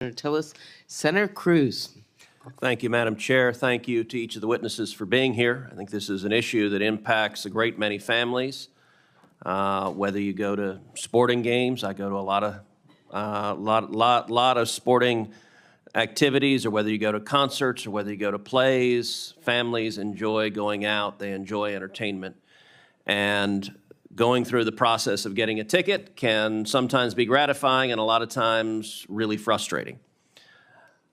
Tillis. Senator Cruz. Thank you, Madam Chair. Thank you to each of the witnesses for being here. I think this is an issue that impacts a great many families. Whether you go to sporting games, I go to a lot of sporting activities, or whether you go to concerts, or whether you go to plays, families enjoy going out. They enjoy entertainment. And going through the process of getting a ticket can sometimes be gratifying and a lot of times really frustrating.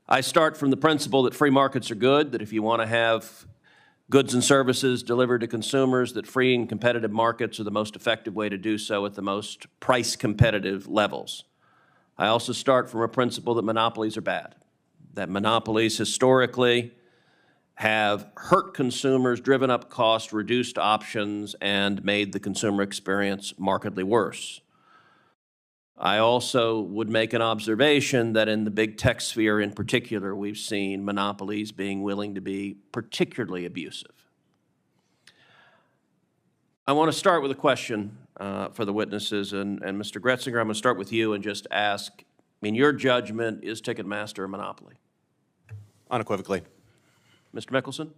I start from the principle that free markets are good, that if you want to have goods and services delivered to consumers, that free and competitive markets are the most effective way to do so at the most price competitive levels. I also start from a principle that monopolies are bad, that monopolies historically have hurt consumers, driven up costs, reduced options, and made the consumer experience markedly worse. I also would make an observation that in the big tech sphere in particular, we've seen monopolies being willing to be particularly abusive. I want to start with a question for the witnesses, and Mr. Gretzinger, I'm going to start with you and just ask, in your judgment, is Ticketmaster a monopoly? Unequivocally. Mr. Mickelson?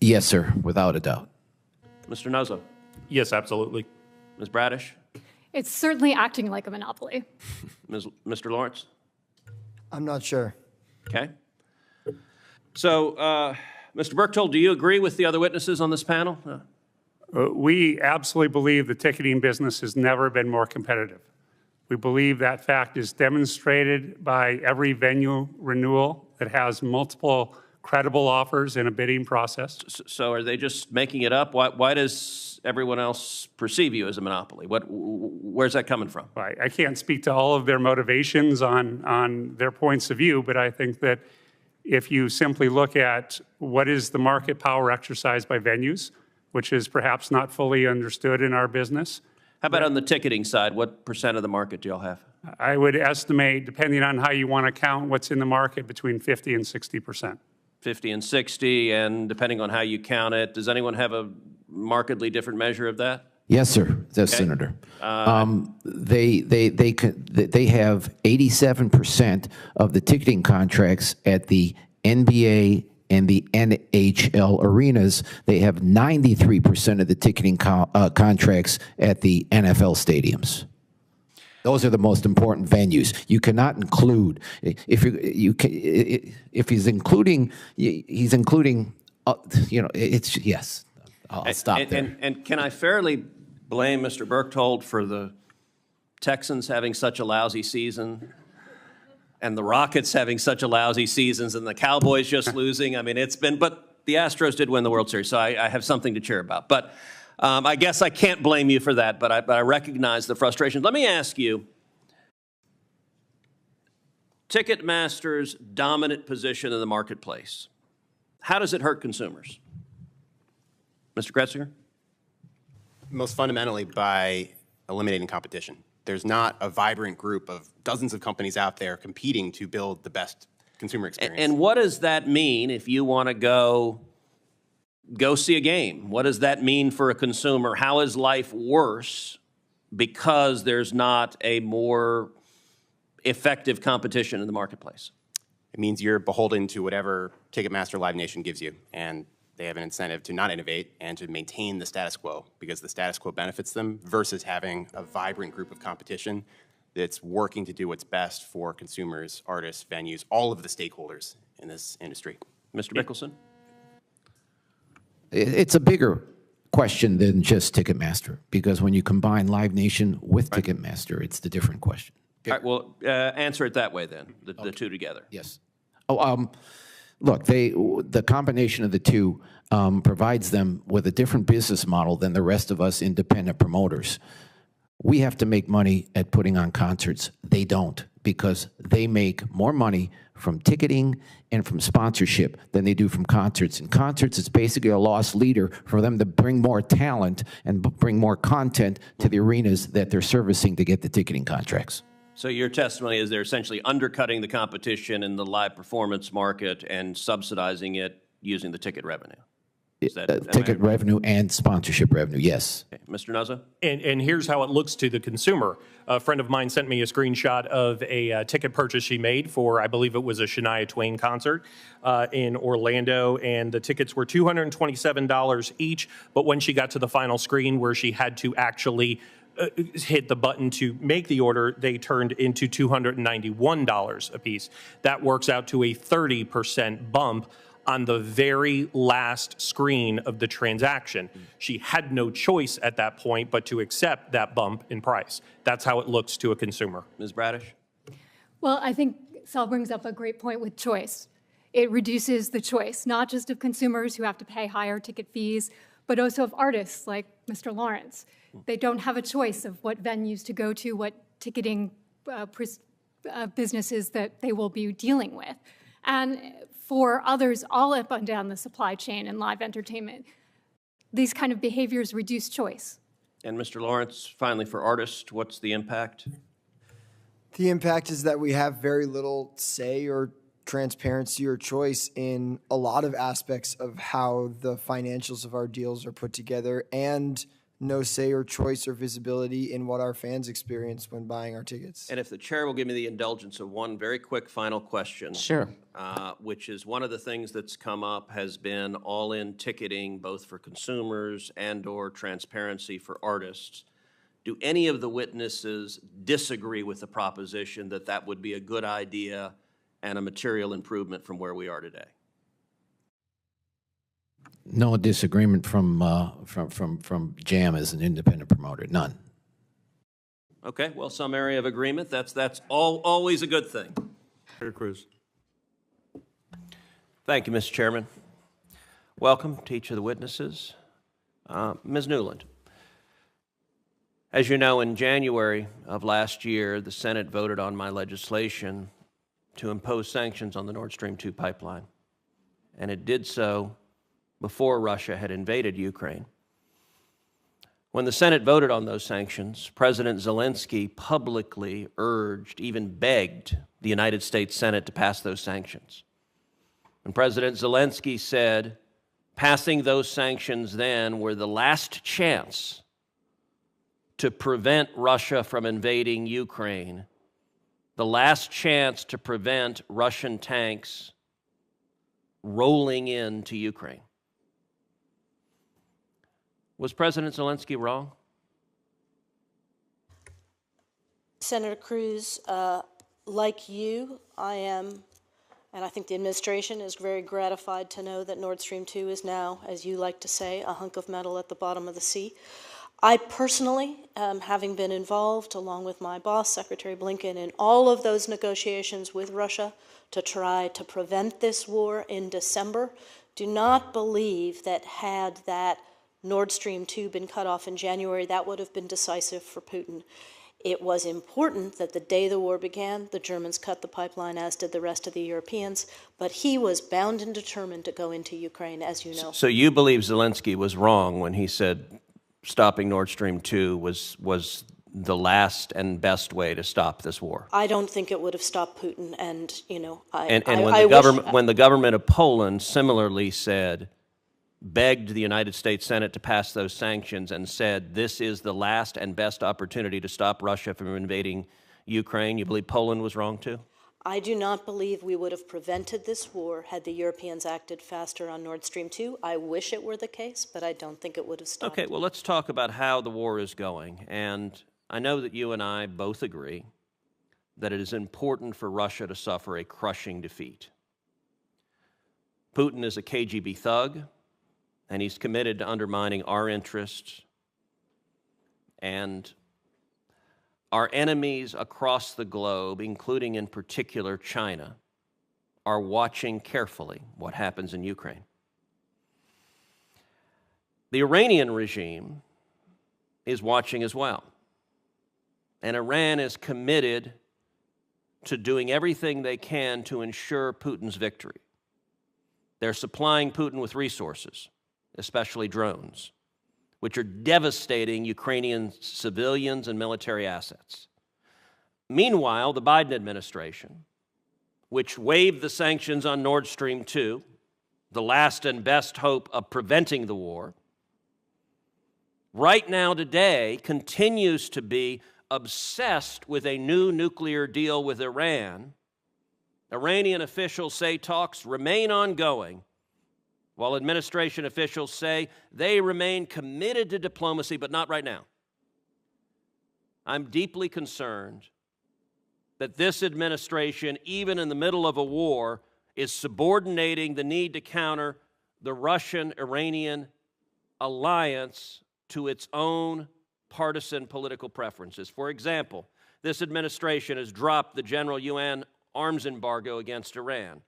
Yes, sir, without a doubt. Mr. Nuzzo? Yes, absolutely. Ms. Bradish? It's certainly acting like a monopoly. Mr. Lawrence? I'm not sure. Okay. So, Mr. Berchtold, do you agree with the other witnesses on this panel? We absolutely believe the ticketing business has never been more competitive. We believe that fact is demonstrated by every venue renewal that has multiple credible offers in a bidding process. So are they just making it up? Why does everyone else perceive you as a monopoly? Where's that coming from? I can't speak to all of their motivations on their points of view, but I think that if you simply look at what is the market power exercised by venues, which is perhaps not fully understood in our business. How about on the ticketing side? What % of the market do y'all have? I would estimate, depending on how you want to count what's in the market, between 50 and 60%. 50 and 60, and depending on how you count it, does anyone have a markedly different measure of that? Yes, sir, Senator. They have 87% of the ticketing contracts at the NBA and the NHL arenas. They have 93% of the ticketing contracts at the NFL stadiums. Those are the most important venues. You cannot include, if he's including, it's, yes, I'll stop there. And can I fairly blame Mr. Berchtold for the Texans having such a lousy season and the Rockets having such a lousy seasons and the Cowboys just losing? I mean, but the Astros did win the World Series, so I have something to cheer about. But I guess I can't blame you for that, but I recognize the frustrations. Let me ask you, Ticketmaster's dominant position in the marketplace, how does it hurt consumers? Mr. Gretzinger? Most fundamentally by eliminating competition. There's not a vibrant group of dozens of companies out there competing to build the best consumer experience. And what does that mean if you want to go see a game? What does that mean for a consumer? How is life worse because there's not a more effective competition in the marketplace? It means you're beholden to whatever Ticketmaster Live Nation gives you, and they have an incentive to not innovate and to maintain the status quo because the status quo benefits them versus having a vibrant group of competition that's working to do what's best for consumers, artists, venues, all of the stakeholders in this industry. Mr. Mickelson? It's a bigger question than just Ticketmaster, because when you combine Live Nation with Ticketmaster, it's the different question. All right, well, answer it that way then, the two together. Yes. Look, the combination of the two provides them with a different business model than the rest of us independent promoters. We have to make money at putting on concerts. They don't, because they make more money from ticketing and from sponsorship than they do from concerts. And concerts is basically a lost leader for them to bring more talent and bring more content to the arenas that they're servicing to get the ticketing contracts. So your testimony is they're essentially undercutting the competition in the live performance market and subsidizing it using the ticket revenue. Is that, am I- Ticket revenue and sponsorship revenue, yes. Okay. Mr. Nuzza? And here's how it looks to the consumer. A friend of mine sent me a screenshot of a ticket purchase she made for, I believe it was a Shania Twain concert in Orlando, and the tickets were $227 each, but when she got to the final screen where she had to actually hit the button to make the order, they turned into $291 a piece. That works out to a 30% bump on the very last screen of the transaction. She had no choice at that point but to accept that bump in price. That's how it looks to a consumer. Ms. Bradish? Well, I think Sal brings up a great point with choice. It reduces the choice, not just of consumers who have to pay higher ticket fees, but also of artists like Mr. Lawrence. They don't have a choice of what venues to go to, what ticketing businesses that they will be dealing with. And for others all up and down the supply chain in live entertainment, these kind of behaviors reduce choice. And Mr. Lawrence, finally for artists, what's the impact? The impact is that we have very little say or transparency or choice in a lot of aspects of how the financials of our deals are put together, and no say or choice or visibility in what our fans experience when buying our tickets. And if the chair will give me the indulgence of one very quick final question. Sure. Which is one of the things that's come up has been all-in ticketing, both for consumers and/or transparency for artists. Do any of the witnesses disagree with the proposition that that would be a good idea and a material improvement from where we are today? No disagreement from JAM as an independent promoter, none. Okay, well, some area of agreement, that's always a good thing. Senator Cruz. Thank you, Mr. Chairman. Welcome to each of the witnesses. Ms. Newland, as you know, in January of last year, the Senate voted on my legislation to impose sanctions on the Nord Stream 2 pipeline, and it did so before Russia had invaded Ukraine. When the Senate voted on those sanctions, President Zelensky publicly urged, even begged, the United States Senate to pass those sanctions. And President Zelensky said, passing those sanctions then were the last chance to prevent Russia from invading Ukraine, the last chance to prevent Russian tanks rolling into Ukraine. Was President Zelensky wrong? Senator Cruz, like you, I am, and I think the administration is very gratified to know that Nord Stream 2 is now, as you like to say, a hunk of metal at the bottom of the sea. I personally, having been involved, along with my boss, Secretary Blinken, in all of those negotiations with Russia to try to prevent this war in December, do not believe that had that Nord Stream 2 been cut off in January, that would have been decisive for Putin. It was important that the day the war began, the Germans cut the pipeline, as did the rest of the Europeans, but he was bound and determined to go into Ukraine, as you know. So you believe Zelensky was wrong when he said stopping Nord Stream 2 was the last and best way to stop this war? I don't think it would have stopped Putin, and, you know, when the government of Poland similarly said, begged the United States Senate to pass those sanctions and said this is the last and best opportunity to stop Russia from invading Ukraine, you believe Poland was wrong too? I do not believe we would have prevented this war had the Europeans acted faster on Nord Stream 2. I wish it were the case, but I don't think it would have stopped. Okay, well, let's talk about how the war is going. And I know that you and I both agree that it is important for Russia to suffer a crushing defeat. Putin is a KGB thug, and he's committed to undermining our interests, and our enemies across the globe, including in particular China, are watching carefully what happens in Ukraine. The Iranian regime is watching as well, and Iran is committed to doing everything they can to ensure Putin's victory. They're supplying Putin with resources, especially drones, which are devastating Ukrainian civilians and military assets. Meanwhile, the Biden administration, which waived the sanctions on Nord Stream 2, the last and best hope of preventing the war, right now today continues to be obsessed with a new nuclear deal with Iran. Iranian officials say talks remain ongoing, while administration officials say they remain committed to diplomacy, but not right now. I'm deeply concerned that this administration, even in the middle of a war, is subordinating the need to counter the Russian-Iranian alliance to its own partisan political preferences. For example, this administration has dropped the general UN arms embargo against Iran.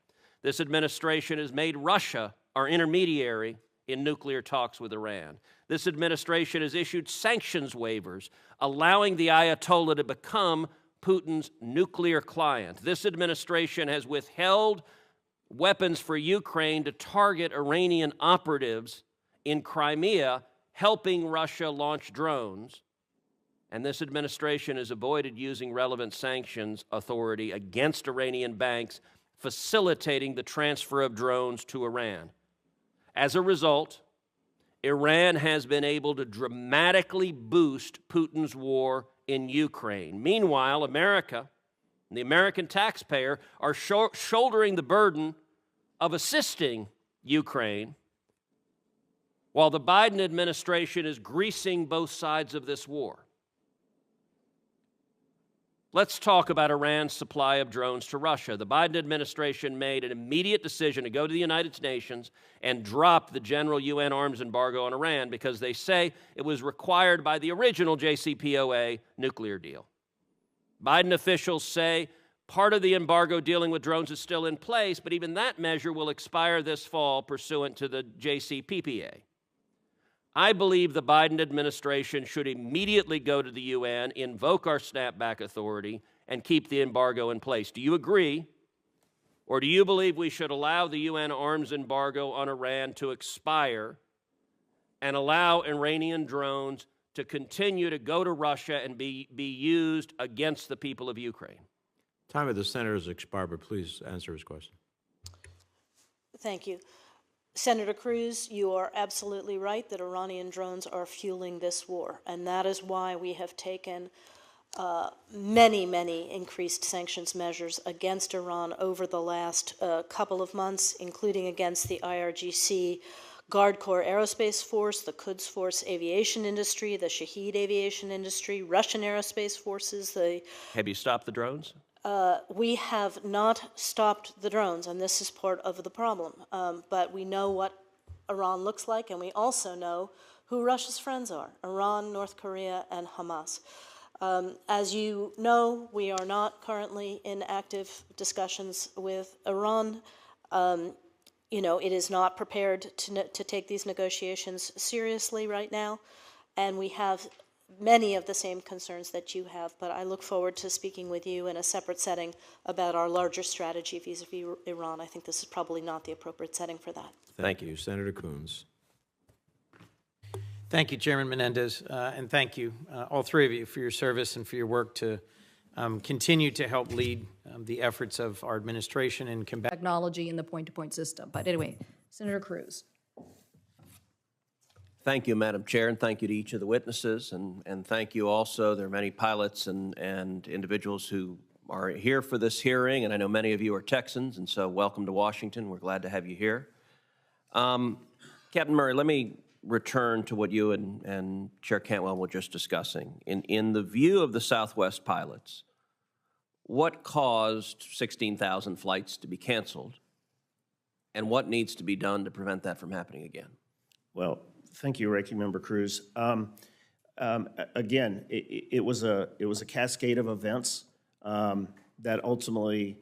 This administration has made Russia our intermediary in nuclear talks with Iran. This administration has issued sanctions waivers, allowing the Ayatollah to become Putin's nuclear client. This administration has withheld weapons for Ukraine to target Iranian operatives in Crimea, helping Russia launch drones. And this administration has avoided using relevant sanctions authority against Iranian banks, facilitating the transfer of drones to Iran. As a result, Iran has been able to dramatically boost Putin's war in Ukraine. Meanwhile, America and the American taxpayer are shouldering the burden of assisting Ukraine, while the Biden administration is greasing both sides of this war. Let's talk about Iran's supply of drones to Russia. The Biden administration made an immediate decision to go to the United Nations and drop the general UN arms embargo on Iran because they say it was required by the original JCPOA nuclear deal. Biden officials say part of the embargo dealing with drones is still in place, but even that measure will expire this fall pursuant to the JCPPA. I believe the Biden administration should immediately go to the UN, invoke our snapback authority, and keep the embargo in place. Do you agree? Or do you believe we should allow the UN arms embargo on Iran to expire and allow Iranian drones to continue to go to Russia and be used against the people of Ukraine? Time of the senator has expired, but please answer his question. Thank you. Senator Cruz, you are absolutely right that Iranian drones are fueling this war, and that is why we have taken many increased sanctions measures against Iran over the last couple of months, including against the IRGC Guard Corps Aerospace Force, the Quds Force aviation industry, the Shahed aviation industry, Russian aerospace forces. Have you stopped the drones? We have not stopped the drones, and this is part of the problem. But we know what Iran looks like, and we also know who Russia's friends are: Iran, North Korea, and Hamas. As you know, we are not currently in active discussions with Iran. You know, it is not prepared to take these negotiations seriously right now, and we have many of the same concerns that you have, but I look forward to speaking with you in a separate setting about our larger strategy vis-a-vis Iran. I think this is probably not the appropriate setting for that. Thank you. Senator Coons. Thank you, Chairman Menendez, and thank you, all three of you, for your service and for your work to continue to help lead the efforts of our administration in combating technology in the point-to-point system. But anyway, Senator Cruz. Thank you, Madam Chair, and thank you to each of the witnesses, and thank you also. There are many pilots and individuals who are here for this hearing, and I know many of you are Texans, and so welcome to Washington. We're glad to have you here. Captain Murray, let me return to what you and Chair Cantwell were just discussing. In the view of the Southwest pilots, what caused 16,000 flights to be canceled, and what needs to be done to prevent that from happening again? Well, thank you, Ranking Member Cruz. Again, it was a cascade of events that ultimately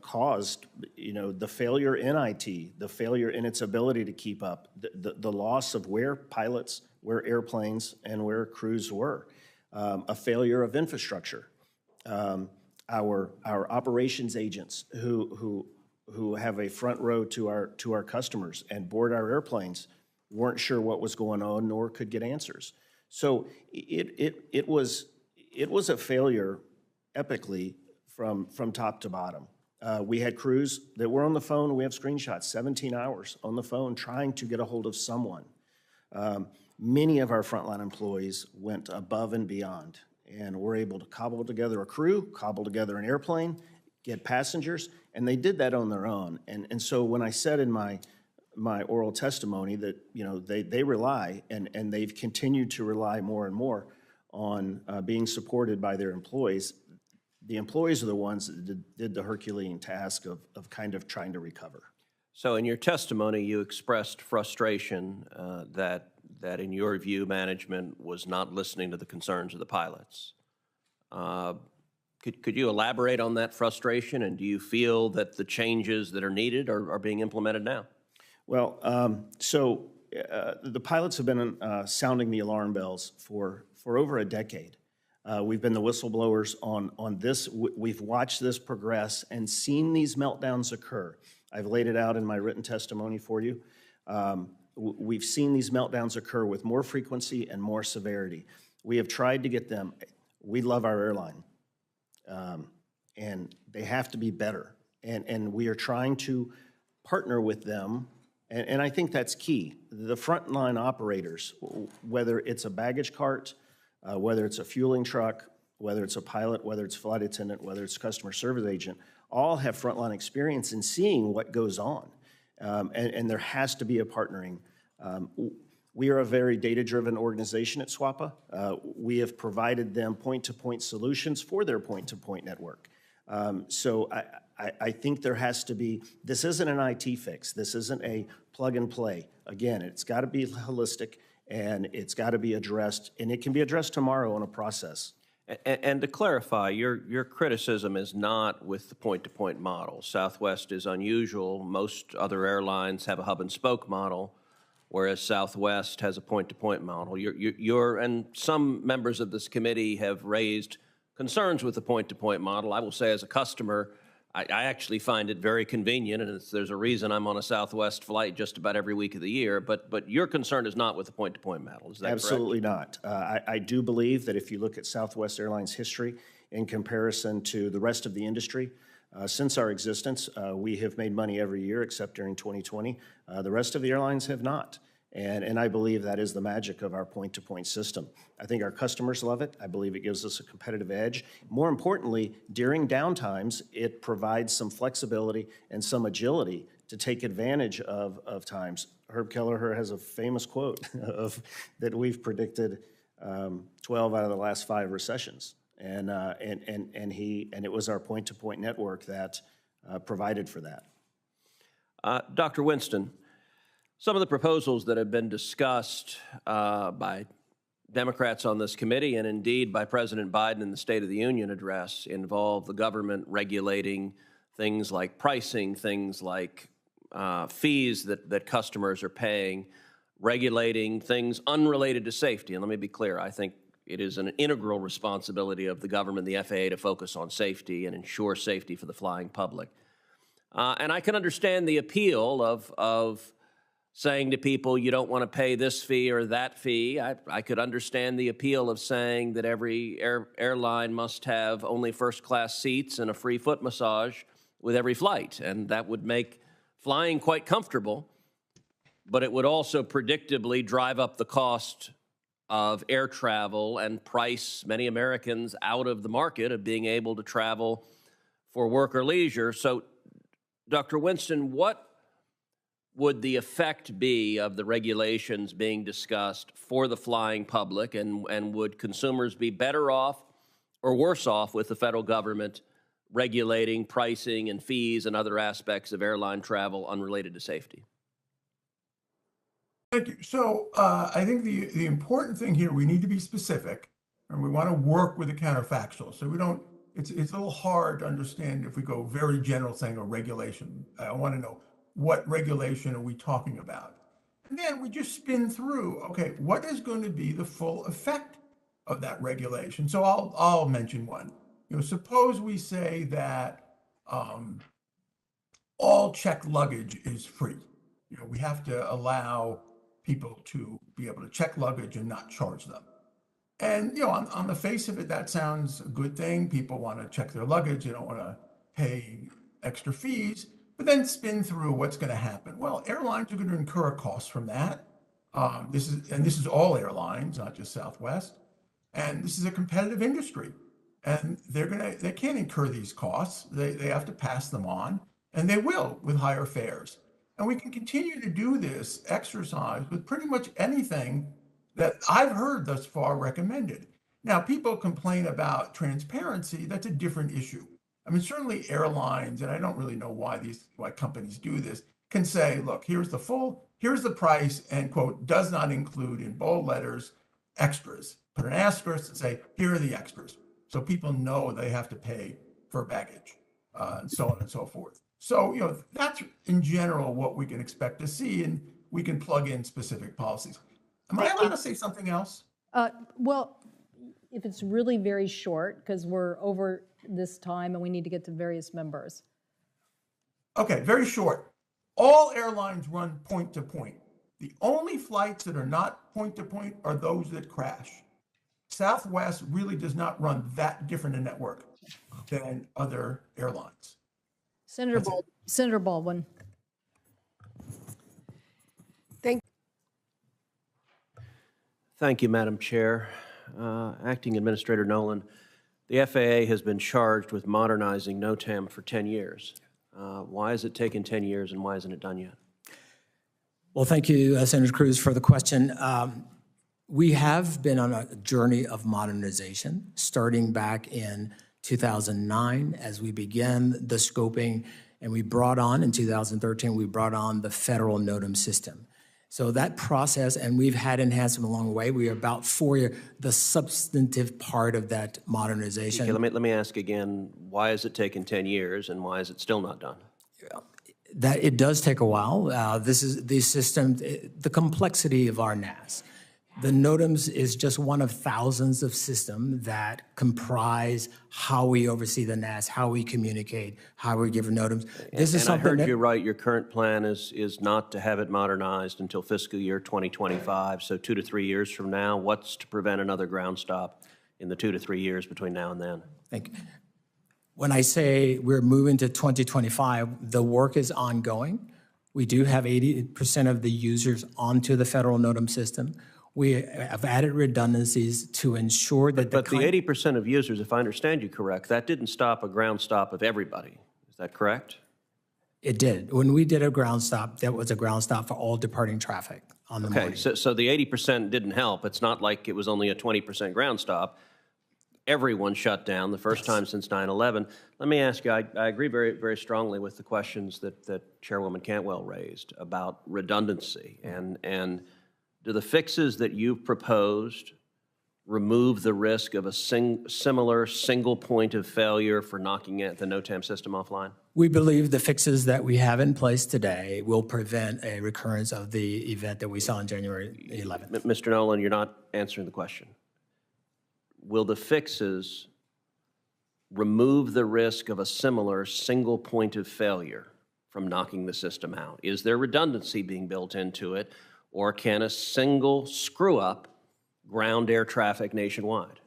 caused, the failure in IT, the failure in its ability to keep up, the loss of where pilots, where airplanes, and where crews were, a failure of infrastructure. Our operations agents who have a front row to our customers and board our airplanes weren't sure what was going on, nor could get answers. So it was a failure epically from top to bottom. We had crews that were on the phone. We have screenshots, 17 hours on the phone trying to get a hold of someone. Many of our frontline employees went above and beyond and were able to cobble together a crew, cobble together an airplane, get passengers, and they did that on their own. And so when I said in my oral testimony that, you know, they rely, and they've continued to rely more and more on being supported by their employees, the employees are the ones that did the Herculean task of kind of trying to recover. So in your testimony, you expressed frustration that in your view, management was not listening to the concerns of the pilots. Could you elaborate on that frustration, and do you feel that the changes that are needed are being implemented now? Well, the pilots have been sounding the alarm bells for over a decade. We've been the whistleblowers on this. We've watched this progress and seen these meltdowns occur. I've laid it out in my written testimony for you. We've seen these meltdowns occur with more frequency and more severity. We have tried to get them. We love our airline, and they have to be better. And we are trying to partner with them, and I think that's key. The frontline operators, whether it's a baggage cart, whether it's a fueling truck, whether it's a pilot, whether it's a flight attendant, whether it's a customer service agent, all have frontline experience in seeing what goes on. And there has to be a partnering. We are a very data-driven organization at SWAPA. We have provided them point-to-point solutions for their point-to-point network. So I think there has to be, this isn't an IT fix. This isn't a plug and play. Again, it's got to be holistic, and it's got to be addressed, and it can be addressed tomorrow in a process. And to clarify, your criticism is not with the point-to-point model. Southwest is unusual. Most other airlines have a hub-and-spoke model, whereas Southwest has a point-to-point model. And some members of this committee have raised concerns with the point-to-point model. I will say, as a customer, I actually find it very convenient, and there's a reason I'm on a Southwest flight just about every week of the year. But your concern is not with the point-to-point model, is that Absolutely correct? not. I do believe that if you look at Southwest Airlines' history in comparison to the rest of the industry, since our existence, we have made money every year except during 2020. The rest of the airlines have not. And I believe that is the magic of our point-to-point system. I think our customers love it. I believe it gives us a competitive edge. More importantly, during downtimes, it provides some flexibility and some agility to take advantage of times. Herb Kelleher has a famous quote that we've predicted 12 out of the last 5 recessions. And it was our point-to-point network that provided for that. Dr. Winston, some of the proposals that have been discussed by Democrats on this committee, and indeed by President Biden in the State of the Union address, involve the government regulating things like pricing, things like fees that customers are paying, regulating things unrelated to safety. And let me be clear, I think it is an integral responsibility of the government, the FAA, to focus on safety and ensure safety for the flying public. And I can understand the appeal of saying to people, you don't want to pay this fee or that fee. I could understand the appeal of saying that every airline must have only first-class seats and a free foot massage with every flight, and that would make flying quite comfortable, but it would also predictably drive up the cost of air travel and price many Americans out of the market of being able to travel for work or leisure. So, Dr. Winston, what would the effect be of the regulations being discussed for the flying public, and would consumers be better off or worse off with the federal government regulating pricing and fees and other aspects of airline travel unrelated to safety? Thank you. So I think the important thing here, we need to be specific, and we want to work with the counterfactual. So we don't, it's a little hard to understand if we go very general saying a regulation. I want to know, what regulation are we talking about? And then we just spin through, okay, what is going to be the full effect of that regulation? So I'll mention one. You know, suppose we say that all checked luggage is free. You know, we have to allow people to be able to check luggage and not charge them. And, you know, on the face of it, that sounds a good thing. People want to check their luggage. They don't want to pay extra fees, but then spin through what's going to happen. Well, airlines are going to incur a cost from that. This is all airlines, not just Southwest. And this is a competitive industry, and they can't incur these costs. They have to pass them on, and they will with higher fares. And we can continue to do this exercise with pretty much anything that I've heard thus far recommended. Now, people complain about transparency. That's a different issue. I mean, certainly airlines, and I don't really know why companies do this, can say, look, here's the price, and quote, does not include in bold letters extras. Put an asterisk and say, here are the extras. So people know they have to pay for baggage, and so on and so forth. So, that's in general what we can expect to see, and we can plug in specific policies. Am I allowed to say something else? Well, if it's really very short, because we're over this time and we need to get to various members. Okay, very short. All airlines run point to point. The only flights that are not point to point are those that crash. Southwest really does not run that different a network than other airlines. Senator Baldwin. Thank you, Madam Chair. Acting Administrator Nolan, the FAA has been charged with modernizing NOTAM for 10 years. Why has it taken 10 years, and why isn't it done yet? Well, thank you, Senator Cruz, for the question. We have been on a journey of modernization, starting back in 2009 as we began the scoping, and we brought on, in 2013, we brought on the federal NOTAM system. So that process, and we've had enhancement along the way. We are about 4 years, the substantive part of that modernization. Okay, let me ask again, why has it taken 10 years, and why is it still not done? That it does take a while. This is the system, the complexity of our NAS. The NOTAMs is just one of thousands of systems that comprise how we oversee the NAS, how we communicate, how we give NOTAMs. This is something I heard you right, your current plan is not to have it modernized until fiscal year 2025, so 2 to 3 years from now. What's to prevent another ground stop in the 2 to 3 years between now and then? Thank you. When I say we're moving to 2025, the work is ongoing. We do have 80% of the users onto the federal NOTAM system. We have added redundancies to ensure that But the 80% of users, if I understand you correct, that didn't stop a ground stop of everybody. Is that correct? It did. When we did a ground stop, that was a ground stop for all departing traffic on the morning. Okay, so the 80% didn't help. It's not like it was only a 20% ground stop. Everyone shut down the first time since 9/11. Let me ask you, I agree very, very strongly with the questions that Chairwoman Cantwell raised about redundancy. And do the fixes that you've proposed remove the risk of a similar single point of failure for knocking the NOTAM system offline? We believe the fixes that we have in place today will prevent a recurrence of the event that we saw on January 11th. Mr. Nolan, you're not answering the question. Will the fixes remove the risk of a similar single point of failure from knocking the system out? Is there redundancy being built into it, or can a single screw-up ground air traffic nationwide?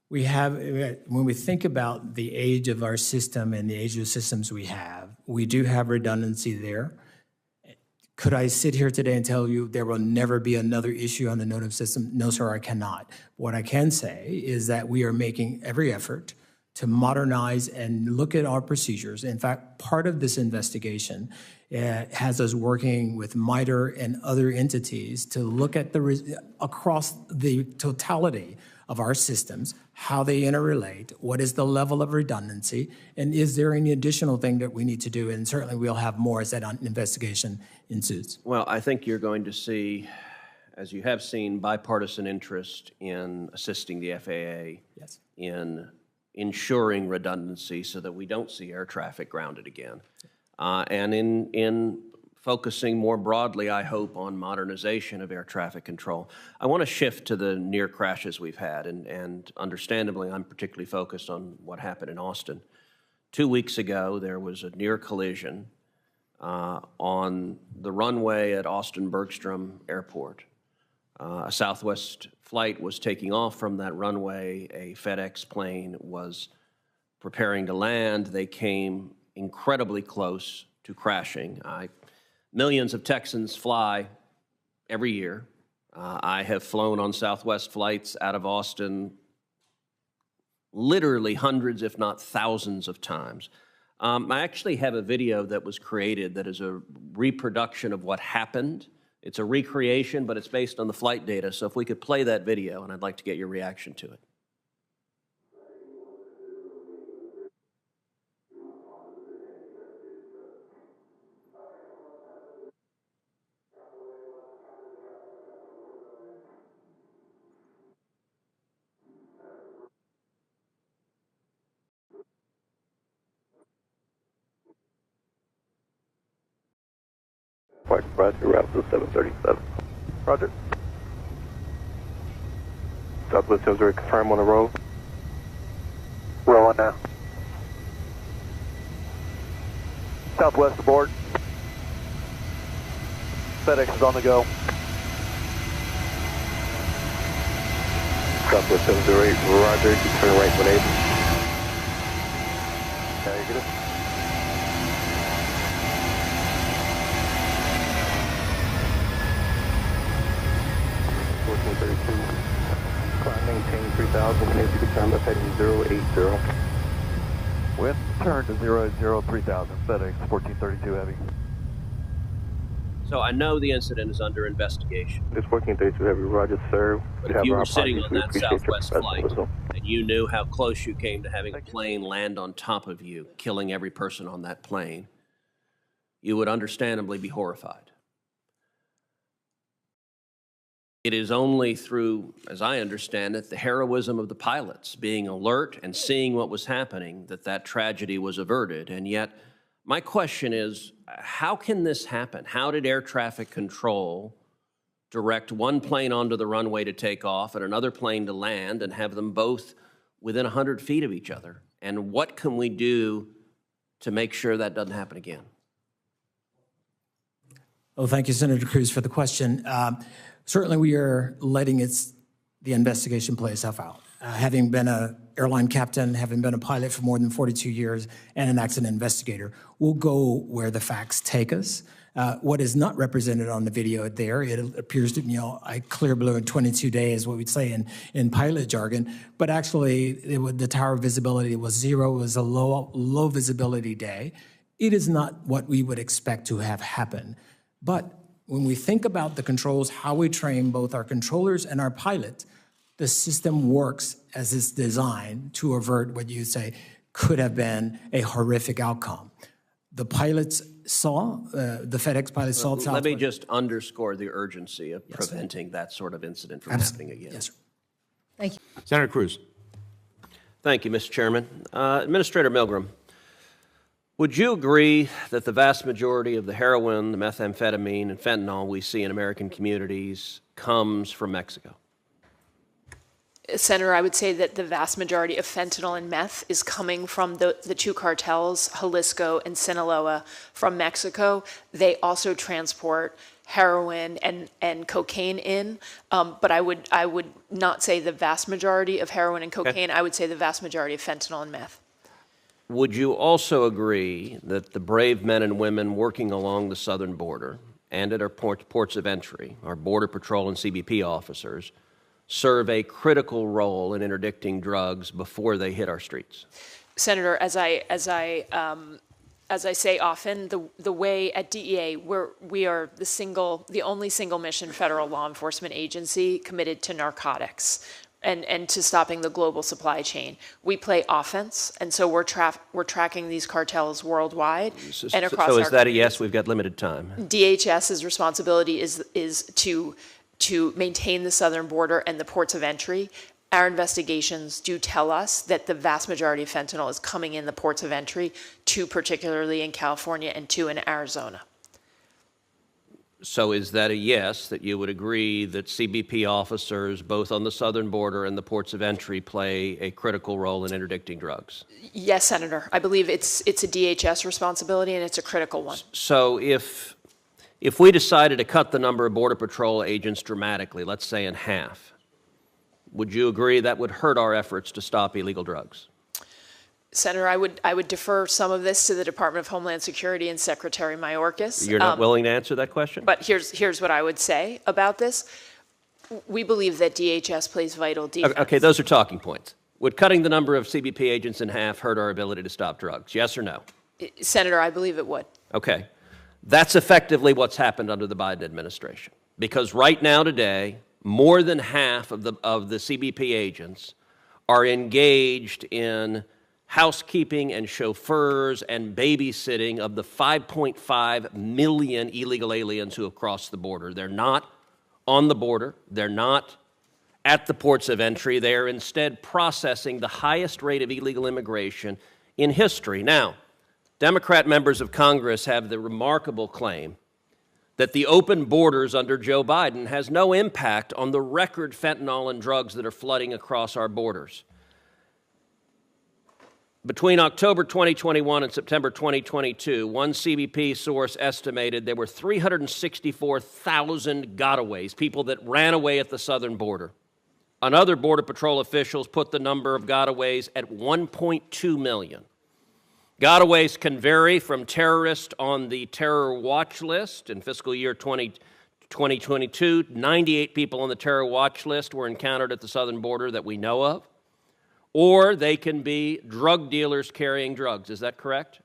We have, when we think about the age of our system and the age of systems we do have redundancy there. Could I sit here today and tell you there will never be another issue on the NOTAM system? No, sir, I cannot. What I can say is that we are making every effort to modernize and look at our procedures. In fact, part of this investigation has us working with MITRE and other entities to look at across the totality of our systems, how they interrelate, what is the level of redundancy, and is there any additional thing that we need to do? And certainly we'll have more as that investigation ensues. Well, I think you're going to see, as you have seen, bipartisan interest in assisting the FAA in ensuring redundancy so that we don't see air traffic grounded again. And in focusing more broadly, I hope, on modernization of air traffic control. I want to shift to the near crashes we've had, and understandably, I'm particularly focused on what happened in Austin. 2 weeks ago, there was a near collision on the runway at Austin Bergstrom Airport. A Southwest flight was taking off from that runway. A FedEx plane was preparing to land, they came incredibly close to crashing. Millions of Texans fly every year. I have flown on Southwest flights out of Austin literally hundreds, if not thousands of times. I actually have a video that was created that is a reproduction of what happened. It's a recreation, but it's based on the flight data. So if we could play that video, and I'd like to get your reaction to it. Roger, route to 737. Roger. Southwest Hills, confirm on the road. Roll on now. Southwest aboard. FedEx is on the go. Southwest 708, Roger, you turn right when able. Yeah, you get it. Climb maintain 3000, and if you could turn up heading 080. Wind turn to 0803000, FedEx 1432 Heavy. So I know the incident is under investigation. It's 1432 Heavy, Roger, sir. But if you were sitting on that Southwest flight and you knew how close you came to having a plane land on top of you, killing every person on that plane, you would understandably be horrified. It is only through, as I understand it, the heroism of the pilots being alert and seeing what was happening that that tragedy was averted. And yet, my question is, how can this happen? How did air traffic control direct one plane onto the runway to take off and another plane to land and have them both within 100 feet of each other? And what can we do to make sure that doesn't happen again? Well, thank you, Senator Cruz, for the question. Certainly, we are letting the investigation play itself out. Having been an airline captain, having been a pilot for more than 42 years, and an accident investigator, we'll go where the facts take us. What is not represented on the video there, it appears to, I clear below in 22 days, what we'd say in pilot jargon, but actually the tower visibility was 0, it was a low visibility day. It is not what we would expect to have happen. But when we think about the controls, how we train both our controllers and our pilots, the system works as it's designed to avert what you say could have been a horrific outcome. The pilots saw, the FedEx pilots saw. Let me just underscore the urgency of preventing that sort of incident from happening again. Yes, sir. Thank you. Senator Cruz. Thank you, Mr. Chairman. Administrator Milgram, would you agree that the vast majority of the heroin, the methamphetamine, and fentanyl we see in American communities comes from Mexico? Senator, I would say that the vast majority of fentanyl and meth is coming from the two cartels, Jalisco and Sinaloa, from Mexico. They also transport heroin and cocaine in, but I would not say the vast majority of heroin and cocaine. I would say the vast majority of fentanyl and meth. Would you also agree that the brave men and women working along the southern border and at our ports of entry, our Border Patrol and CBP officers, serve a critical role in interdicting drugs before they hit our streets? Senator, as I say often, the way at DEA, we are the only single mission federal law enforcement agency committed to narcotics and to stopping the global supply chain. We play offense, and so we're tracking these cartels worldwide and across our So is that a yes? We've got limited time. DHS's responsibility is to maintain the southern border and the ports of entry. Our investigations do tell us that the vast majority of fentanyl is coming in the ports of entry, 2 particularly in California and 2 in Arizona. So is that a yes, that you would agree that CBP officers, both on the southern border and the ports of entry, play a critical role in interdicting drugs? Yes, Senator. I believe it's a DHS responsibility, and it's a critical one. So if we decided to cut the number of Border Patrol agents dramatically, let's say in half, would you agree that would hurt our efforts to stop illegal drugs? Senator, I would defer some of this to the Department of Homeland Security and Secretary Mayorkas. You're not willing to answer that question? But here's what I would say about this. We believe that DHS plays vital defense. Okay, those are talking points. Would cutting the number of CBP agents in half hurt our ability to stop drugs? Yes or no? Senator, I believe it would. Okay. That's effectively what's happened under the Biden administration. Because right now today, more than half of the CBP agents are engaged in housekeeping and chauffeurs and babysitting of the 5.5 million illegal aliens who have crossed the border. They're not on the border. They're not at the ports of entry. They are instead processing the highest rate of illegal immigration in history. Now, Democrat members of Congress have the remarkable claim that the open borders under Joe Biden has no impact on the record fentanyl and drugs that are flooding across our borders. Between October 2021 and September 2022, one CBP source estimated there were 364,000 gotaways, people that ran away at the southern border. Another Border Patrol officials put the number of gotaways at 1.2 million. Gotaways can vary from terrorists on the terror watch list. In fiscal year 2022, 98 people on the terror watch list were encountered at the southern border that we know of. Or they can be drug dealers carrying drugs. Is that correct?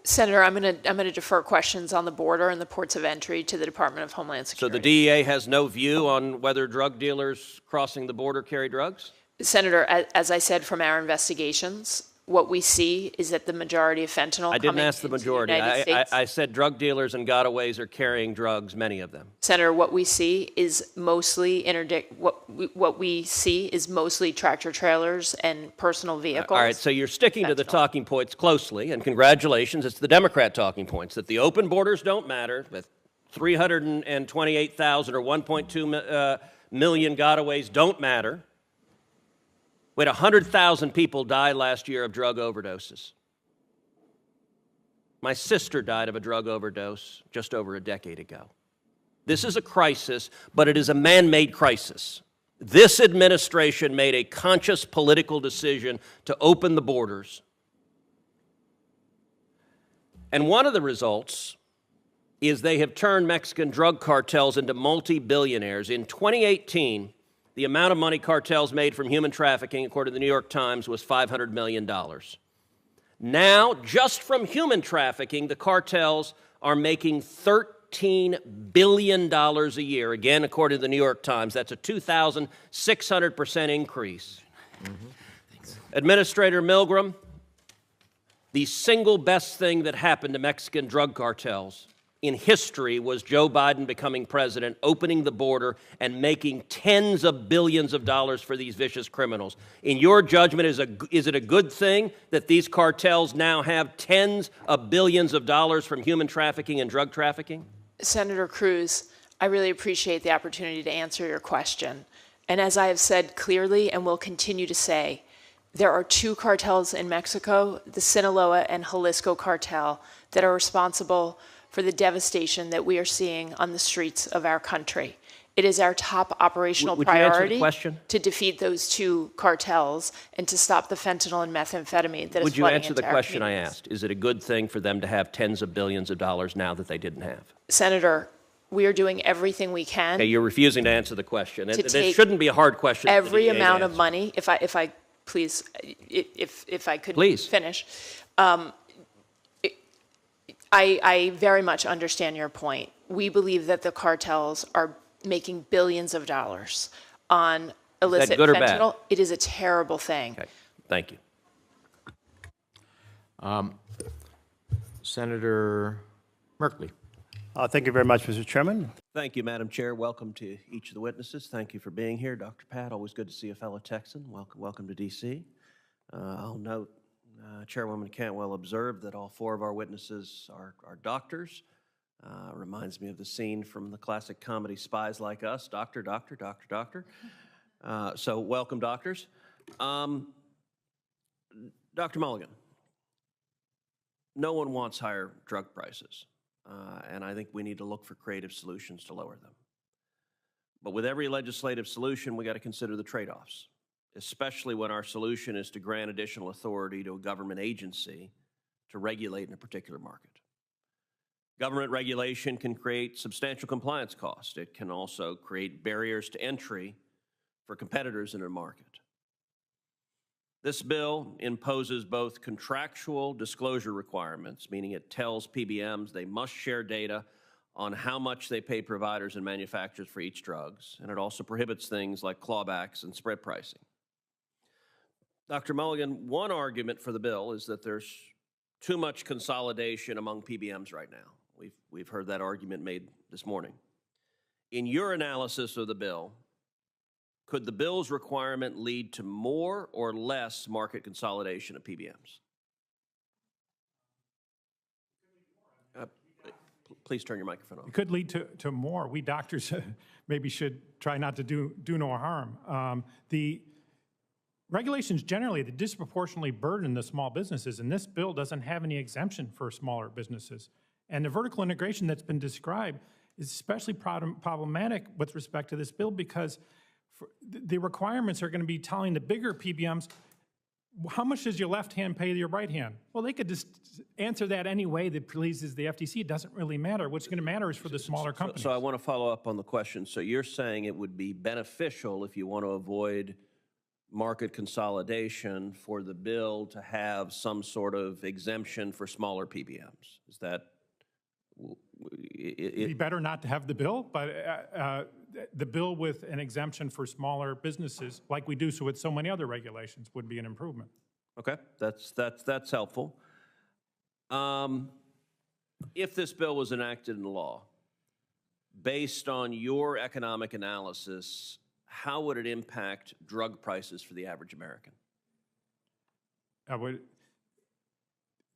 Senator, I'm going to defer questions on the border and the ports of entry to the Department of Homeland Security. So the DEA has no view on whether drug dealers crossing the border carry drugs? Senator, as I said from our investigations, what we see is that the majority of fentanyl I didn't ask the majority. I said drug dealers and gotaways are carrying drugs, many of them. Senator, what we see is mostly what we see is mostly tractor trailers and personal vehicles. All right, so you're sticking to the talking points closely, and congratulations, it's the Democrat talking points, that the open borders don't matter, that 328,000 or 1.2 million gotaways don't matter. We had 100,000 people die last year of drug overdoses. My sister died of a drug overdose just over a decade ago. This is a crisis, but it is a man-made crisis. This administration made a conscious political decision to open the borders. And one of the results is they have turned Mexican drug cartels into multi-billionaires. In 2018, the amount of money cartels made from human trafficking, according to the New York Times, was $500 million. Now, just from human trafficking, the cartels are making $13 billion a year. Again, according to the New York Times, that's a 2,600% increase. Administrator Milgram, the single best thing that happened to Mexican drug cartels in history was Joe Biden becoming president, opening the border, and making tens of billions of dollars for these vicious criminals. In your judgment, is it a good thing that these cartels now have tens of billions of dollars from human trafficking and drug trafficking? Senator Cruz, I really appreciate the opportunity to answer your question. And as I have said clearly and will continue to say, there are two cartels in Mexico, the Sinaloa and Jalisco cartel, that are responsible for the devastation that we are seeing on the streets of our country. It is our top operational priority to defeat those two cartels and to stop the fentanyl and methamphetamine that is flooding into our communities. Would you answer the question I asked? Is it a good thing for them to have tens of billions of dollars now that they didn't have? Senator, we are doing everything we can. Okay, you're refusing to answer the question. And it shouldn't be a hard question. Every amount of money, if I please, if I could finish. I very much understand your point. We believe that the cartels are making billions of dollars on illicit good or fentanyl. bad? It is a terrible thing. Okay, thank you. Senator Merkley. Thank you very much, Mr. Chairman. Thank you, Madam Chair. Welcome to each of the witnesses. Thank you for being here. Dr. Pat, always good to see a fellow Texan. Welcome to D.C. I'll note, Chairwoman Cantwell observed that all four of our witnesses are doctors. Reminds me of the scene from the classic comedy Spies Like Us, doctor, doctor, doctor, doctor. So welcome, doctors. Dr. Mulligan, no one wants higher drug prices, and I think we need to look for creative solutions to lower them. But with every legislative solution, we got to consider the trade-offs. especially when our solution is to grant additional authority to a government agency to regulate in a particular market. Government regulation can create substantial compliance costs. It can also create barriers to entry for competitors in a market. This bill imposes both contractual disclosure requirements, meaning it tells PBMs they must share data on how much they pay providers and manufacturers for each drugs, and it also prohibits things like clawbacks and spread pricing. Dr. Mulligan, one argument for the bill is that there's too much consolidation among PBMs right now. We've heard that argument made this morning. In your analysis of the bill, could the bill's requirement lead to more or less market consolidation of PBMs? Please turn your microphone on. It could lead to more. We doctors maybe should try not to do no harm. The regulations generally, they disproportionately burden the small businesses, and this bill doesn't have any exemption for smaller businesses. And the vertical integration that's been described is especially problematic with respect to this bill because the requirements are going to be telling the bigger PBMs, how much does your left hand pay your right hand? Well, they could just answer that any way that pleases the FTC. It doesn't really matter. What's going to matter is for the smaller companies. So I want to follow up on the question. So you're saying it would be beneficial if you want to avoid market consolidation for the bill to have some sort of exemption for smaller PBMs. Is that? It'd be better not to have the bill, but the bill with an exemption for smaller businesses, like we do so with so many other regulations, would be an improvement. Okay, that's helpful. If this bill was enacted into law, based on your economic analysis, how would it impact drug prices for the average American?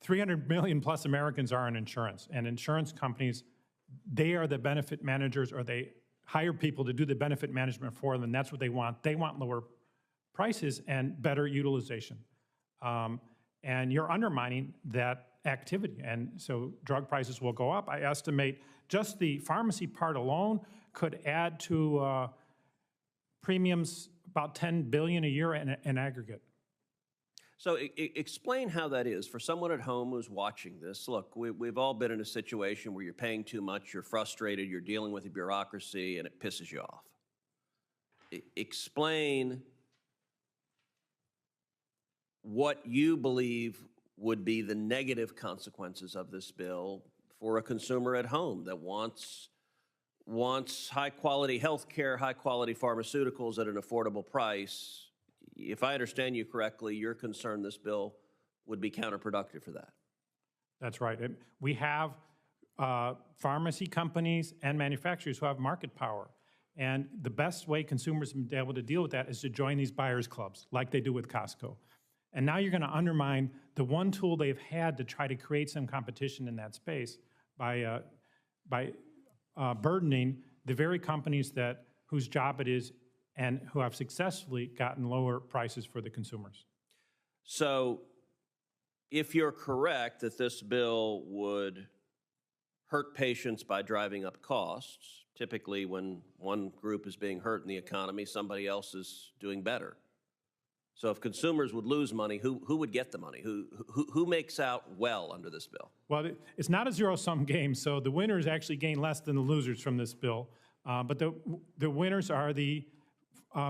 300 million plus Americans are in insurance, and insurance companies, they are the benefit managers, or they hire people to do the benefit management for them, and that's what they want. They want lower prices and better utilization. And you're undermining that activity, and so drug prices will go up. I estimate just the pharmacy part alone could add to premiums about $10 billion a year in aggregate. So explain how that is for someone at home who's watching this. Look, we've all been in a situation where you're paying too much, you're frustrated, you're dealing with the bureaucracy, and it pisses you off. Explain what you believe would be the negative consequences of this bill for a consumer at home that wants high-quality health care, high-quality pharmaceuticals at an affordable price. If I understand you correctly, you're concerned this bill would be counterproductive for that. That's right. We have pharmacy companies and manufacturers who have market power. And the best way consumers will be able to deal with that is to join these buyers clubs, like they do with Costco. And now you're going to undermine the one tool they've had to try to create some competition in that space by burdening the very companies whose job it is and who have successfully gotten lower prices for the consumers. So if you're correct that this bill would hurt patients by driving up costs, typically when one group is being hurt in the economy, somebody else is doing better. So if consumers would lose money, who would get the money? Who makes out well under this bill? Well, it's not a zero-sum game, so the winners actually gain less than the losers from this bill. But the winners are the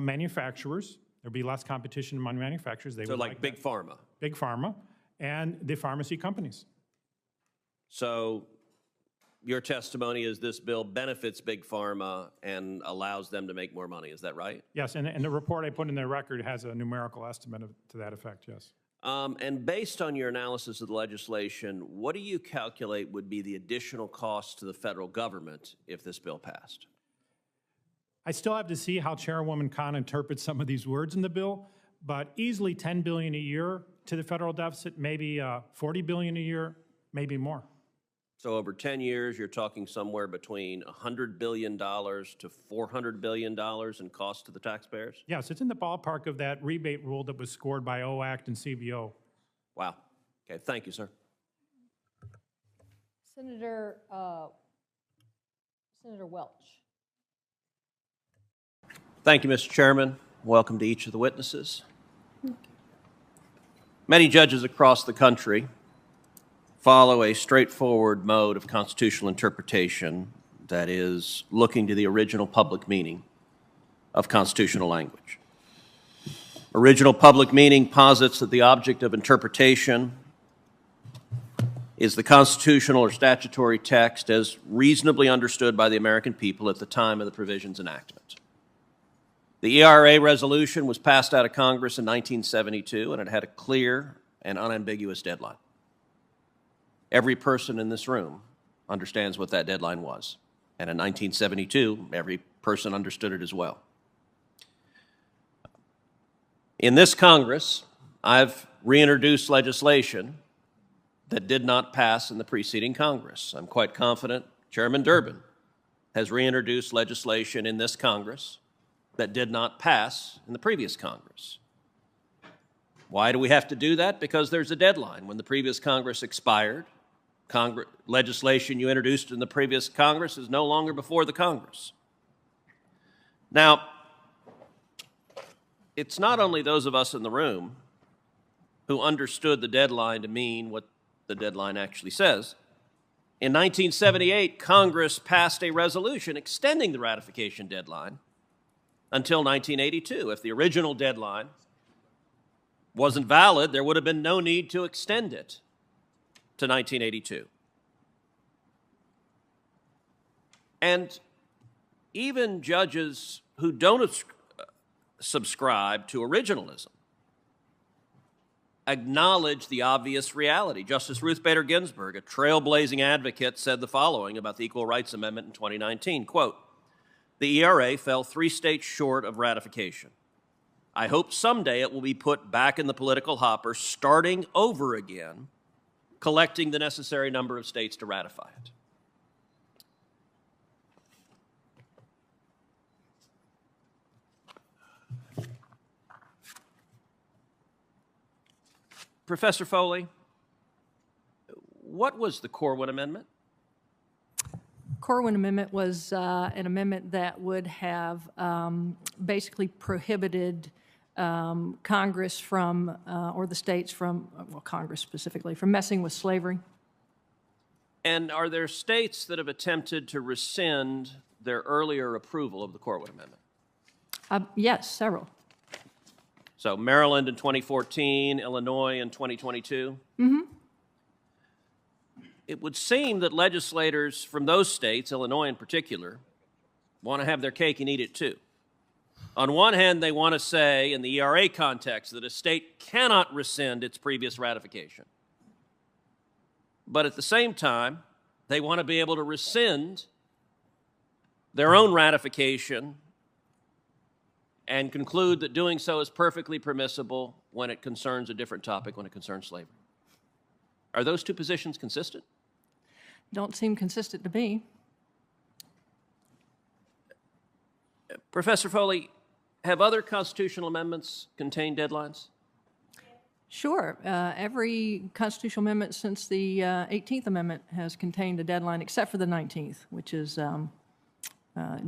manufacturers. There'll be less competition among manufacturers. So like Big Pharma? Big Pharma, and the pharmacy companies. So your testimony is this bill benefits Big Pharma and allows them to make more money. Is that right? Yes, and the report I put in the record has a numerical estimate to that effect, yes. And based on your analysis of the legislation, what do you calculate would be the additional cost to the federal government if this bill passed? I still have to see how Chairwoman Khan interprets some of these words in the bill, but easily $10 billion a year to the federal deficit, maybe $40 billion a year, maybe more. So over 10 years, you're talking somewhere between $100 billion to $400 billion in cost to the taxpayers? Yes, it's in the ballpark of that rebate rule that was scored by OACT and CBO. Wow. Okay, thank you, sir. Senator Welch. Thank you, Mr. Chairman. Welcome to each of the witnesses. Many judges across the country follow a straightforward mode of constitutional interpretation that is looking to the original public meaning of constitutional language. Original public meaning posits that the object of interpretation is the constitutional or statutory text as reasonably understood by the American people at the time of the provision's enactment. The ERA resolution was passed out of Congress in 1972, and it had a clear and unambiguous deadline. Every person in this room understands what that deadline was. And in 1972, every person understood it as well. In this Congress, I've reintroduced legislation that did not pass in the preceding Congress. I'm quite confident Chairman Durbin has reintroduced legislation in this Congress that did not pass in the previous Congress. Why do we have to do that? Because there's a deadline. When the previous Congress expired, legislation you introduced in the previous Congress is no longer before the Congress. Now, it's not only those of us in the room who understood the deadline to mean what the deadline actually says. In 1978, Congress passed a resolution extending the ratification deadline until 1982. If the original deadline wasn't valid, there would have been no need to extend it to 1982. And even judges who don't subscribe to originalism acknowledge the obvious reality. Justice Ruth Bader Ginsburg, a trailblazing advocate, said the following about the Equal Rights Amendment in 2019, quote, "The ERA fell 3 states short of ratification. I hope someday it will be put back in the political hopper, starting over again, collecting the necessary number of states to ratify it." Professor Foley, what was the Corwin Amendment? Corwin Amendment was an amendment that would have basically prohibited Congress from, or the states from, well, Congress specifically, from messing with slavery. And are there states that have attempted to rescind their earlier approval of the Corwin Amendment? Yes, several. So Maryland in 2014, Illinois in 2022? Mm-hmm. It would seem that legislators from those states, Illinois in particular, want to have their cake and eat it too. On one hand, they want to say, in the ERA context, that a state cannot rescind its previous ratification. But at the same time, they want to be able to rescind their own ratification and conclude that doing so is perfectly permissible when it concerns a different topic, when it concerns slavery. Are those two positions consistent? Don't seem consistent to me. Professor Foley, have other constitutional amendments contained deadlines? Sure. Every constitutional amendment since the 18th Amendment has contained a deadline, except for the 19th, which is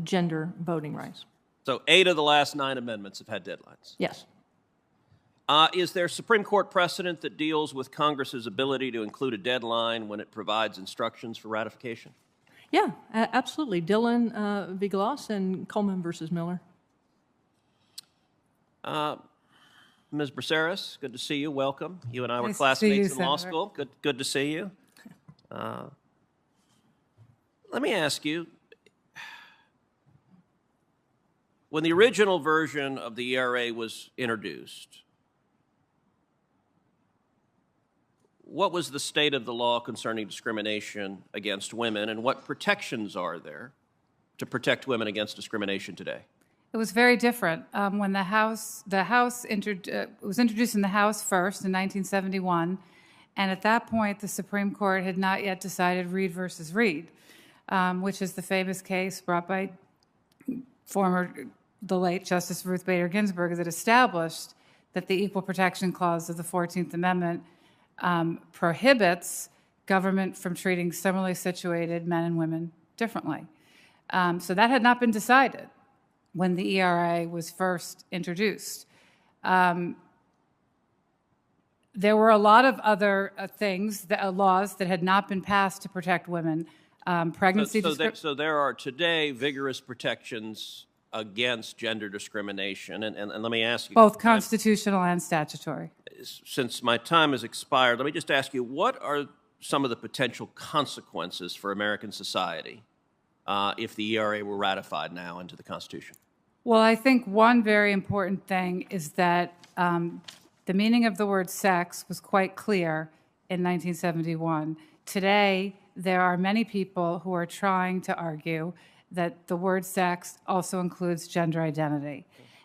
gender voting rights. So 8 of the last 9 amendments have had deadlines? Yes. Is there Supreme Court precedent that deals with Congress's ability to include a deadline when it provides instructions for ratification? Yeah, absolutely. Dillon v. Gloss and Coleman versus Miller. Ms. Braceras, good to see you. Welcome. You and I were Nice to see classmates you, in law Senator. school. Good to see you. Let me ask you, when the original version of the ERA was introduced, what was the state of the law concerning discrimination against women, and what protections are there to protect women against discrimination today? It was very different. When it was introduced in the House first in 1971, and at that point the Supreme Court had not yet decided Reed versus Reed, which is the famous case brought by the late Justice Ruth Bader Ginsburg that established that the Equal Protection Clause of the 14th Amendment prohibits government from treating similarly situated men and women differently. So that had not been decided. when the ERA was first introduced. There were a lot of other things, laws that had not been passed to protect women. Pregnancy So there are today vigorous protections against gender discrimination. And let me ask you, both constitutional and statutory. since my time has expired, let me just ask you, what are some of the potential consequences for American society if the ERA were ratified now into the Constitution? Well, I think one very important thing is that the meaning of the word sex was quite clear in 1971. Today, there are many people who are trying to argue that the word sex also includes gender identity.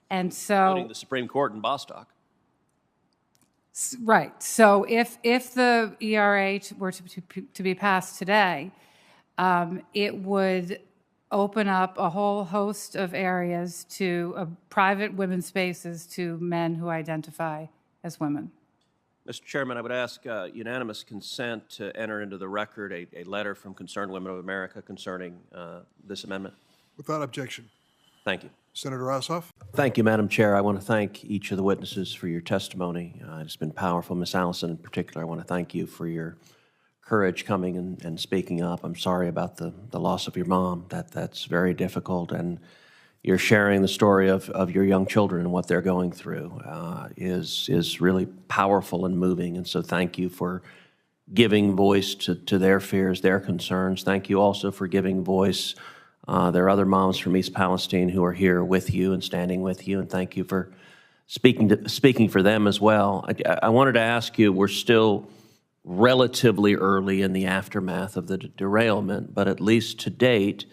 And so, Including the Supreme Court in Bostock. right. So if the ERA were to be passed today, it would open up a whole host of areas to private women's spaces to men who identify as women. Mr. Chairman, I would ask unanimous consent to enter into the record a letter from Concerned Women of America concerning this amendment. Without objection. Thank you. Senator Ossoff. Thank you, Madam Chair. I want to thank each of the witnesses for your testimony. It's been powerful. Ms. Allison, in particular, I want to thank you for your courage coming and speaking up. I'm sorry about the loss of your mom. That's very difficult, and you're sharing the story of your young children and what they're going through is really powerful and moving. And so thank you for giving voice to their fears, their concerns. Thank you also for giving voice. There are other moms from East Palestine who are here with you and standing with you, and thank you for speaking for them as well. I wanted to ask you, we're still relatively early in the aftermath of the derailment, but at least to date,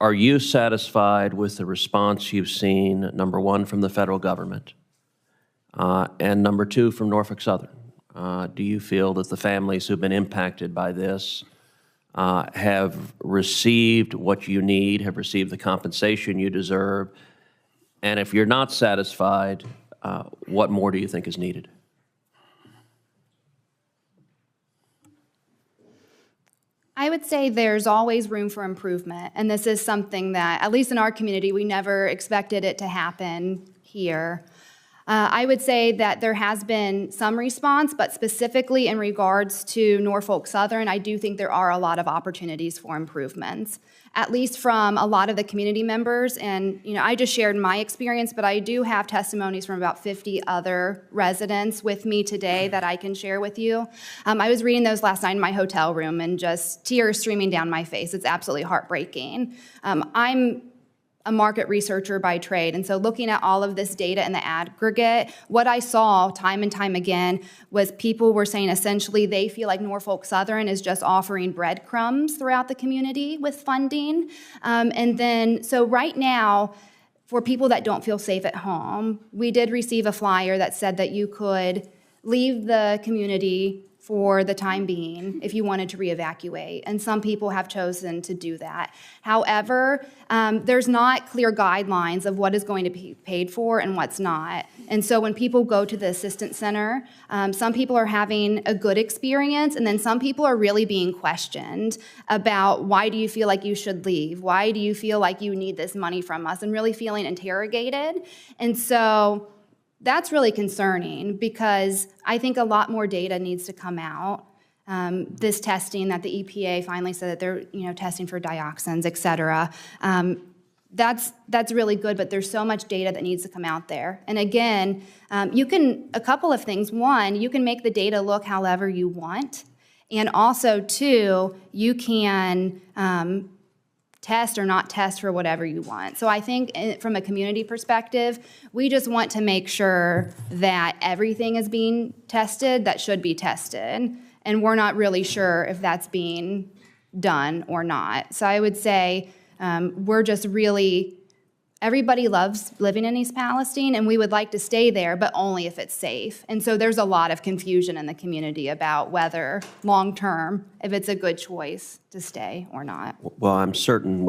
are you satisfied with the response you've seen, number one, from the federal government, and number two, from Norfolk Southern? Do you feel that the families who've been impacted by this have received what you need, have received the compensation you deserve? And if you're not satisfied, what more do you think is needed? I would say there's always room for improvement, and this is something that, at least in our community, we never expected it to happen here. I would say that there has been some response, but specifically in regards to Norfolk Southern, I do think there are a lot of opportunities for improvements, at least from a lot of the community members. And I just shared my experience, but I do have testimonies from about 50 other residents with me today that I can share with you. I was reading those last night in my hotel room and just tears streaming down my face. It's absolutely heartbreaking. I'm a market researcher by trade, and so looking at all of this data in the aggregate, what I saw time and time again was people were saying essentially they feel like Norfolk Southern is just offering breadcrumbs throughout the community with funding. And then, so right now, for people that don't feel safe at home, we did receive a flyer that said that you could leave the community for the time being if you wanted to reevacuate, and some people have chosen to do that. However, there's not clear guidelines of what is going to be paid for and what's not. And so when people go to the assistance center, some people are having a good experience, and then some people are really being questioned about, why do you feel like you should leave? Why do you feel like you need this money from us? And really feeling interrogated. And so that's really concerning, because I think a lot more data needs to come out. This testing that the EPA finally said that they're testing for dioxins, et cetera. That's really good, but there's so much data that needs to come out there. And again, a couple of things. One, you can make the data look however you want. And also, two, you can test or not test for whatever you want. So I think from a community perspective, we just want to make sure that everything is being tested that should be tested. And we're not really sure if that's being done or not. So I would say we're just really, everybody loves living in East Palestine, and we would like to stay there, but only if it's safe. And so there's a lot of confusion in the community about whether long-term, if it's a good choice to stay or not. Well, I'm certain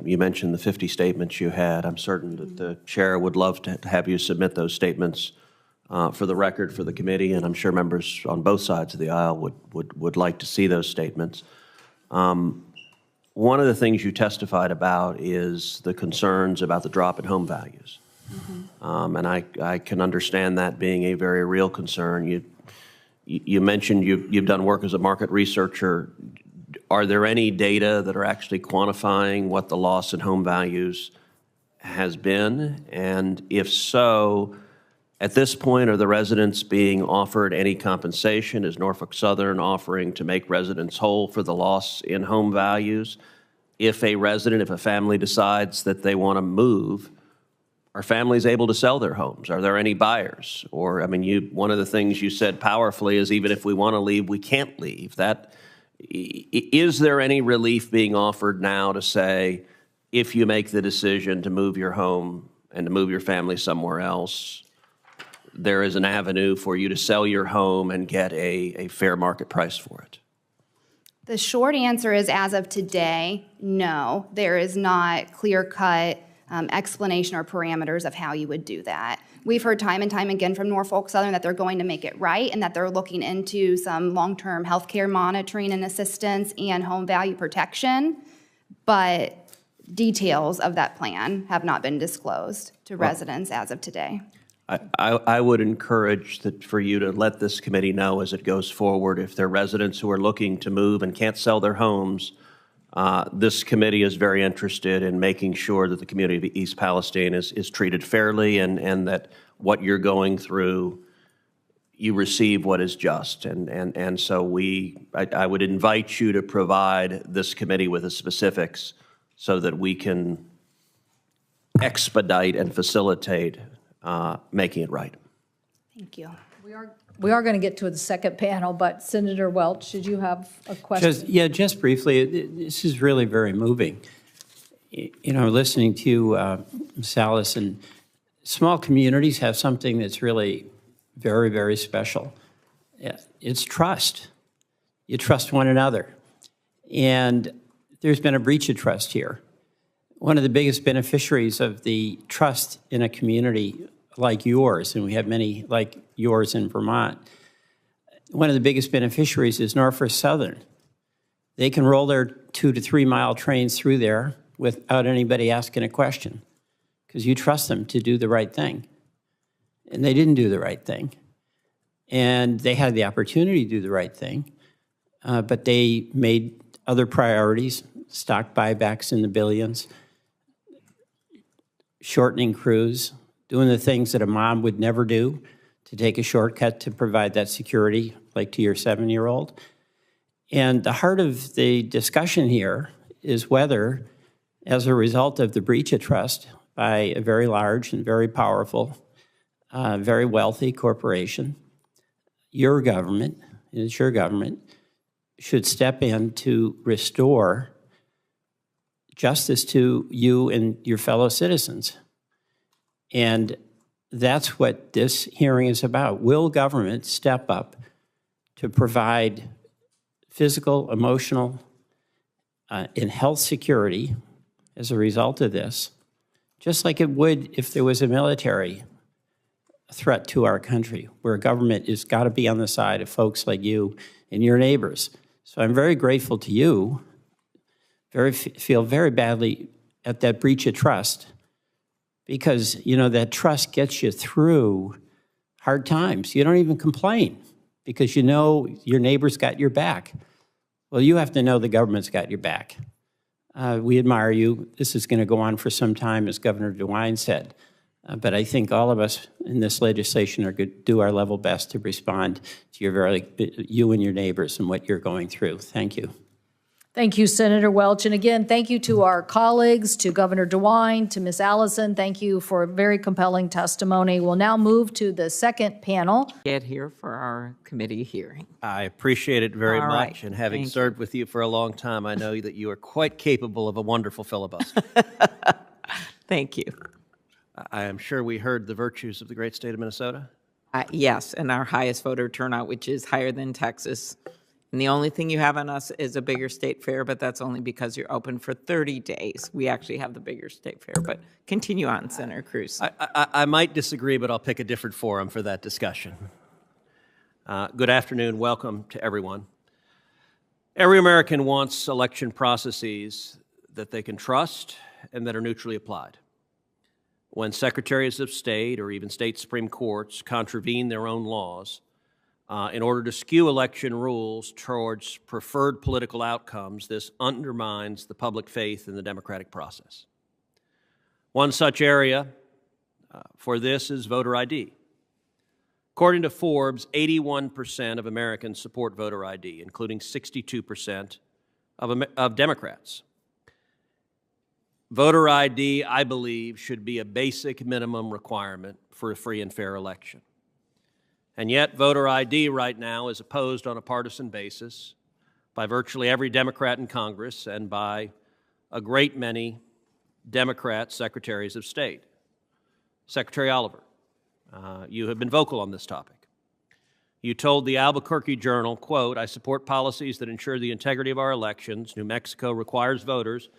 you mentioned the 50 statements you had, I'm certain that the chair would love to have you submit those statements for the record for the committee, and I'm sure members on both sides of the aisle would like to see those statements. one of the things you testified about is the concerns about the drop in home values. And I can understand that being a very real concern. You mentioned you've done work as a market researcher. Are there any data that are actually quantifying what the loss in home values has been? And if so, at this point, are the residents being offered any compensation? Is Norfolk Southern offering to make residents whole for the loss in home values? If a family decides that they want to move, are families able to sell their homes? Are there any buyers? Or, I mean, one of the things you said powerfully is even if we want to leave, we can't leave. Is there any relief being offered now to say, if you make the decision to move your home and to move your family somewhere else, there is an avenue for you to sell your home and get a fair market price for it? The short answer is, as of today, no. There is not clear-cut explanation or parameters of how you would do that. We've heard time and time again from Norfolk Southern that they're going to make it right and that they're looking into some long-term health care monitoring and assistance and home value protection, but details of that plan have not been disclosed to residents as of today. I would encourage for you to let this committee know as it goes forward if there are residents who are looking to move and can't sell their homes. This committee is very interested in making sure that the community of East Palestine is treated fairly and that what you're going through, you receive what is just. And so I would invite you to provide this committee with the specifics so that we can expedite and facilitate making it right. Thank you. We are going to get to the second panel, but Senator Welch, did you have a question? Just briefly, this is really very moving. You know, listening to Ms. Allison, small communities have something that's really very, very special. It's trust. You trust one another. And there's been a breach of trust here. One of the biggest beneficiaries of the trust in a community like yours, and we have many like yours in Vermont, one of the biggest beneficiaries is Norfolk Southern. They can roll their 2 to 3 mile trains through there without anybody asking a question because you trust them to do the right thing. And they didn't do the right thing. And they had the opportunity to do the right thing, but they made other priorities, stock buybacks in the billions, shortening crews, doing the things that a mom would never do to take a shortcut to provide that security, like to your 7-year-old. And the heart of the discussion here is whether, as a result of the breach of trust by a very large and very powerful, very wealthy corporation, your government, it's your government, should step in to restore justice to you and your fellow citizens. And that's what this hearing is about. Will government step up to provide physical, emotional, and health security as a result of this, just like it would if there was a military threat to our country, where government has got to be on the side of folks like you and your neighbors. So I'm very grateful to you, feel very badly at that breach of trust, because, you know, that trust gets you through hard times. You don't even complain because you know your neighbor's got your back. Well, you have to know the government's got your back. We admire you. This is going to go on for some time, as Governor DeWine said. But I think all of us in this legislation are going to do our level best to respond to you and your neighbors and what you're going through. Thank you. Thank you, Senator Welch. And again, thank you to our colleagues, to Governor DeWine, to Ms. Allison. Thank you for a very compelling testimony. We'll now move to the second panel. Get here for our committee hearing. I appreciate it very All much. right. And having Thank served with you for a long time, I know that you are quite capable of a wonderful filibuster. Thank you. I am sure we heard the virtues of the great state of Minnesota. Yes, and our highest voter turnout, which is higher than Texas. And the only thing you have on us is a bigger state fair, but that's only because you're open for 30 days. We actually have the bigger state fair, but continue on, Senator Cruz. I might disagree, but I'll pick a different forum for that discussion. Good afternoon. Welcome to everyone. Every American wants election processes that they can trust and that are neutrally applied. When secretaries of state or even state Supreme Courts contravene their own laws in order to skew election rules towards preferred political outcomes, this undermines the public faith in the democratic process. One such area for this is voter ID. According to Forbes, 81% of Americans support voter ID, including 62% of Democrats. Voter ID, I believe, should be a basic minimum requirement for a free and fair election. And yet, voter ID right now is opposed on a partisan basis by virtually every Democrat in Congress and by a great many Democrat secretaries of state. Secretary Oliver, you have been vocal on this topic. You told the Albuquerque Journal, quote, "I support policies that ensure the integrity of our elections. New Mexico requires voters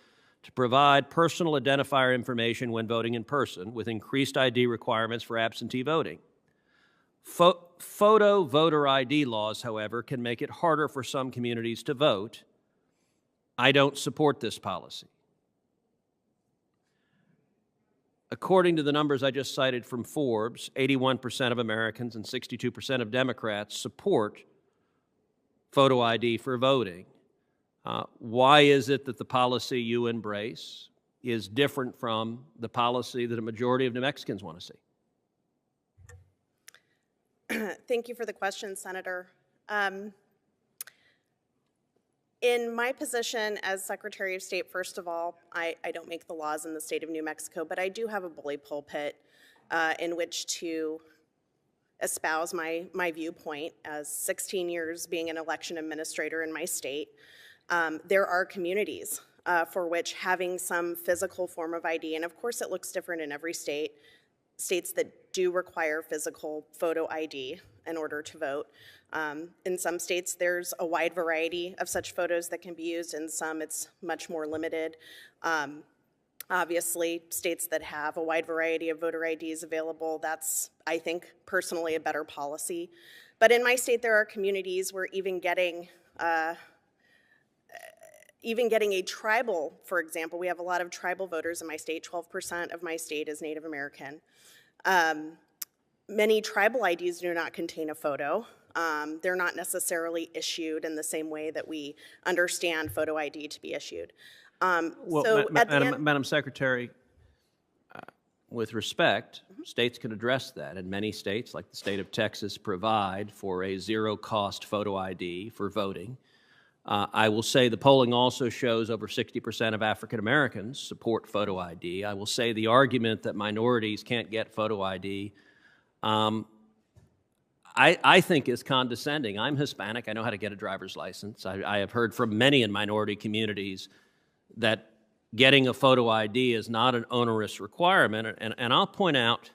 to provide personal identifier information when voting in person, with increased ID requirements for absentee voting. Photo voter ID laws, however, can make it harder for some communities to vote. I don't support this policy." According to the numbers I just cited from Forbes, 81% of Americans and 62% of Democrats support photo ID for voting. Why is it that the policy you embrace is different from the policy that a majority of New Mexicans want to see? Thank you for the question, Senator. In my position as Secretary of State, first of all, I don't make the laws in the state of New Mexico, but I do have a bully pulpit in which to espouse my viewpoint. As 16 years being an election administrator in my state, there are communities for which having some physical form of ID, and of course it looks different in every state, states that do require physical photo ID in order to vote. In some states, there's a wide variety of such photos that can be used. In some, it's much more limited. Obviously, states that have a wide variety of voter IDs available, that's, I think, personally a better policy. But in my state, there are communities where even getting a tribal, for example, we have a lot of tribal voters in my state. 12% of my state is Native American. Many tribal IDs do not contain a photo. They're not necessarily issued in the same way that we understand photo ID to be issued. Madam Secretary, with respect, states can address that, and many states, like the state of Texas, provide for a zero-cost photo ID for voting. I will say the polling also shows over 60% of African Americans support photo ID. I will say the argument that minorities can't get photo ID I think is condescending. I'm Hispanic. I know how to get a driver's license. I have heard from many in minority communities that getting a photo ID is not an onerous requirement. And I'll point out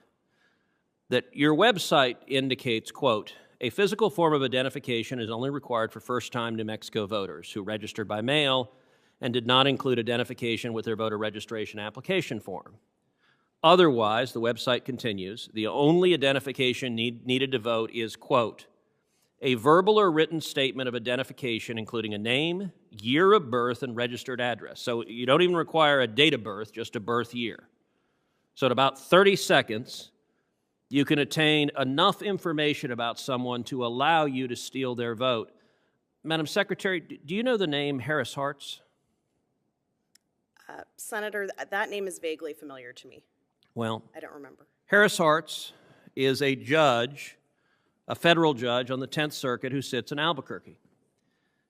that your website indicates, quote, "A physical form of identification is only required for first-time New Mexico voters who registered by mail and did not include identification with their voter registration application form. Otherwise," the website continues, "the only identification needed to vote is, quote, a verbal or written statement of identification including a name, year of birth, and registered address." So you don't even require a date of birth, just a birth year. So in about 30 seconds, you can attain enough information about someone to allow you to steal their vote. Madam Secretary, do you know the name Harris Hartz? Senator, that name is vaguely familiar to me. Well, I don't remember. Harris Hartz is a judge, a federal judge on the 10th Circuit who sits in Albuquerque.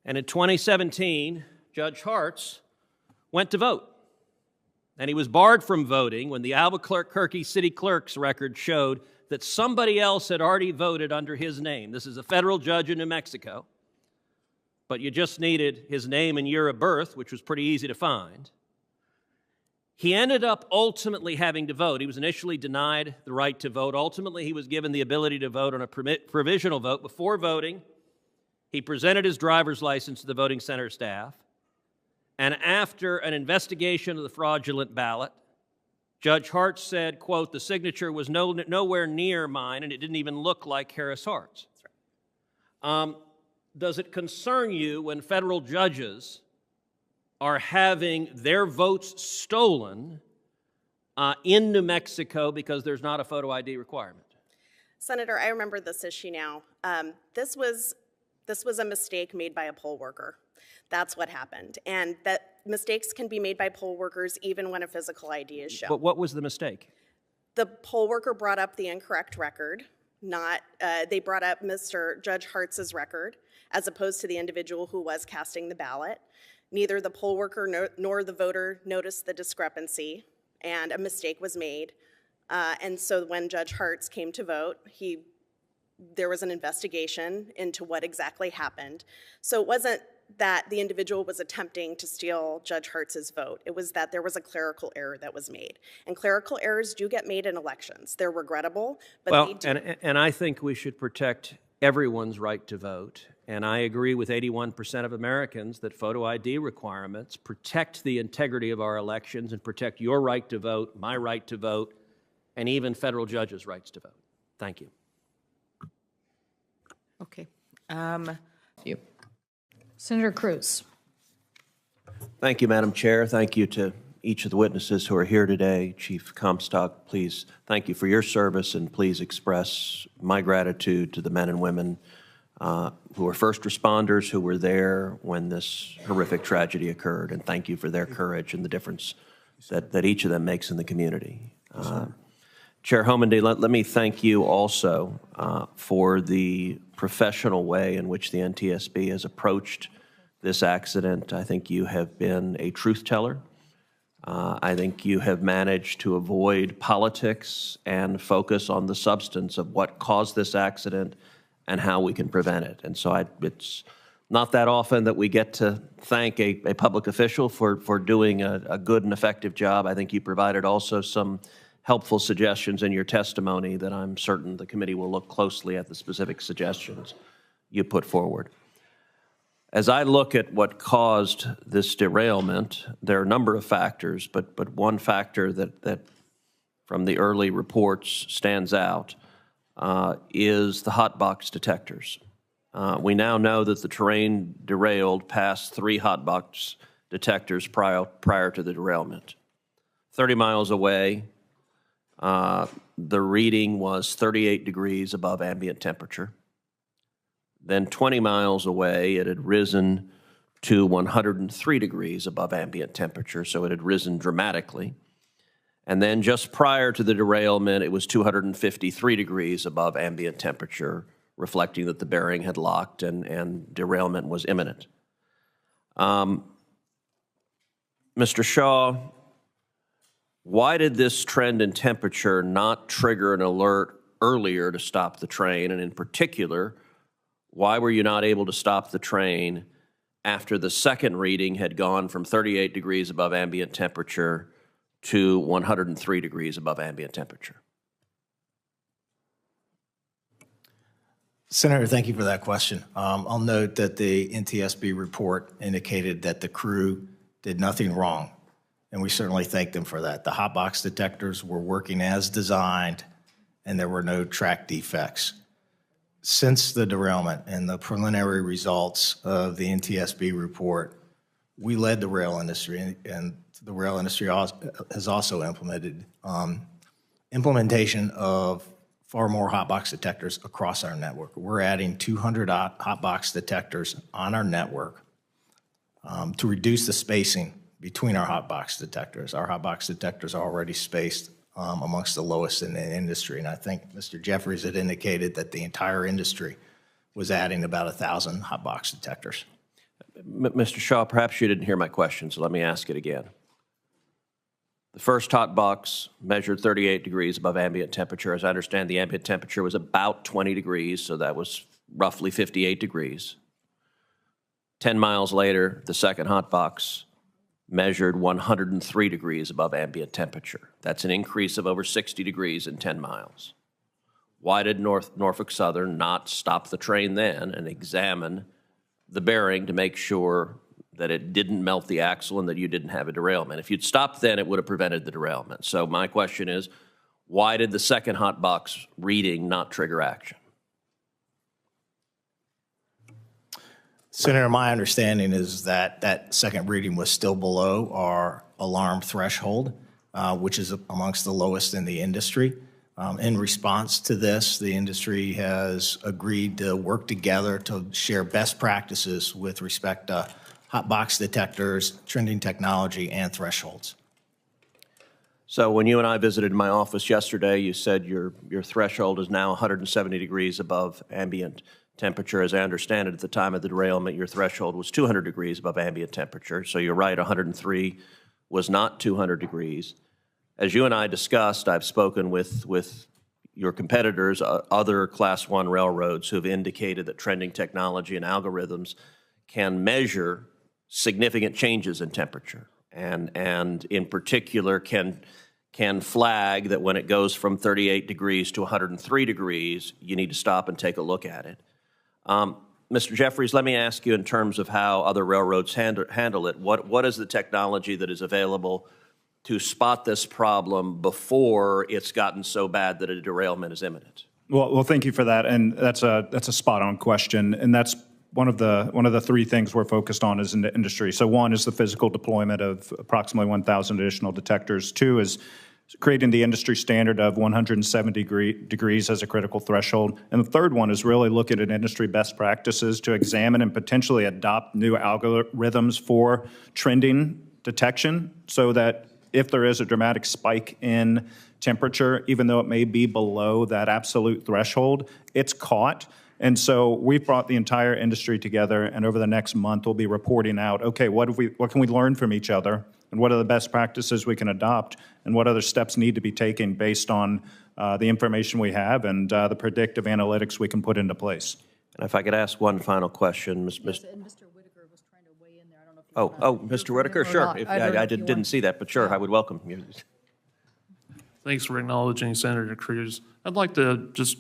And in 2017, Judge Hartz went to vote. And he was barred from voting when the Albuquerque City Clerk's record showed that somebody else had already voted under his name. This is a federal judge in New Mexico, but you just needed his name and year of birth, which was pretty easy to find. He ended up ultimately having to vote. He was initially denied the right to vote. Ultimately, he was given the ability to vote on a provisional vote. Before voting, he presented his driver's license to the voting center staff. And after an investigation of the fraudulent ballot, Judge Hartz said, quote, "The signature was nowhere near mine, and it didn't even look like Harris Hartz." does it concern you when federal judges are having their votes stolen in New Mexico because there's not a photo ID requirement? Senator, I remember this issue now. This was a mistake made by a poll worker. That's what happened. And that mistakes can be made by poll workers even when a physical ID is shown. But what was the mistake? The poll worker brought up the incorrect record, they brought up Judge Hartz's record, as opposed to the individual who was casting the ballot. Neither the poll worker nor the voter noticed the discrepancy, and a mistake was made. And so when Judge Hartz came to vote, there was an investigation into what exactly happened. So it wasn't that the individual was attempting to steal Judge Hartz's vote. It was that there was a clerical error that was made. And clerical errors do get made in elections. They're regrettable, but they do. And I think we should protect everyone's right to vote. And I agree with 81% of Americans that photo ID requirements protect the integrity of our elections and protect your right to vote, my right to vote, and even federal judges' rights to vote. Thank you. Okay. Senator Cruz. Thank you, Madam Chair. Thank you to each of the witnesses who are here today. Chief Comstock, please, thank you for your service, and please express my gratitude to the men and women who were first responders, who were there when this horrific tragedy occurred, and thank you for their courage and the difference that each of them makes in the community. Chair Homendy, let me thank you also for the professional way in which the NTSB has approached this accident. I think you have been a truth teller. I think you have managed to avoid politics and focus on the substance of what caused this accident and how we can prevent it. And so it's not that often that we get to thank a public official for doing a good and effective job. I think you provided also some helpful suggestions in your testimony that I'm certain the committee will look closely at the specific suggestions you put forward. As I look at what caused this derailment, there are a number of factors, but one factor that from the early reports stands out is the hot box detectors. We now know that the terrain derailed past 3 hot box detectors prior to the derailment. 30 miles away, the reading was 38 degrees above ambient temperature. Then 20 miles away, it had risen to 103 degrees above ambient temperature, so it had risen dramatically. And then just prior to the derailment, it was 253 degrees above ambient temperature, reflecting that the bearing had locked and derailment was imminent. Mr. Shaw, why did this trend in temperature not trigger an alert earlier to stop the train? And in particular, why were you not able to stop the train after the second reading had gone from 38 degrees above ambient temperature to 103 degrees above ambient temperature? Senator, thank you for that question. I'll note that the NTSB report indicated that the crew did nothing wrong, and we certainly thank them for that. The hot box detectors were working as designed, and there were no track defects. Since the derailment and the preliminary results of the NTSB report, we led the rail industry, and the rail industry has also implemented implementation of far more hot box detectors across our network. We're adding 200 hot box detectors on our network to reduce the spacing between our hot box detectors. Our hot box detectors are already spaced amongst the lowest in the industry. And I think Mr. Jeffries had indicated that the entire industry was adding about 1,000 hot box detectors. Mr. Shaw, perhaps you didn't hear my question, so let me ask it again. The first hot box measured 38 degrees above ambient temperature. As I understand, the ambient temperature was about 20 degrees, so that was roughly 58 degrees. 10 miles later, the second hot box measured 103 degrees above ambient temperature. That's an increase of over 60 degrees in 10 miles. Why did Norfolk Southern not stop the train then and examine the bearing to make sure that it didn't melt the axle and that you didn't have a derailment? If you'd stopped then, it would have prevented the derailment. So my question is, why did the second hot box reading not trigger action? Senator, my understanding is that that second reading was still below our alarm threshold, which is amongst the lowest in the industry. In response to this, the industry has agreed to work together to share best practices with respect to hot box detectors, trending technology, and thresholds. So when you and I visited my office yesterday, you said your threshold is now 170 degrees above ambient temperature. As I understand it, at the time of the derailment, your threshold was 200 degrees above ambient temperature. So you're right, 103 was not 200 degrees. As you and I discussed, I've spoken with your competitors, other Class 1 railroads who have indicated that trending technology and algorithms can measure significant changes in temperature, and in particular can flag that when it goes from 38 degrees to 103 degrees, you need to stop and take a look at it. Mr. Jeffries, let me ask you in terms of how other railroads handle it. What is the technology that is available to spot this problem before it's gotten so bad that a derailment is imminent? Well, thank you for that, and that's a spot-on question, and that's one of the three things we're focused on as in the industry. So one is the physical deployment of approximately 1,000 additional detectors. Two is creating the industry standard of 170 degrees as a critical threshold. And the third one is really looking at industry best practices to examine and potentially adopt new algorithms for trending detection so that if there is a dramatic spike in temperature, even though it may be below that absolute threshold, it's caught. And so we've brought the entire industry together, and over the next month, we'll be reporting out, okay, what can we learn from each other, and what are the best practices we can adopt, and what other steps need to be taken based on the information we have and the predictive analytics we can put into place. And if I could ask one final question, Mr. Whitaker was trying to weigh in there. I don't know if you Mr. Whitaker, sure. I didn't see that, but sure, I would welcome you. Thanks for acknowledging Senator Cruz. I'd like to just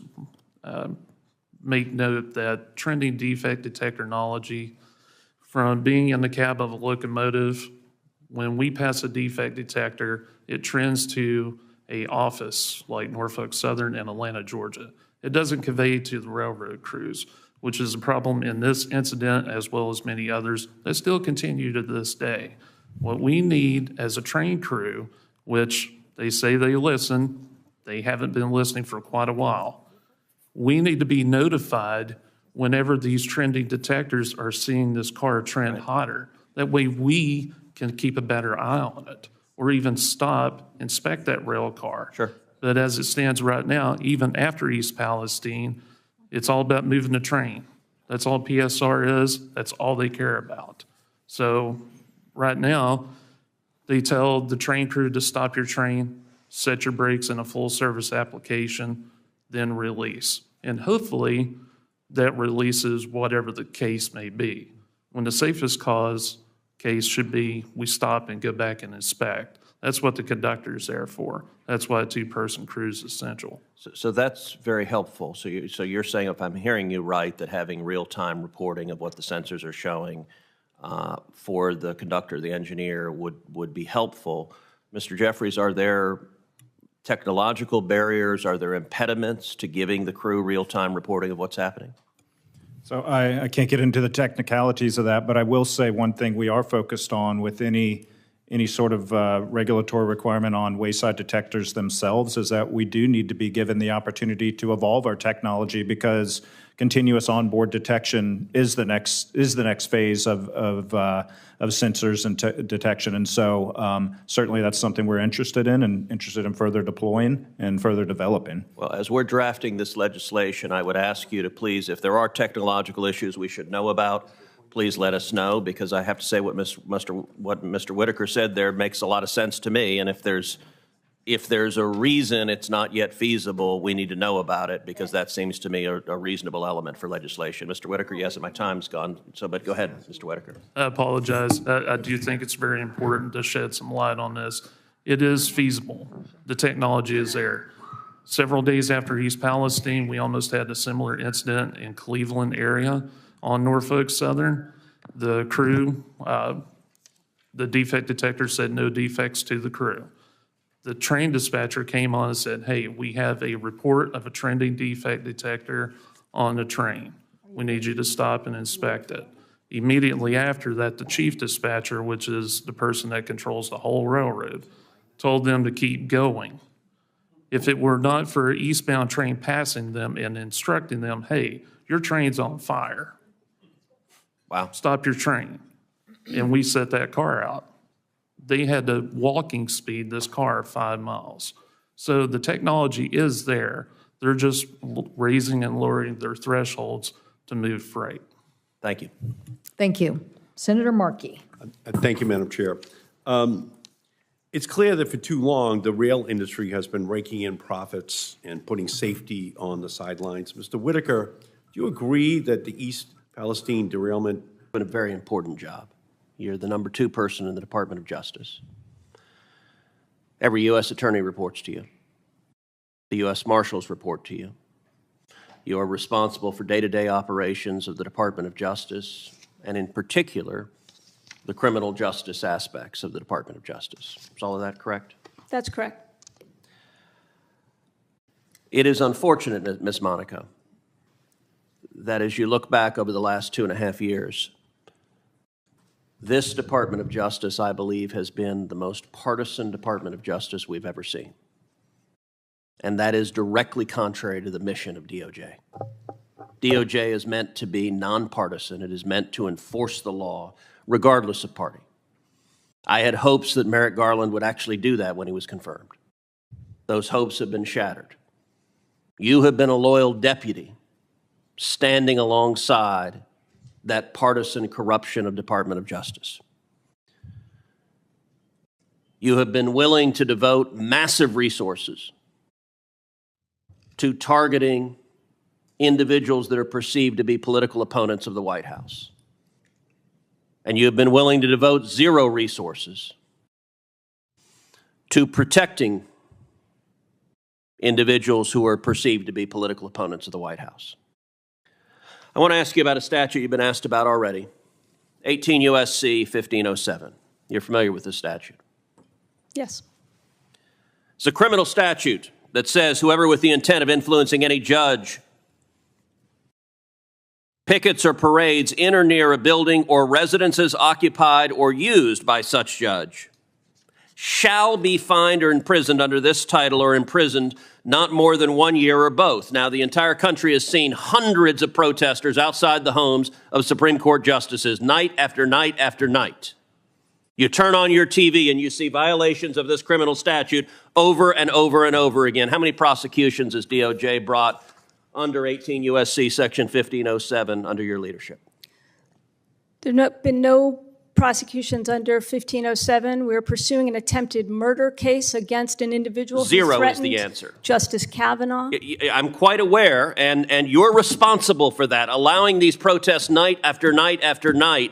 make note that trending defect detector technology, from being in the cab of a locomotive, when we pass a defect detector, it trends to a office like Norfolk Southern in Atlanta, Georgia. It doesn't convey to the railroad crews, which is a problem in this incident as well as many others that still continue to this day. What we need as a train crew, which they say they listen, they haven't been listening for quite a while. We need to be notified whenever these trending detectors are seeing this car trend hotter. That way we can keep a better eye on it, or even stop, inspect that rail car. Sure. But as it stands right now, even after East Palestine, it's all about moving the train. That's all PSR is. That's all they care about. So right now, they tell the train crew to stop your train, set your brakes in a full service application, then release. And hopefully that releases whatever the case may be. When the safest cause case should be, we stop and go back and inspect. That's what the conductor's there for. That's why a two-person crew is essential. So that's very helpful. So you're saying, if I'm hearing you right, that having real-time reporting of what the sensors are showing for the conductor, the engineer, would be helpful. Mr. Jeffries, are there technological barriers? Are there impediments to giving the crew real-time reporting of what's happening? So I can't get into the technicalities of that, but I will say one thing we are focused on with any sort of regulatory requirement on wayside detectors themselves is that we do need to be given the opportunity to evolve our technology, because continuous onboard detection is the next phase of sensors and detection. And so certainly that's something we're interested in and interested in further deploying and further developing. Well, as we're drafting this legislation, I would ask you to please, if there are technological issues we should know about, please let us know, because I have to say what Mr. Whitaker said there makes a lot of sense to me. And if there's a reason it's not yet feasible, we need to know about it, because that seems to me a reasonable element for legislation. Mr. Whitaker, yes, my time's gone, but go ahead, Mr. Whitaker. I apologize. I do think it's very important to shed some light on this. It is feasible. The technology is there. Several days after East Palestine, we almost had a similar incident in Cleveland area on Norfolk Southern. The crew, the defect detector said no defects to the crew. The train dispatcher came on and said, hey, we have a report of a trending defect detector on the train. We need you to stop and inspect it. Immediately after that, the chief dispatcher, which is the person that controls the whole railroad, told them to keep going. If it were not for an eastbound train passing them and instructing them, hey, your train's on fire. Wow. Stop your train. And we set that car out. They had to walking speed this car 5 miles. So the technology is there. They're just raising and lowering their thresholds to move freight. Thank you. Thank you. Senator Markey. Thank you, Madam Chair. It's clear that for too long, the rail industry has been raking in profits and putting safety on the sidelines. Mr. Whitaker, do you agree that the East Palestine derailment Been a very important job. You're the number 2 person in the Department of Justice. Every U.S. attorney reports to you. The U.S. Marshals report to you. You are responsible for day-to-day operations of the Department of Justice, and in particular, the criminal justice aspects of the Department of Justice. Is all of that correct? That's correct. It is unfortunate, Ms. Monaco, that as you look back over the last 2.5 years, this Department of Justice, I believe, has been the most partisan Department of Justice we've ever seen. And that is directly contrary to the mission of DOJ. DOJ is meant to be nonpartisan. It is meant to enforce the law, regardless of party. I had hopes that Merrick Garland would actually do that when he was confirmed. Those hopes have been shattered. You have been a loyal deputy standing alongside that partisan corruption of Department of Justice. You have been willing to devote massive resources to targeting individuals that are perceived to be political opponents of the White House. And you have been willing to devote 0 resources to protecting individuals who are perceived to be political opponents of the White House. I want to ask you about a statute you've been asked about already, 18 U.S.C. 1507. You're familiar with this statute? Yes. It's a criminal statute that says whoever with the intent of influencing any judge pickets or parades in or near a building or residences occupied or used by such judge shall be fined or imprisoned under this title or imprisoned not more than 1 year or both. Now, the entire country has seen hundreds of protesters outside the homes of Supreme Court justices night after night after night. You turn on your TV and you see violations of this criminal statute over and over and over again. How many prosecutions has DOJ brought under 18 U.S.C. Section 1507 under your leadership? There have been no prosecutions under 1507. We're pursuing an attempted murder case against an individual who 0 is threatened the answer. Justice Kavanaugh. I'm quite aware, and you're responsible for that, allowing these protests night after night after night.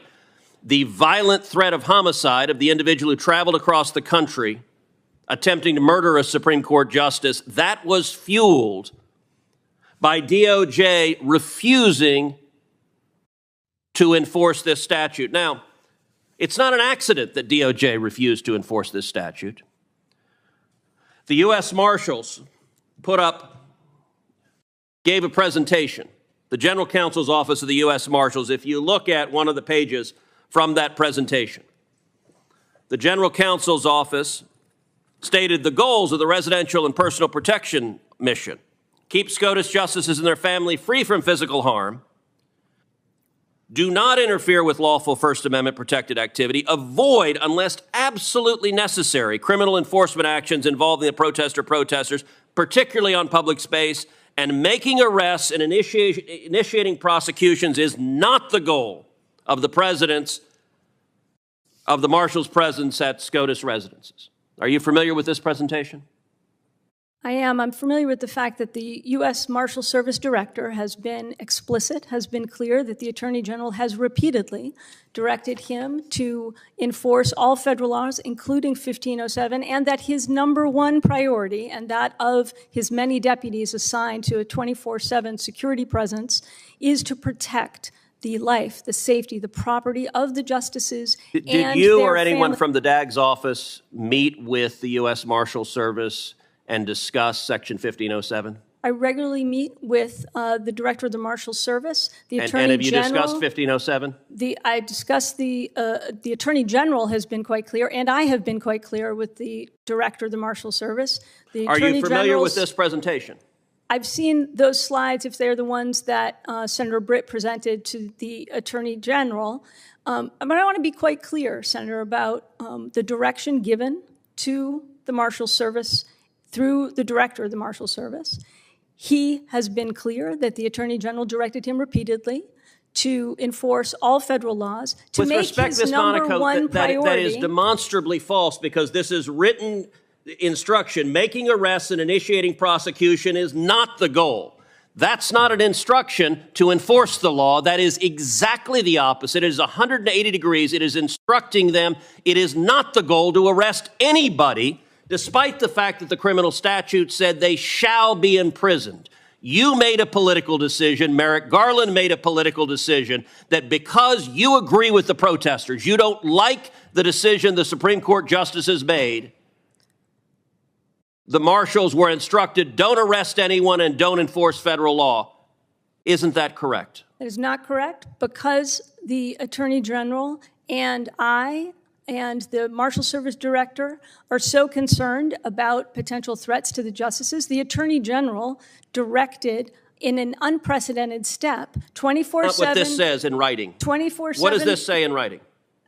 The violent threat of homicide of the individual who traveled across the country attempting to murder a Supreme Court justice, that was fueled by DOJ refusing to enforce this statute. Now, it's not an accident that DOJ refused to enforce this statute. The U.S. Marshals gave a presentation. The General Counsel's Office of the U.S. Marshals, if you look at one of the pages from that presentation, the General Counsel's Office stated the goals of the Residential and Personal Protection Mission: keep SCOTUS justices and their family free from physical harm, do not interfere with lawful First Amendment protected activity, avoid, unless absolutely necessary, criminal enforcement actions involving the protesters, particularly on public space, and making arrests and initiating prosecutions is not the goal of the Marshal's presence at SCOTUS residences. Are you familiar with this presentation? I am. I'm familiar with the fact that the U.S. Marshal Service Director has been explicit, has been clear that the Attorney General has repeatedly directed him to enforce all federal laws, including 1507, and that his #1 priority, and that of his many deputies assigned to a 24/7 security presence, is to protect the life, the safety, the property of the justices and Did you their or anyone family. from the DAG's office meet with the U.S. Marshal Service and discuss Section 1507? I regularly meet with the Director of the Marshal Service, the Attorney and have you General. discussed 1507? I discussed the Attorney General has been quite clear, and I have been quite clear with the Director of the Marshal Service. The Are Attorney you familiar General's- with this presentation? I've seen those slides, if they're the ones that Senator Britt presented to the Attorney General. But I want to be quite clear, Senator, about the direction given to the Marshal Service through the Director of the Marshal Service. He has been clear that the Attorney General directed him repeatedly to enforce all federal laws, to With make respect, his Ms. number Monaco, one that priority. is demonstrably false, because this is written instruction. Making arrests and initiating prosecution is not the goal. That's not an instruction to enforce the law. That is exactly the opposite. It is 180 degrees. It is instructing them. It is not the goal to arrest anybody, despite the fact that the criminal statute said they shall be imprisoned. You made a political decision, Merrick Garland made a political decision, that because you agree with the protesters, you don't like the decision the Supreme Court justices made, the marshals were instructed, don't arrest anyone and don't enforce federal law. Isn't that correct? That is not correct, because the Attorney General and I and the Marshal Service Director are so concerned about potential threats to the justices. The Attorney General directed in an unprecedented step, 24/7. Not what this says in writing. 24/7. What does this say in writing?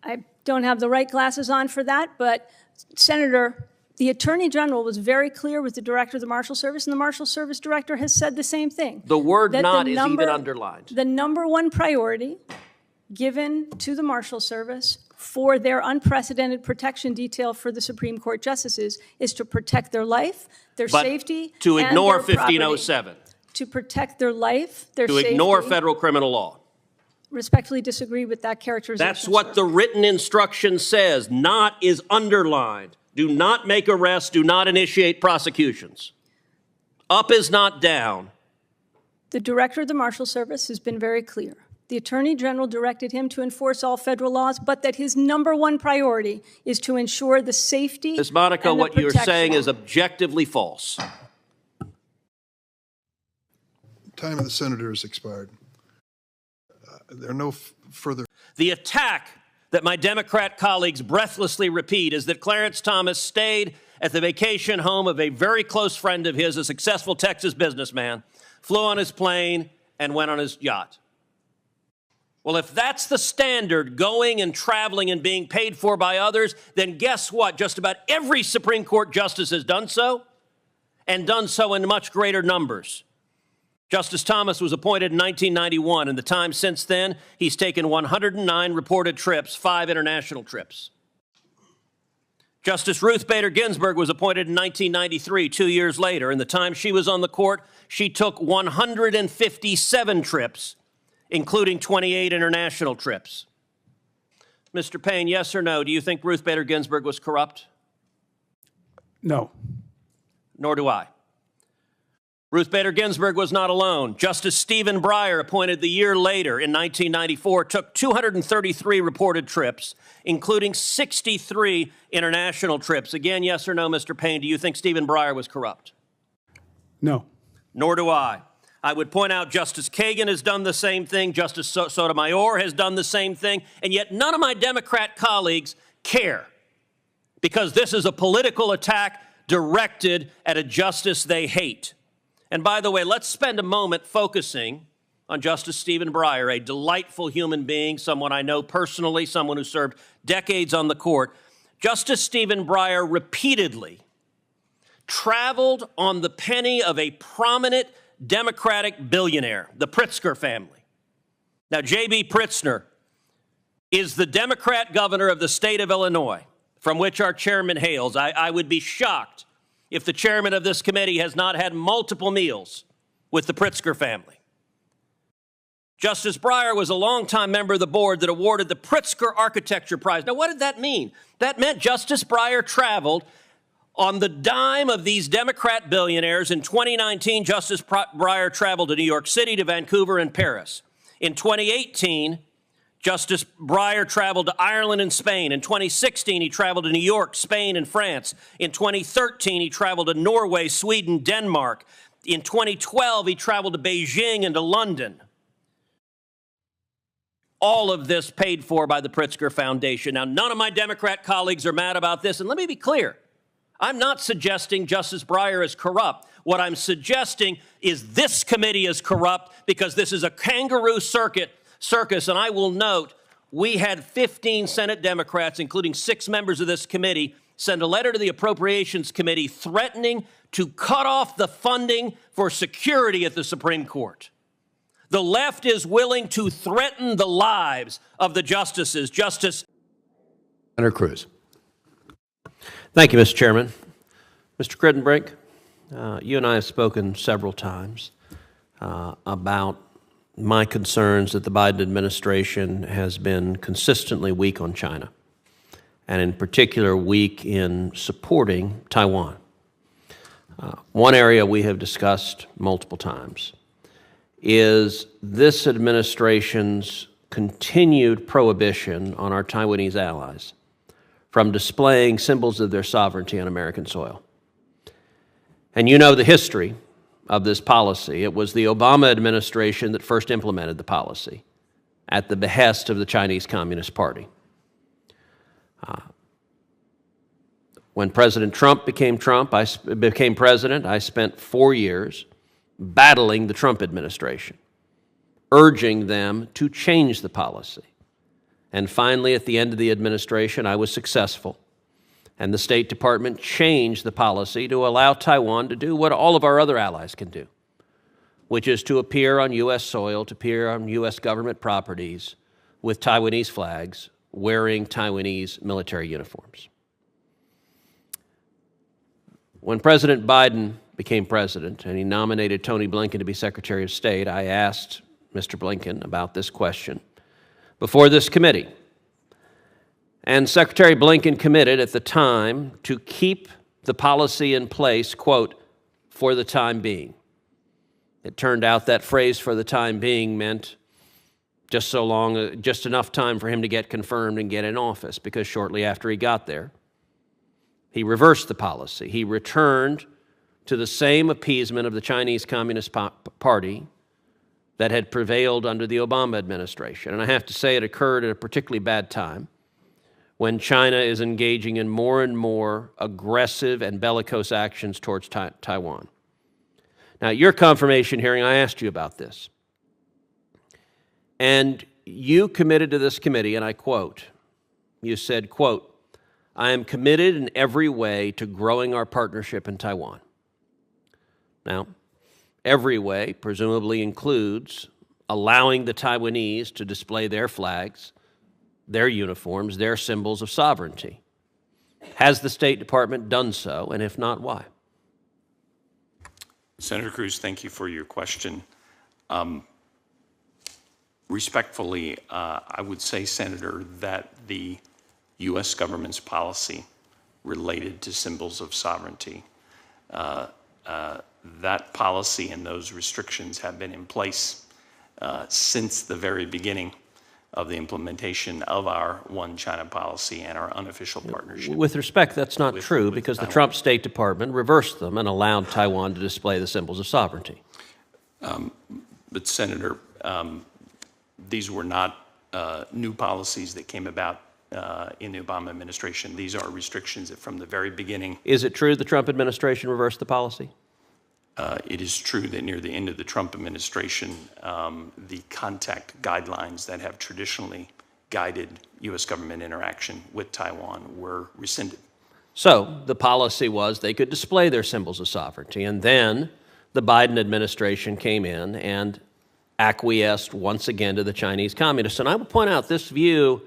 I don't have the right glasses on for that, but Senator, the Attorney General was very clear with the Director of the Marshal Service, and the Marshal Service Director has said the same thing. The word that not is even underlined. The number one priority given to the Marshal Service for their unprecedented protection detail for the Supreme Court justices is to protect their life, their But safety, to and ignore their property. 1507. To protect their life, their To safety. ignore federal criminal law. Respectfully disagree with that characterization. That's what the written instruction says. Not is underlined. Do not make arrests. Do not initiate prosecutions. Up is not down. The Director of the Marshal Service has been very clear. The Attorney General directed him to enforce all federal laws, but that his number one priority is to ensure the safety. Ms. Monaco, and the what you're protection. saying is objectively false. Time of the senator has expired. There are no further. The attack that my Democrat colleagues breathlessly repeat is that Clarence Thomas stayed at the vacation home of a very close friend of his, a successful Texas businessman, flew on his plane, and went on his yacht. Well, if that's the standard, going and traveling and being paid for by others, then guess what? Just about every Supreme Court justice has done so, and done so in much greater numbers. Justice Thomas was appointed in 1991. In the time since then, he's taken 109 reported trips, 5 international trips. Justice Ruth Bader Ginsburg was appointed in 1993, 2 years later. In the time she was on the court, she took 157 trips, including 28 international trips. Mr. Payne, yes or no, do you think Ruth Bader Ginsburg was corrupt? No. Nor do I. Ruth Bader Ginsburg was not alone. Justice Stephen Breyer, appointed the year later in 1994, took 233 reported trips, including 63 international trips. Again, yes or no, Mr. Payne, do you think Stephen Breyer was corrupt? No. Nor do I. I would point out Justice Kagan has done the same thing, Justice Sotomayor has done the same thing, and yet none of my Democrat colleagues care, because this is a political attack directed at a justice they hate. And by the way, let's spend a moment focusing on Justice Stephen Breyer, a delightful human being, someone I know personally, someone who served decades on the court. Justice Stephen Breyer repeatedly traveled on the penny of a prominent Democratic billionaire, the Pritzker family. Now, J.B. Pritzker is the Democrat governor of the state of Illinois, from which our chairman hails. I would be shocked if the chairman of this committee has not had multiple meals with the Pritzker family. Justice Breyer was a longtime member of the board that awarded the Pritzker Architecture Prize. Now, what did that mean? That meant Justice Breyer traveled on the dime of these Democrat billionaires. In 2019, Justice Breyer traveled to New York City, to Vancouver, and Paris. In 2018, Justice Breyer traveled to Ireland and Spain. In 2016, he traveled to New York, Spain, and France. In 2013, he traveled to Norway, Sweden, Denmark. In 2012, he traveled to Beijing and to London. All of this paid for by the Pritzker Foundation. Now, none of my Democrat colleagues are mad about this, and let me be clear. I'm not suggesting Justice Breyer is corrupt. What I'm suggesting is this committee is corrupt because this is a kangaroo circus, and I will note we had 15 Senate Democrats, including 6 members of this committee, send a letter to the Appropriations Committee threatening to cut off the funding for security at the Supreme Court. The left is willing to threaten the lives of the justices. Senator Cruz. Thank you, Mr. Chairman. Mr. Crittenbrink, you and I have spoken several times about my concerns that the Biden administration has been consistently weak on China, and in particular weak in supporting Taiwan. One area we have discussed multiple times is this administration's continued prohibition on our Taiwanese allies from displaying symbols of their sovereignty on American soil. And you know the history of this policy. It was the Obama administration that first implemented the policy at the behest of the Chinese Communist Party. When President Trump became president, I spent 4 years battling the Trump administration, urging them to change the policy. And finally, at the end of the administration, I was successful. And the State Department changed the policy to allow Taiwan to do what all of our other allies can do, which is to appear on U.S. soil, to appear on U.S. government properties with Taiwanese flags, wearing Taiwanese military uniforms. When President Biden became president and he nominated Tony Blinken to be Secretary of State, I asked Mr. Blinken about this question before this committee. And Secretary Blinken committed at the time to keep the policy in place, quote, for the time being. It turned out that phrase for the time being meant just enough time for him to get confirmed and get in office, because shortly after he got there, he reversed the policy. He returned to the same appeasement of the Chinese Communist Party that had prevailed under the Obama administration. And I have to say it occurred at a particularly bad time when China is engaging in more and more aggressive and bellicose actions towards Taiwan. Now, at your confirmation hearing, I asked you about this. And you committed to this committee, and I quote, you said, quote, "I am committed in every way to growing our partnership in Taiwan." Now, every way presumably includes allowing the Taiwanese to display their flags, their uniforms, their symbols of sovereignty. Has the State Department done so, and if not, why? Senator Cruz, thank you for your question. Respectfully, I would say, Senator, that the U.S. government's policy related to symbols of sovereignty, that policy and those restrictions have been in place since the very beginning of the implementation of our One China policy and our unofficial partnership. With respect, that's not true, because the Trump State Department reversed them and allowed Taiwan to display the symbols of sovereignty. But Senator, these were not new policies that came about in the Obama administration. These are restrictions that from the very beginning. Is it true the Trump administration reversed the policy? It is true that near the end of the Trump administration, the contact guidelines that have traditionally guided U.S. government interaction with Taiwan were rescinded. So the policy was they could display their symbols of sovereignty, and then the Biden administration came in and acquiesced once again to the Chinese communists. And I will point out this view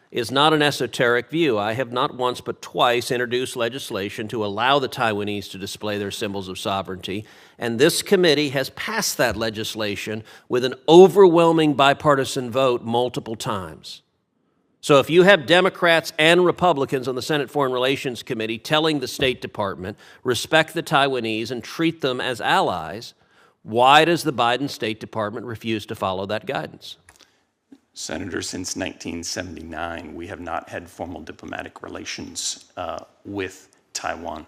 is not an esoteric view. I have not once but twice introduced legislation to allow the Taiwanese to display their symbols of sovereignty, and this committee has passed that legislation with an overwhelming bipartisan vote multiple times. So if you have Democrats and Republicans on the Senate Foreign Relations Committee telling the State Department, respect the Taiwanese and treat them as allies, why does the Biden State Department refuse to follow that guidance? Senator, since 1979, we have not had formal diplomatic relations with Taiwan.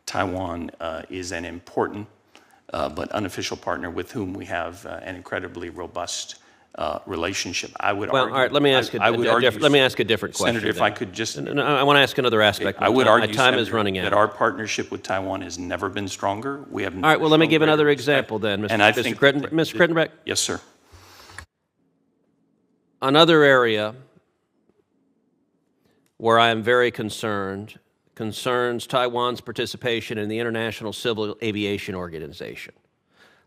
Taiwan is an important but unofficial partner with whom we have an incredibly robust relationship. I would Well, argue. all right, let me ask let me ask a different question. Senator, if then. I could just. No, I want to ask another aspect. I would argue, my time is Senator, running out. that our partnership with Taiwan has never been stronger. We have. All right, well, let me give another respect. example then, And I Mr. think, Mr. Crittenbeck. Yes, sir. Another area where I am very concerned concerns Taiwan's participation in the International Civil Aviation Organization.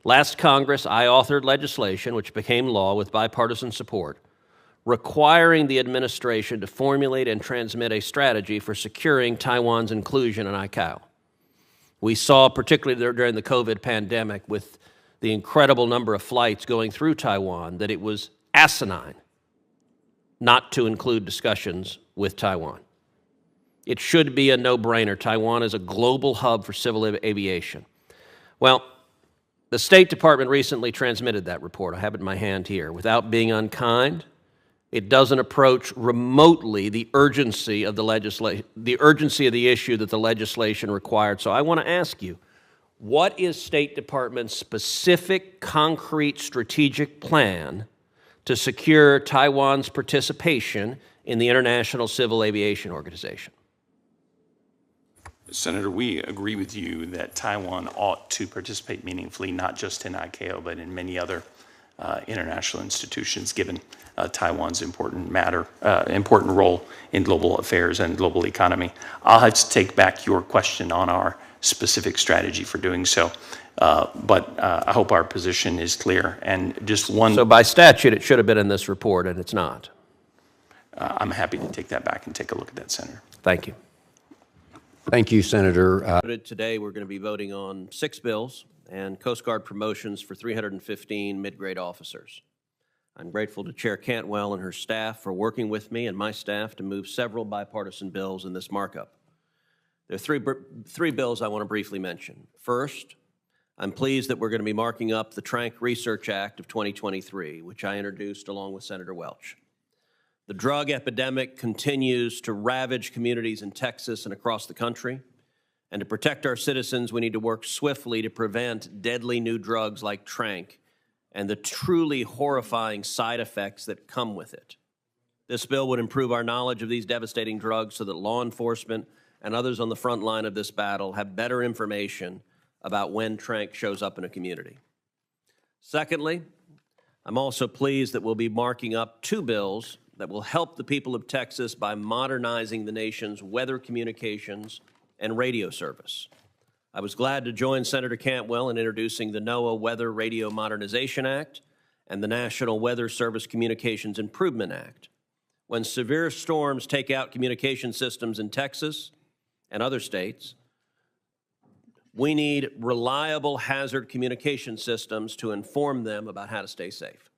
Last Congress, I authored legislation which became law with bipartisan support, requiring the administration to formulate and transmit a strategy for securing Taiwan's inclusion in ICAO. We saw, particularly during the COVID pandemic, with the incredible number of flights going through Taiwan, that it was asinine not to include discussions with Taiwan. It should be a no-brainer. Taiwan is a global hub for civil aviation. Well, the State Department recently transmitted that report. I have it in my hand here. Without being unkind, it doesn't approach remotely the urgency of the issue that the legislation required. So I want to ask you, what is State Department's specific, concrete, strategic plan to secure Taiwan's participation in the International Civil Aviation Organization? Senator, we agree with you that Taiwan ought to participate meaningfully, not just in ICAO, but in many other international institutions, given Taiwan's important role in global affairs and global economy. I'll have to take back your question on our specific strategy for doing so, but I hope our position is clear. And just one. So by statute, it should have been in this report, and it's not. I'm happy to take that back and take a look at that, Senator. Thank you. Thank you, Senator. Today, we're going to be voting on 6 bills and Coast Guard promotions for 315 mid-grade officers. I'm grateful to Chair Cantwell and her staff for working with me and my staff to move several bipartisan bills in this markup. There are three bills I want to briefly mention. First, I'm pleased that we're going to be marking up the Trank Research Act of 2023, which I introduced along with Senator Welch. The drug epidemic continues to ravage communities in Texas and across the country. And to protect our citizens, we need to work swiftly to prevent deadly new drugs like Trank and the truly horrifying side effects that come with it. This bill would improve our knowledge of these devastating drugs so that law enforcement and others on the front line of this battle have better information about when Trank shows up in a community. Secondly, I'm also pleased that we'll be marking up 2 bills that will help the people of Texas by modernizing the nation's weather communications and radio service. I was glad to join Senator Cantwell in introducing the NOAA Weather Radio Modernization Act and the National Weather Service Communications Improvement Act. When severe storms take out communication systems in Texas and other states, we need reliable hazard communication systems to inform them about how to stay safe.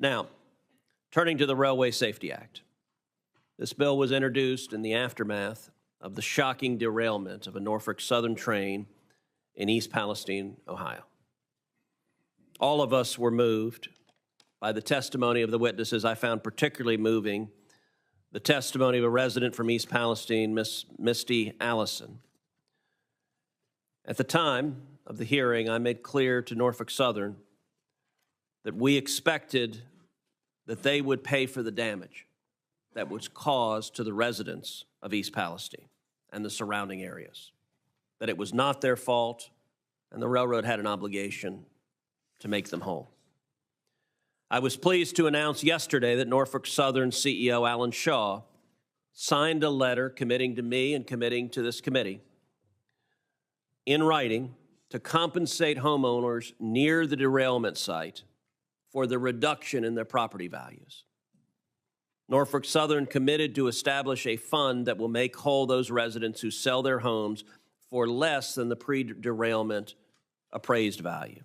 Now, turning to the Railway Safety Act. This bill was introduced in the aftermath of the shocking derailment of a Norfolk Southern train in East Palestine, Ohio. All of us were moved by the testimony of the witnesses. I found particularly moving the testimony of a resident from East Palestine, Miss Misty Allison. At the time of the hearing, I made clear to Norfolk Southern that we expected that they would pay for the damage that was caused to the residents of East Palestine and the surrounding areas, that it was not their fault, and the railroad had an obligation to make them whole. I was pleased to announce yesterday that Norfolk Southern CEO Alan Shaw signed a letter committing to me and committing to this committee in writing to compensate homeowners near the derailment site for the reduction in their property values. Norfolk Southern committed to establish a fund that will make whole those residents who sell their homes for less than the pre-derailment appraised value.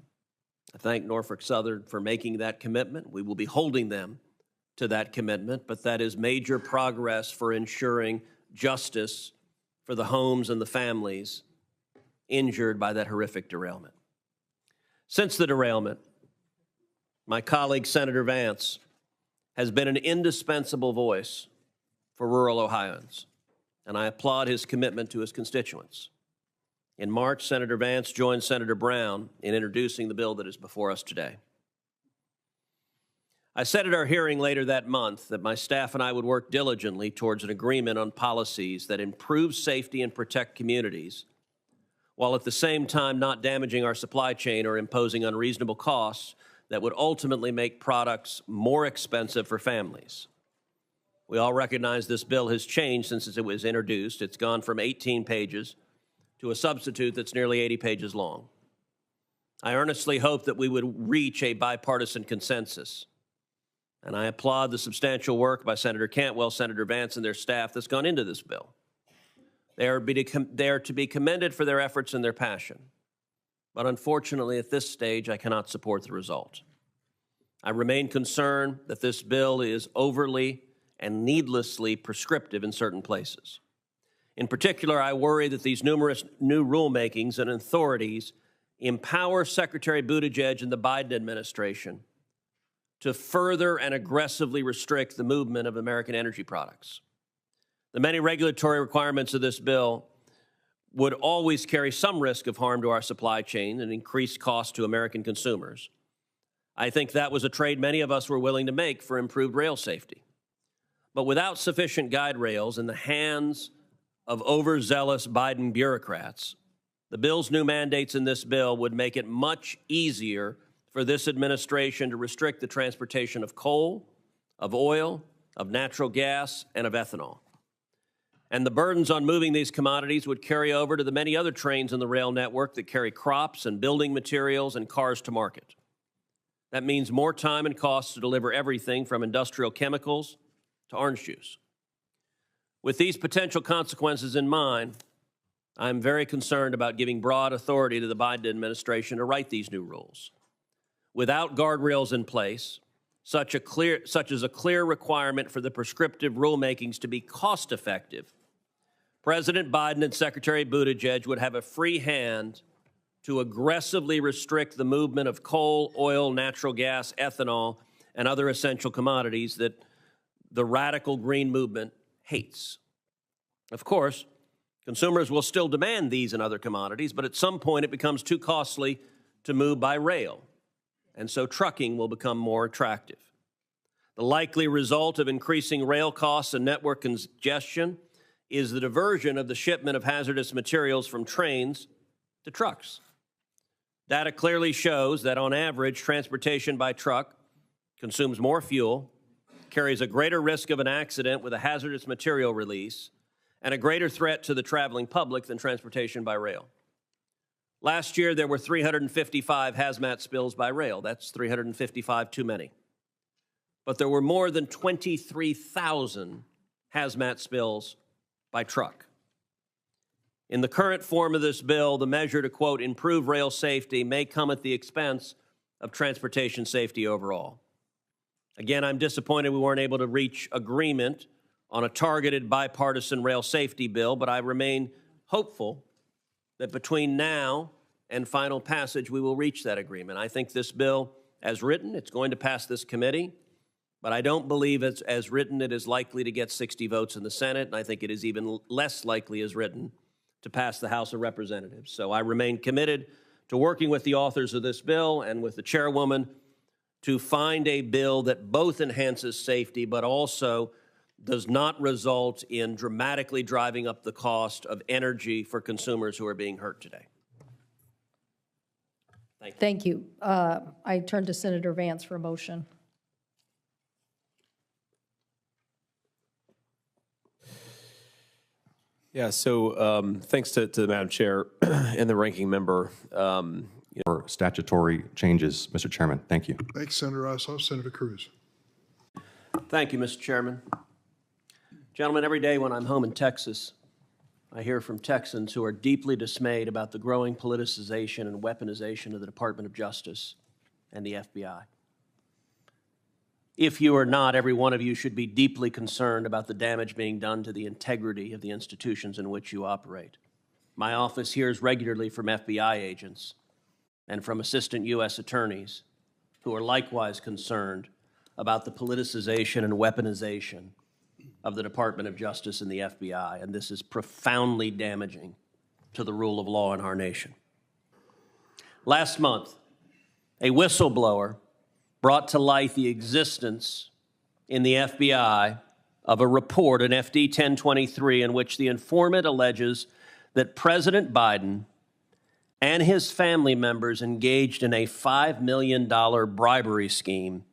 I thank Norfolk Southern for making that commitment. We will be holding them to that commitment, but that is major progress for ensuring justice for the homes and the families injured by that horrific derailment. Since the derailment, my colleague, Senator Vance, has been an indispensable voice for rural Ohioans, and I applaud his commitment to his constituents. In March, Senator Vance joined Senator Brown in introducing the bill that is before us today. I said at our hearing later that month that my staff and I would work diligently towards an agreement on policies that improve safety and protect communities, while at the same time not damaging our supply chain or imposing unreasonable costs that would ultimately make products more expensive for families. We all recognize this bill has changed since it was introduced. It's gone from 18 pages to a substitute that's nearly 80 pages long. I earnestly hope that we would reach a bipartisan consensus. And I applaud the substantial work by Senator Cantwell, Senator Vance, and their staff that's gone into this bill. They are to be commended for their efforts and their passion. But unfortunately, at this stage, I cannot support the result. I remain concerned that this bill is overly and needlessly prescriptive in certain places. In particular, I worry that these numerous new rulemakings and authorities empower Secretary Buttigieg and the Biden administration to further and aggressively restrict the movement of American energy products. The many regulatory requirements of this bill would always carry some risk of harm to our supply chain and increased costs to American consumers. I think that was a trade many of us were willing to make for improved rail safety. But without sufficient guide rails in the hands of overzealous Biden bureaucrats, the bill's new mandates in this bill would make it much easier for this administration to restrict the transportation of coal, of oil, of natural gas, and of ethanol. And the burdens on moving these commodities would carry over to the many other trains in the rail network that carry crops and building materials and cars to market. That means more time and costs to deliver everything from industrial chemicals to orange juice. With these potential consequences in mind, I'm very concerned about giving broad authority to the Biden administration to write these new rules. Without guardrails in place, such as a clear requirement for the prescriptive rulemakings to be cost-effective, President Biden and Secretary Buttigieg would have a free hand to aggressively restrict the movement of coal, oil, natural gas, ethanol, and other essential commodities that the radical green movement hates. Of course, consumers will still demand these and other commodities, but at some point it becomes too costly to move by rail, and so trucking will become more attractive. The likely result of increasing rail costs and network congestion is the diversion of the shipment of hazardous materials from trains to trucks. Data clearly shows that on average, transportation by truck consumes more fuel, carries a greater risk of an accident with a hazardous material release, and a greater threat to the traveling public than transportation by rail. Last year, there were 355 hazmat spills by rail. That's 355 too many. But there were more than 23,000 hazmat spills by truck. In the current form of this bill, the measure to, quote, improve rail safety may come at the expense of transportation safety overall. Again, I'm disappointed we weren't able to reach agreement on a targeted bipartisan rail safety bill, but I remain hopeful that between now and final passage, we will reach that agreement. I think this bill, as written, it's going to pass this committee, but I don't believe it's as written it is likely to get 60 votes in the Senate, and I think it is even less likely as written to pass the House of Representatives. So I remain committed to working with the authors of this bill and with the chairwoman to find a bill that both enhances safety but also does not result in dramatically driving up the cost of energy for consumers who are being hurt today. Thank you. I turn to Senator Vance for a motion. Yeah, so thanks to the Madam Chair and the ranking member. For statutory changes, Mr. Chairman. Thank you. Thanks, Senator Ossoff. Senator Cruz. Thank you, Mr. Chairman. Gentlemen, every day when I'm home in Texas, I hear from Texans who are deeply dismayed about the growing politicization and weaponization of the Department of Justice and the FBI. If you are not, every one of you should be deeply concerned about the damage being done to the integrity of the institutions in which you operate. My office hears regularly from FBI agents and from assistant U.S. attorneys who are likewise concerned about the politicization and weaponization of the Department of Justice and the FBI, and this is profoundly damaging to the rule of law in our nation. Last month, a whistleblower brought to light the existence in the FBI of a report, an FD 1023, in which the informant alleges that President Biden and his family members engaged in a $5 million bribery scheme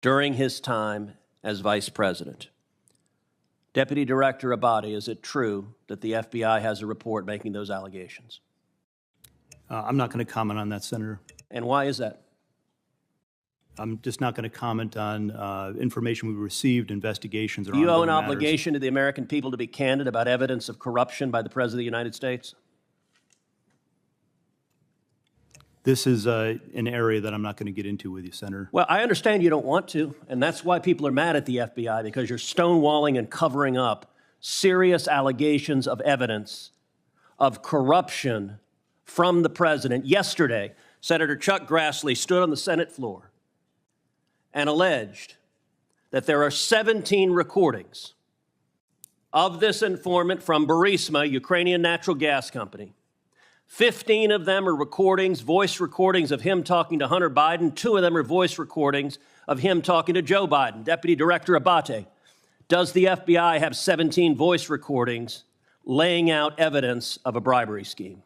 during his time as vice president. Deputy Director Abate, is it true that the FBI has a report making those allegations? I'm not going to comment on that, Senator. And why is that? I'm just not going to comment on information we received, investigations, or Do you owe an ongoing matters. obligation to the American people to be candid about evidence of corruption by the President of the United States? This is an area that I'm not going to get into with you, Senator. Well, I understand you don't want to, and that's why people are mad at the FBI, because you're stonewalling and covering up serious allegations of evidence of corruption from the president. Yesterday, Senator Chuck Grassley stood on the Senate floor and alleged that there are 17 recordings of this informant from Burisma, Ukrainian natural gas company. 15 of them are recordings, voice recordings of him talking to Hunter Biden. 2 of them are voice recordings of him talking to Joe Biden. Deputy Director Abate, does the FBI have 17 voice recordings laying out evidence of a bribery scheme?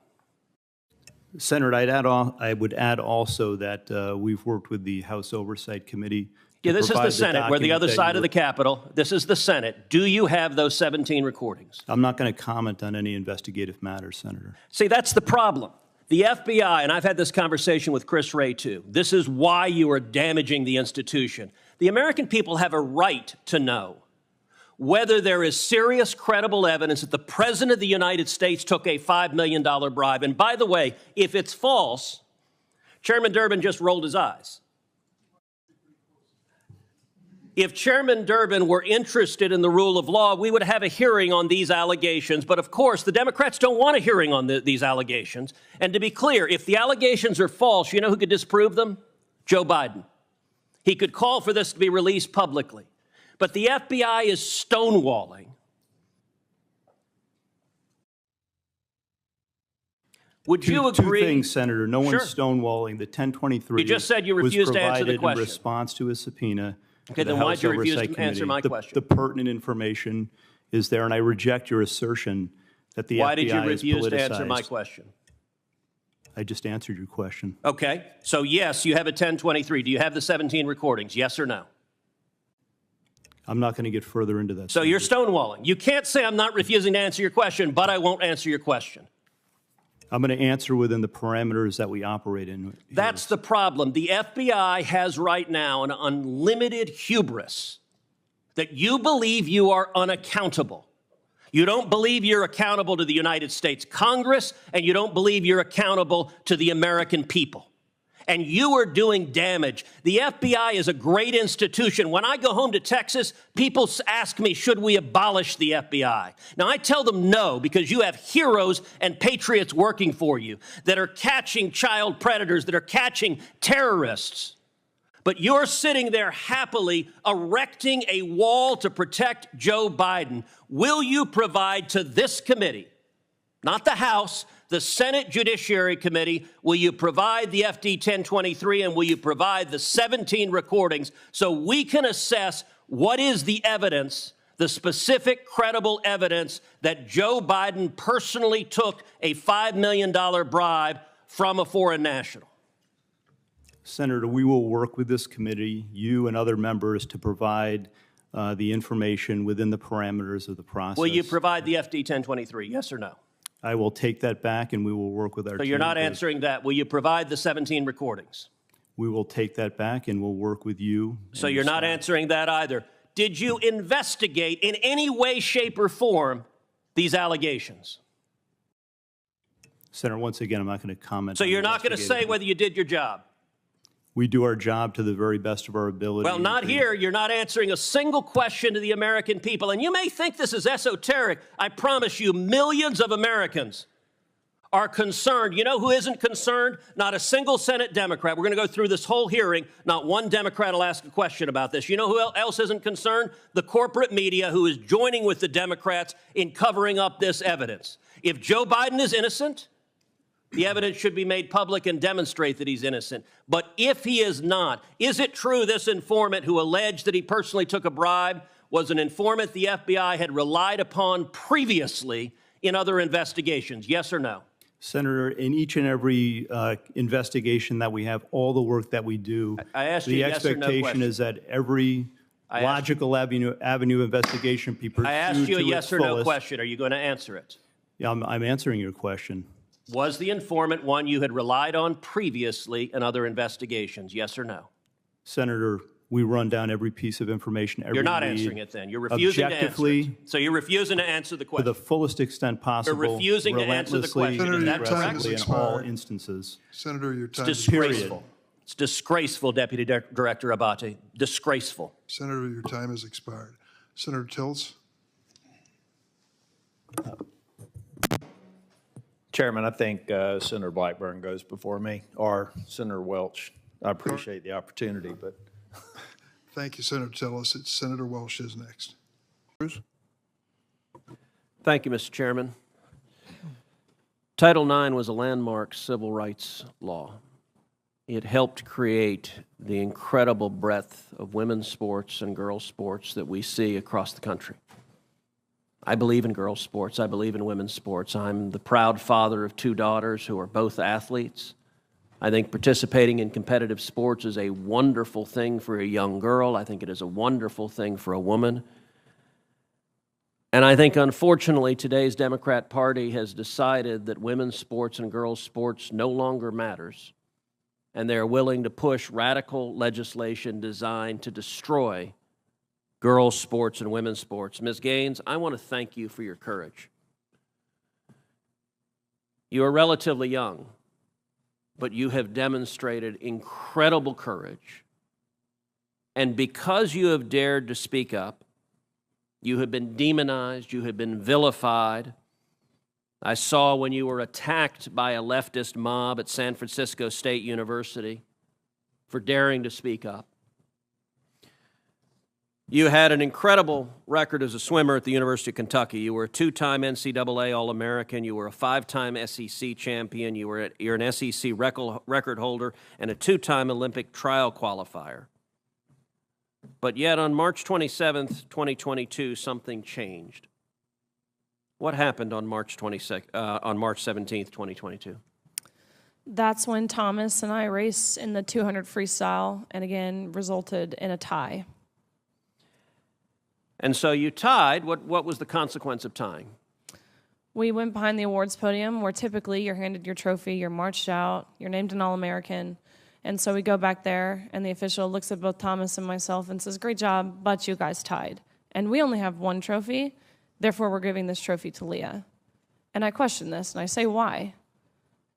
Senator, I would add also that we've worked with the House Oversight Committee. Yeah, this is the Senate. We're the other side of the Capitol. This is the Senate. Do you have those 17 recordings? I'm not going to comment on any investigative matters, Senator. See, that's the problem. The FBI, and I've had this conversation with Chris Wray too, this is why you are damaging the institution. The American people have a right to know whether there is serious, credible evidence that the President of the United States took a $5 million bribe. And by the way, if it's false, Chairman Durbin just rolled his eyes. If Chairman Durbin were interested in the rule of law, we would have a hearing on these allegations. But of course, the Democrats don't want a hearing on these allegations. And to be clear, if the allegations are false, you know who could disprove them? Joe Biden. He could call for this to be released publicly. But the FBI is stonewalling. Would you agree? 2 things, Senator. No one's stonewalling. The 1023 You just said you refused to answer the question. In response to a subpoena. Okay, then why'd you refuse to answer my question? The pertinent information is there, and I reject your assertion that the FBI is politicized. Why did you refuse to answer my question? I just answered your question. Okay, so yes, you have a 1023. Do you have the 17 recordings, yes or no? I'm not going to get further into that. So you're stonewalling. You can't say I'm not refusing to answer your question, but I won't answer your question. I'm going to answer within the parameters that we operate in. Here. That's the problem. The FBI has right now an unlimited hubris that you believe you are unaccountable. You don't believe you're accountable to the United States Congress, and you don't believe you're accountable to the American people. And you are doing damage. The FBI is a great institution. When I go home to Texas, people ask me, should we abolish the FBI? Now, I tell them no, because you have heroes and patriots working for you that are catching child predators, that are catching terrorists. But you're sitting there happily erecting a wall to protect Joe Biden. Will you provide to this committee, not the House, the Senate Judiciary Committee, will you provide the FD 1023 and will you provide the 17 recordings so we can assess what is the evidence, the specific credible evidence that Joe Biden personally took a $5 million bribe from a foreign national? Senator, we will work with this committee, you and other members, to provide the information within the parameters of the process. Will you provide the FD 1023, yes or no? I will take that back and we will work with our team. So you're not answering that. Will you provide the 17 recordings? We will take that back and we'll work with you. So you're not answering that either. Did you investigate in any way, shape, or form these allegations? Senator, once again, I'm not going to comment. So you're not going to say whether you did your job? We do our job to the very best of our ability. Well, not here. You're not answering a single question to the American people. And you may think this is esoteric. I promise you, millions of Americans are concerned. You know who isn't concerned? Not a single Senate Democrat. We're going to go through this whole hearing. Not one Democrat will ask a question about this. You know who else isn't concerned? The corporate media, who is joining with the Democrats in covering up this evidence. If Joe Biden is innocent, the evidence should be made public and demonstrate that he's innocent. But if he is not, is it true this informant who alleged that he personally took a bribe was an informant the FBI had relied upon previously in other investigations? Yes or no? Senator, in each and every investigation that we have, all the work that we do, I asked you the a yes or no expectation question. is that every logical avenue investigation be pursued I asked you a to yes its or no fullest. question. Are you going to answer it? Yeah, I'm answering your question. Was the informant one you had relied on previously in other investigations? Yes or no? Senator, we run down every piece of information, every You're not lead, answering it then. You're refusing to answer objectively, it. So you're refusing to answer the to question. the fullest extent possible, You're refusing to answer the question. Senator, Is your that time correct? has in all expired. instances. Senator, your It's time is disgraceful. It's disgraceful, Deputy Director Abate. Disgraceful. Senator, your time has expired. Senator Tilts? Chairman, I think Senator Blackburn goes before me, or Senator Welch. I appreciate the opportunity, but Thank you, Senator Tillis. It's Senator Welch is next. Cruz? Thank you, Mr. Chairman. Title IX was a landmark civil rights law. It helped create the incredible breadth of women's sports and girls' sports that we see across the country. I believe in girls' sports. I believe in women's sports. I'm the proud father of 2 daughters who are both athletes. I think participating in competitive sports is a wonderful thing for a young girl. I think it is a wonderful thing for a woman. And I think, unfortunately, today's Democrat Party has decided that women's sports and girls' sports no longer matters, and they're willing to push radical legislation designed to destroy girls' sports and women's sports. Ms. Gaines, I want to thank you for your courage. You are relatively young, but you have demonstrated incredible courage. And because you have dared to speak up, you have been demonized, you have been vilified. I saw when you were attacked by a leftist mob at San Francisco State University for daring to speak up. You had an incredible record as a swimmer at the University of Kentucky. You were a 2-time NCAA All-American. You were a 5-time SEC champion. You're an SEC record holder and a 2-time Olympic trial qualifier. But yet on March 27th, 2022, something changed. What happened on March 17th, 2022? That's when Thomas and I raced in the 200 freestyle and again resulted in a tie. And so you tied. What was the consequence of tying? We went behind the awards podium where typically you're handed your trophy, you're marched out, you're named an All-American. And so we go back there and the official looks at both Thomas and myself and says, "Great job, but you guys tied. And we only have 1 trophy, therefore we're giving this trophy to Leah." And I question this and I say, why?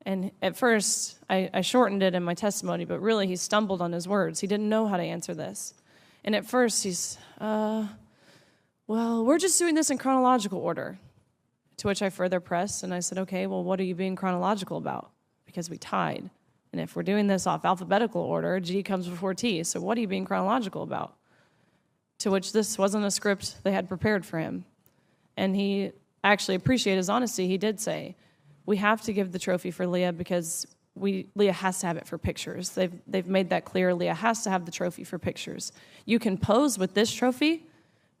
And at first I shortened it in my testimony, but really he stumbled on his words. He didn't know how to answer this. And at first he's, well, we're just doing this in chronological order. To which I further pressed, and I said, okay, well, what are you being chronological about? Because we tied. And if we're doing this off alphabetical order, G comes before T, so what are you being chronological about? To which this wasn't a script they had prepared for him. And he actually appreciated his honesty. He did say, we have to give the trophy for Leah because Leah has to have it for pictures. They've made that clear. Leah has to have the trophy for pictures. You can pose with this trophy,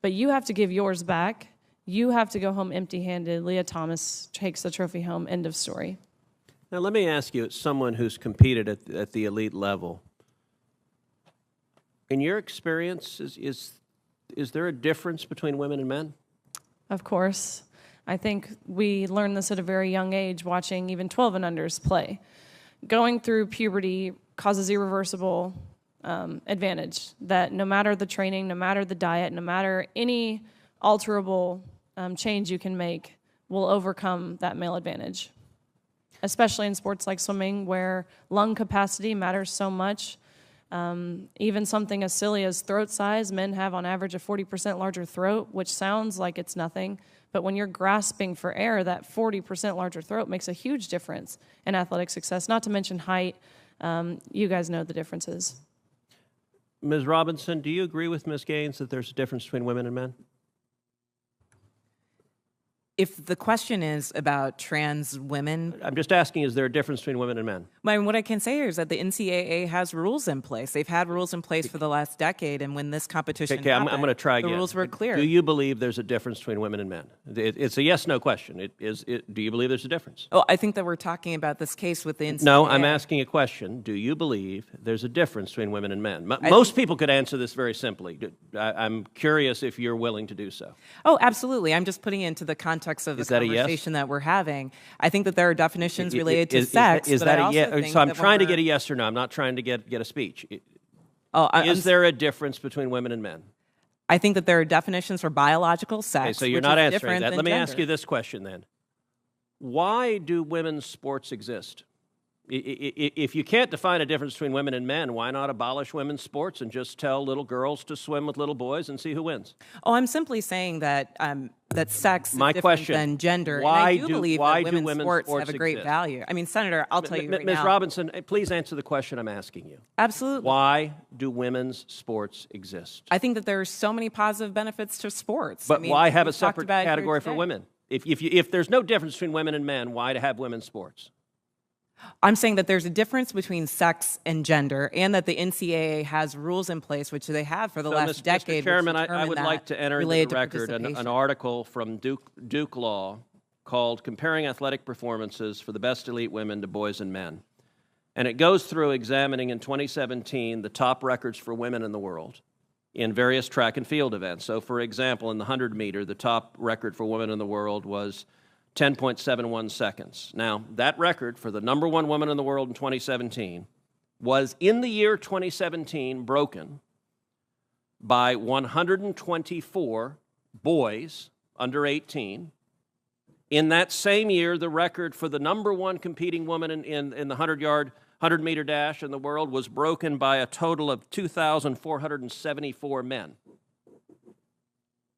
but you have to give yours back. You have to go home empty-handed. Leah Thomas takes the trophy home. End of story. Now, let me ask you, as someone who's competed at the elite level, in your experience, is there a difference between women and men? Of course. I think we learned this at a very young age, watching even 12 and unders play. Going through puberty causes irreversible advantage, that no matter the training, no matter the diet, no matter any alterable change you can make, will overcome that male advantage. Especially in sports like swimming, where lung capacity matters so much. Even something as silly as throat size, men have on average a 40% larger throat, which sounds like it's nothing. But when you're grasping for air, that 40% larger throat makes a huge difference in athletic success, not to mention height. You guys know the differences. Ms. Robinson, do you agree with Ms. Gaines that there's a difference between women and men? If the question is about trans women, I'm just asking, is there a difference between women and men? what I can say here is that the NCAA has rules in place. They've had rules in place for the last decade, and when this competition Okay, I'm happened, going to try again. the rules were clear. Do you believe there's a difference between women and men? It's a yes/no question. Do you believe there's a difference? Oh, I think that we're talking about this case with the NCAA. No, I'm asking a question. Do you believe there's a difference between women and men? Most people could answer this very simply. I'm curious if you're willing to do so. Oh, absolutely. I'm just putting it into the context of the conversation that we're having. I think that there are definitions related to sex. Is but that I a also yes? think So I'm that trying to when get a yes or no. I'm not trying to get a speech. Is there a difference between women and men? I think that there are definitions for biological sex. Okay, so you're which not is answering different that. than Let me ask gender. you this question then. Why do women's sports exist? If you can't define a difference between women and men, why not abolish women's sports and just tell little girls to swim with little boys and see who wins? Oh, I'm simply saying that that sex is My different question, than gender. why and I do- believe why that do women's women's sports sports have a great exist? value. I mean, Senator, I'll tell you right Ms. now. Robinson, please answer the question I'm asking you. Absolutely. Why do women's sports exist? I think that there are so many positive benefits to sports. But I mean, why have a we've talked separate about it here category for today. women? If there's no difference between women and men, why to have women's sports? I'm saying that there's a difference between sex and gender, and that the NCAA has rules in place, which they have for the last decade. Mr. Chairman, which I determine would that like to enter into related the to record an participation. article from Duke Law called Comparing Athletic Performances for the Best Elite Women to Boys and Men. And it goes through examining in 2017 the top records for women in the world in various track and field events. So, for example, in the 100 meter, the top record for women in the world was 10.71 seconds. Now, that record for the number one woman in the world in 2017 was, in the year 2017, broken by 124 boys under 18. In that same year, the record for the number one competing woman in the 100-meter dash in the world was broken by a total of 2,474 men.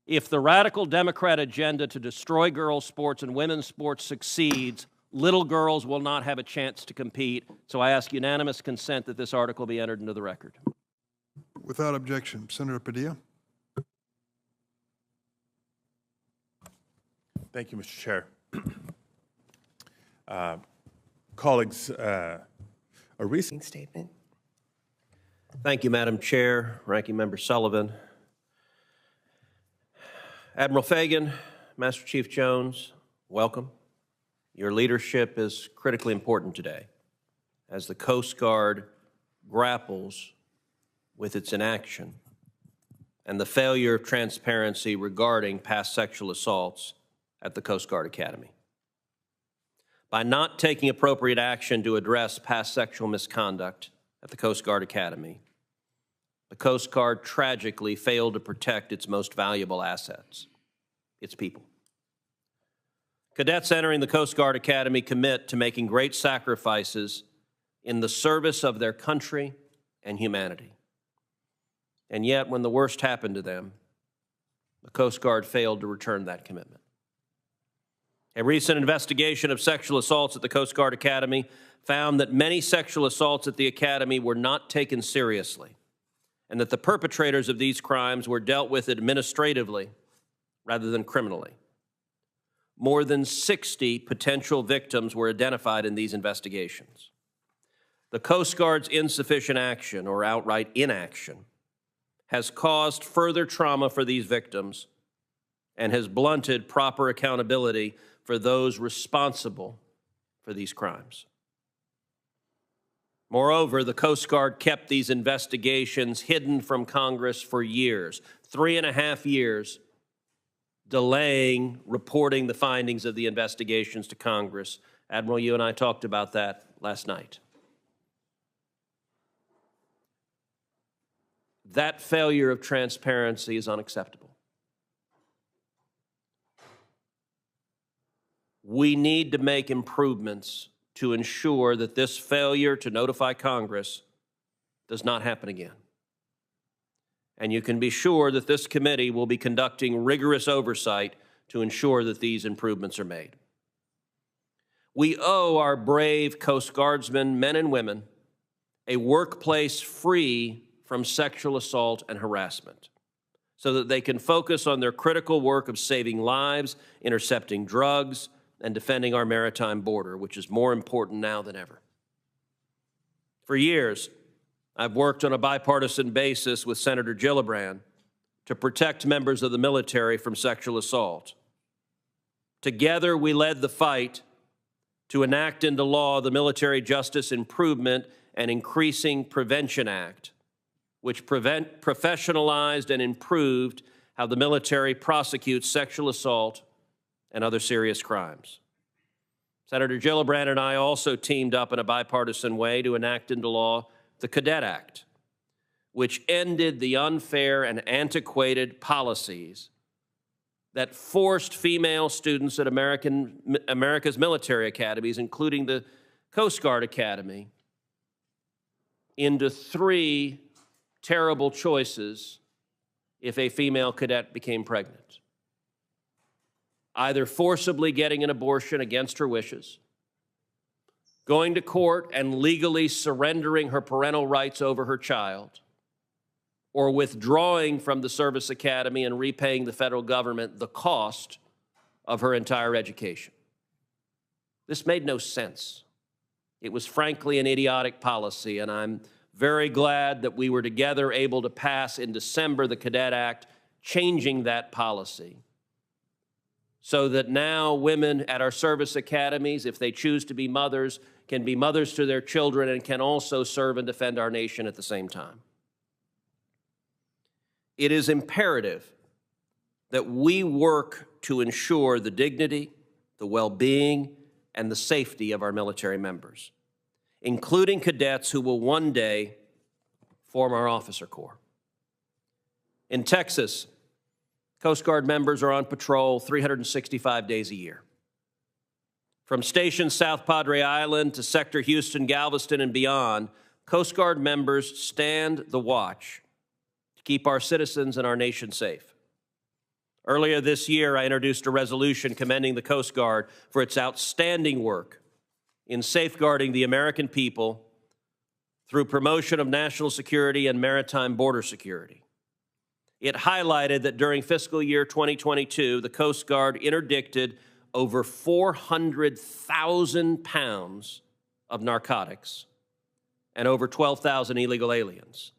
If the radical Democrat agenda to destroy girls' sports and women's sports succeeds, little girls will not have a chance to compete. So I ask unanimous consent that this article be entered into the record. Without objection. Senator Padilla. Thank you, Mr. Chair. Colleagues, a recent statement. Thank you, Madam Chair, Ranking Member Sullivan. Admiral Fagan, Master Chief Jones, welcome. Your leadership is critically important today as the Coast Guard grapples with its inaction and the failure of transparency regarding past sexual assaults at the Coast Guard Academy. By not taking appropriate action to address past sexual misconduct at the Coast Guard Academy, the Coast Guard tragically failed to protect its most valuable assets, its people. Cadets entering the Coast Guard Academy commit to making great sacrifices in the service of their country and humanity. And yet, when the worst happened to them, the Coast Guard failed to return that commitment. A recent investigation of sexual assaults at the Coast Guard Academy found that many sexual assaults at the Academy were not taken seriously, and that the perpetrators of these crimes were dealt with administratively rather than criminally. More than 60 potential victims were identified in these investigations. The Coast Guard's insufficient action or outright inaction has caused further trauma for these victims and has blunted proper accountability for those responsible for these crimes. Moreover, the Coast Guard kept these investigations hidden from Congress for years, 3.5 years, delaying reporting the findings of the investigations to Congress. Admiral, you and I talked about that last night. That failure of transparency is unacceptable. We need to make improvements to ensure that this failure to notify Congress does not happen again. And you can be sure that this committee will be conducting rigorous oversight to ensure that these improvements are made. We owe our brave Coast Guardsmen, men and women, a workplace free from sexual assault and harassment, so that they can focus on their critical work of saving lives, intercepting drugs, and defending our maritime border, which is more important now than ever. For years, I've worked on a bipartisan basis with Senator Gillibrand to protect members of the military from sexual assault. Together, we led the fight to enact into law the Military Justice Improvement and Increasing Prevention Act, which professionalized and improved how the military prosecutes sexual assault and other serious crimes. Senator Gillibrand and I also teamed up in a bipartisan way to enact into law the Cadet Act, which ended the unfair and antiquated policies that forced female students at America's military academies, including the Coast Guard Academy, into 3 terrible choices if a female cadet became pregnant. Either forcibly getting an abortion against her wishes, going to court and legally surrendering her parental rights over her child, or withdrawing from the service academy and repaying the federal government the cost of her entire education. This made no sense. It was frankly an idiotic policy, and I'm very glad that we were together able to pass in December the Cadet Act, changing that policy so that now women at our service academies, if they choose to be mothers, can be mothers to their children and can also serve and defend our nation at the same time. It is imperative that we work to ensure the dignity, the well-being, and the safety of our military members, including cadets who will one day form our officer corps. In Texas, Coast Guard members are on patrol 365 days a year. From Station South Padre Island to Sector Houston, Galveston, and beyond, Coast Guard members stand the watch to keep our citizens and our nation safe. Earlier this year, I introduced a resolution commending the Coast Guard for its outstanding work in safeguarding the American people through promotion of national security and maritime border security. It highlighted that during fiscal year 2022, the Coast Guard interdicted over 400,000 pounds of narcotics and over 12,000 illegal aliens,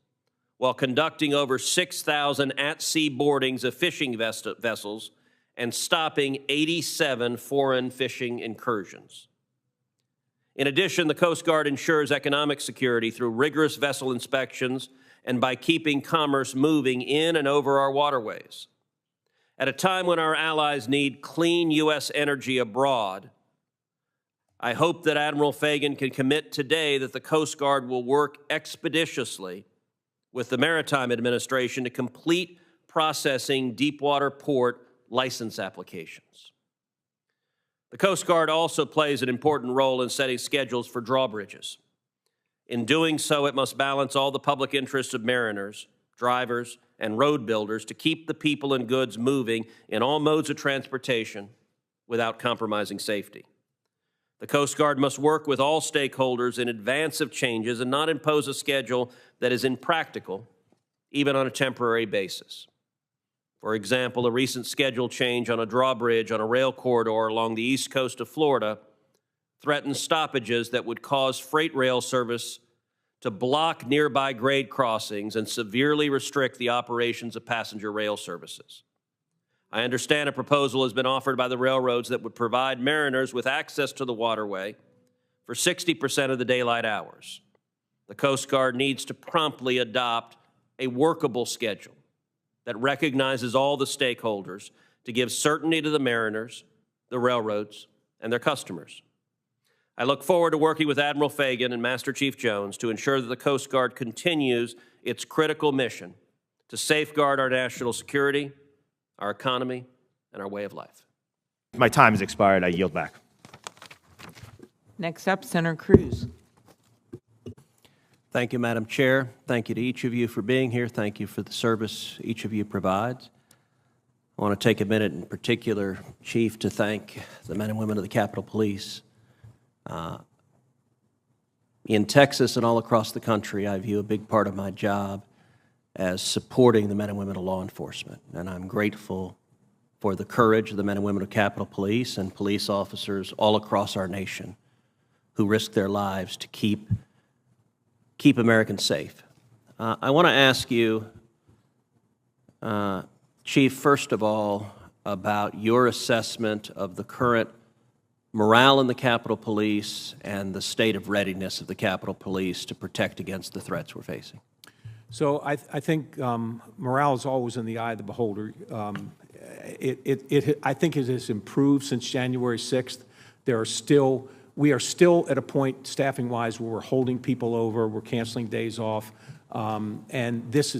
while conducting over 6,000 at-sea boardings of fishing vessels and stopping 87 foreign fishing incursions. In addition, the Coast Guard ensures economic security through rigorous vessel inspections and by keeping commerce moving in and over our waterways. At a time when our allies need clean U.S. energy abroad, I hope that Admiral Fagan can commit today that the Coast Guard will work expeditiously with the Maritime Administration to complete processing deepwater port license applications. The Coast Guard also plays an important role in setting schedules for drawbridges. In doing so, it must balance all the public interests of mariners, drivers, and road builders to keep the people and goods moving in all modes of transportation without compromising safety. The Coast Guard must work with all stakeholders in advance of changes and not impose a schedule that is impractical, even on a temporary basis. For example, a recent schedule change on a drawbridge on a rail corridor along the east coast of Florida threatens stoppages that would cause freight rail service to block nearby grade crossings and severely restrict the operations of passenger rail services. I understand a proposal has been offered by the railroads that would provide mariners with access to the waterway for 60% of the daylight hours. The Coast Guard needs to promptly adopt a workable schedule that recognizes all the stakeholders to give certainty to the mariners, the railroads, and their customers. I look forward to working with Admiral Fagan and Master Chief Jones to ensure that the Coast Guard continues its critical mission to safeguard our national security, our economy, and our way of life. My time has expired. I yield back. Next up, Senator Cruz. Thank you, Madam Chair. Thank you to each of you for being here. Thank you for the service each of you provides. I want to take a minute in particular, Chief, to thank the men and women of the Capitol Police. In Texas and all across the country, I view a big part of my job as supporting the men and women of law enforcement, and I'm grateful for the courage of the men and women of Capitol Police and police officers all across our nation who risk their lives to keep Americans safe. I want to ask you, Chief, first of all, about your assessment of the current morale in the Capitol Police and the state of readiness of the Capitol Police to protect against the threats we're facing. So I think morale is always in the eye of the beholder. I think it has improved since January 6th. We are still at a point, staffing-wise, where we're holding people over, we're canceling days off, and this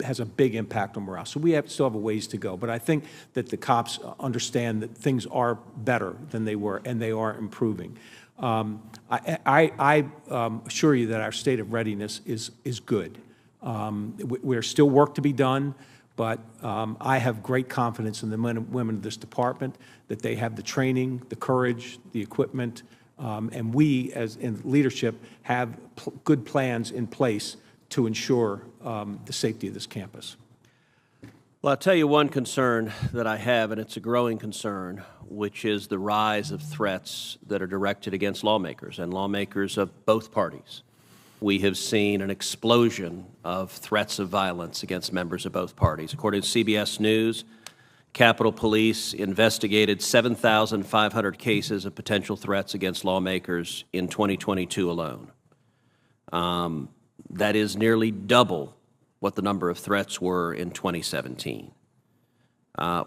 has a big impact on morale. So we still have a ways to go. But I think that the cops understand that things are better than they were, and they are improving. I assure you that our state of readiness is good. There's still work to be done, but I have great confidence in the men and women of this department that they have the training, the courage, the equipment, and we, as in leadership, have good plans in place to ensure the safety of this campus. Well, I'll tell you one concern that I have, and it's a growing concern, which is the rise of threats that are directed against lawmakers and lawmakers of both parties. We have seen an explosion of threats of violence against members of both parties. According to CBS News, Capitol Police investigated 7,500 cases of potential threats against lawmakers in 2022 alone. That is nearly double what the number of threats were in 2017.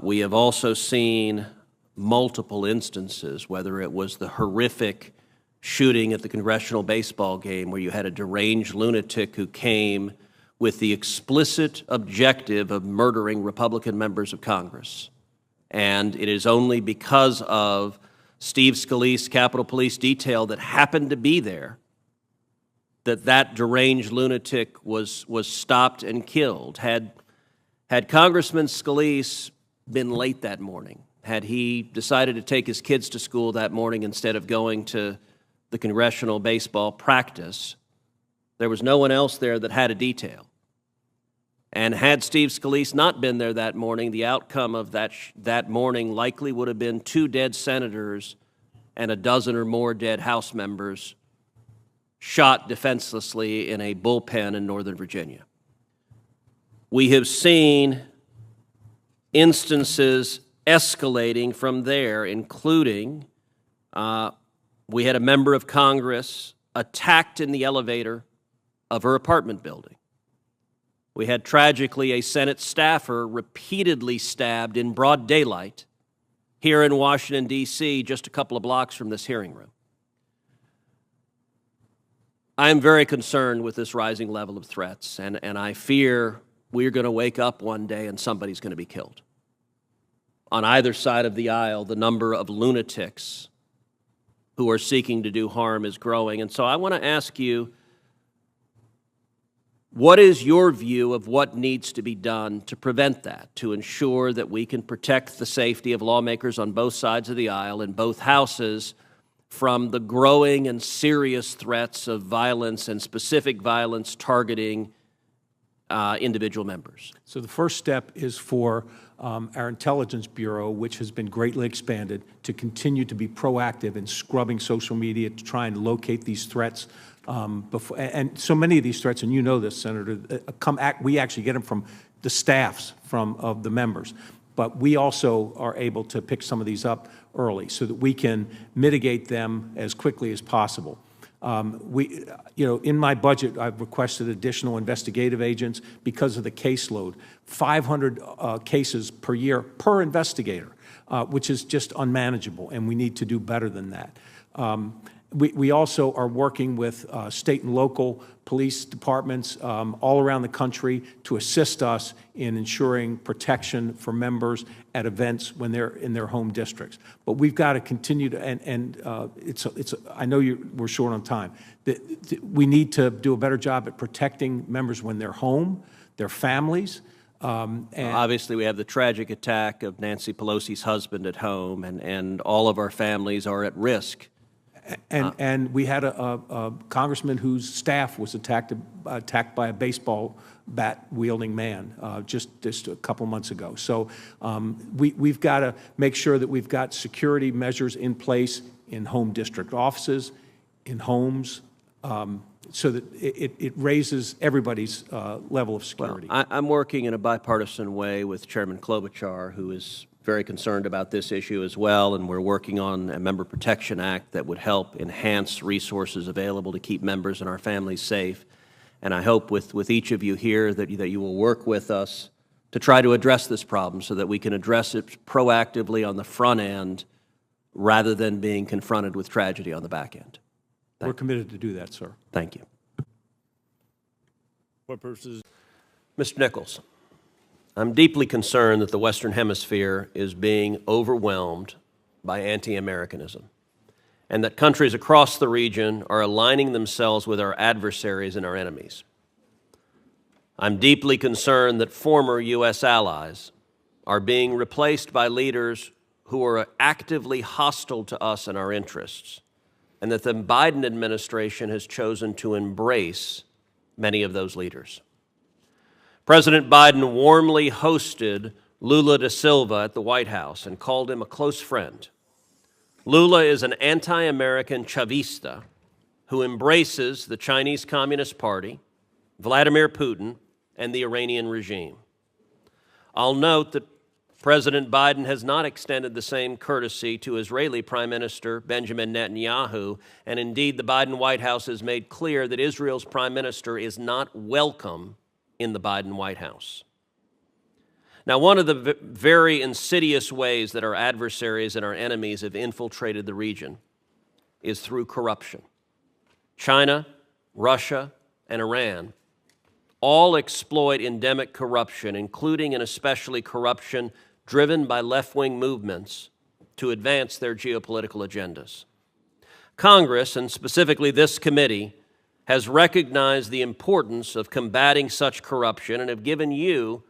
We have also seen multiple instances, whether it was the horrific shooting at the congressional baseball game where you had a deranged lunatic who came with the explicit objective of murdering Republican members of Congress. And it is only because of Steve Scalise, Capitol Police detail that happened to be there that deranged lunatic was stopped and killed. Had Congressman Scalise been late that morning, had he decided to take his kids to school that morning instead of going to the congressional baseball practice, there was no one else there that had a detail. And had Steve Scalise not been there that morning, the outcome of that morning likely would have been 2 dead senators and a dozen or more dead House members shot defenselessly in a bullpen in Northern Virginia. We have seen instances escalating from there, including we had a member of Congress attacked in the elevator of her apartment building. We had, tragically, a Senate staffer repeatedly stabbed in broad daylight here in Washington, D.C., just a couple of blocks from this hearing room. I am very concerned with this rising level of threats, and I fear we're going to wake up one day and somebody's going to be killed. On either side of the aisle, the number of lunatics who are seeking to do harm is growing. And so I want to ask you, what is your view of what needs to be done to prevent that, to ensure that we can protect the safety of lawmakers on both sides of the aisle in both houses from the growing and serious threats of violence and specific violence targeting individual members? So the first step is for our Intelligence Bureau, which has been greatly expanded, to continue to be proactive in scrubbing social media to try and locate these threats. And so many of these threats, and you know this, Senator, we actually get them from the staffs of the members. But we also are able to pick some of these up early so that we can mitigate them as quickly as possible. In my budget, I've requested additional investigative agents because of the caseload. 500 cases per year per investigator. which is just unmanageable, and we need to do better than that. We also are working with state and local police departments all around the country to assist us in ensuring protection for members at events when they're in their home districts. But we've got to continue to, I know we're short on time. We need to do a better job at protecting members when they're home, their families. Obviously, we have the tragic attack of Nancy Pelosi's husband at home, and all of our families are at risk. And we had a congressman whose staff was attacked by a baseball bat wielding man just a couple months ago. So we've got to make sure that we've got security measures in place in home district offices, in homes, so that it raises everybody's level of security. Well, I'm working in a bipartisan way with Chairman Klobuchar, who is very concerned about this issue as well, and we're working on a Member Protection Act that would help enhance resources available to keep members and our families safe. And I hope with each of you here that you will work with us to try to address this problem so that we can address it proactively on the front end rather than being confronted with tragedy on the back end. We're committed to do that, sir. Thank you. What purposes? Mr. Nichols, I'm deeply concerned that the Western Hemisphere is being overwhelmed by anti-Americanism, and that countries across the region are aligning themselves with our adversaries and our enemies. I'm deeply concerned that former U.S. allies are being replaced by leaders who are actively hostile to us and our interests, and that the Biden administration has chosen to embrace many of those leaders. President Biden warmly hosted Lula da Silva at the White House and called him a close friend. Lula is an anti-American Chavista who embraces the Chinese Communist Party, Vladimir Putin, and the Iranian regime. I'll note that President Biden has not extended the same courtesy to Israeli Prime Minister Benjamin Netanyahu, and indeed the Biden White House has made clear that Israel's Prime Minister is not welcome in the Biden White House. Now, one of the very insidious ways that our adversaries and our enemies have infiltrated the region is through corruption. China, Russia, and Iran all exploit endemic corruption, including and especially corruption driven by left-wing movements to advance their geopolitical agendas. Congress, and specifically this committee, has recognized the importance of combating such corruption and have given you